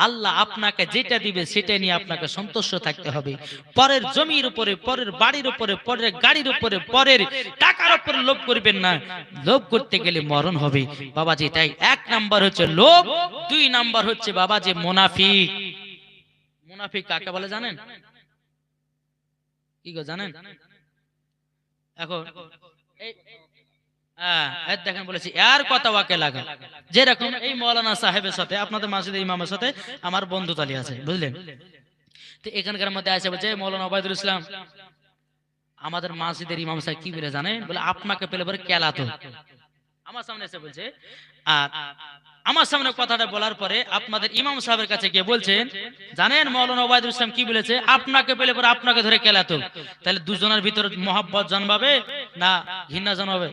[SPEAKER 1] আল্লাহ আপনাকে যেটা দিবে সেটা নিয়ে আপনাকে সন্তুষ্ট থাকতে হবে। পরের জমির উপরে, পরের বাড়ির উপরে, পরের গাড়ির উপরে, পরের টাকার উপরে লোভ করবেন না। লোভ করতে গেলে মরণ হবে বাবাজি। তাই 1 নাম্বার হচ্ছে লোভ, 2 নাম্বার হচ্ছে বাবাজি মুনাফিক। মুনাফিক কাকে বলে জানেন? কি গো জানেন? এখন দেখেন বলেছি এর কথা ওয়াকে লাগা, যেরকম এই মৌলানা সাহেবের সাথে, আপনাদের মসজিদের ইমামের সাথে আমার বন্ধু তালি আছে, বুঝলেন? তো এখানকার মধ্যে আছে বলছে মৌলানা ওবায়দুল ইসলাম, আমাদের মসজিদের ইমাম সাহেব কি বলে জানেন? বলে আপনাকে পেলে পরে কেলাতো। আমার সামনে এসে বলছে, আর আমার সামনে কথাটা বলার পরে আপনাদের ইমাম সাহেবের কাছে গিয়ে বলছেন, জানেন মৌলানা ওবায়দুল ইসলাম কি বলেছে? আপনাকে পেলে পরে আপনাকে ধরে কেলাতো। তাহলে দুজনের ভিতরে মহব্বত জন্মাবে না ঘৃণা জন্মাবে?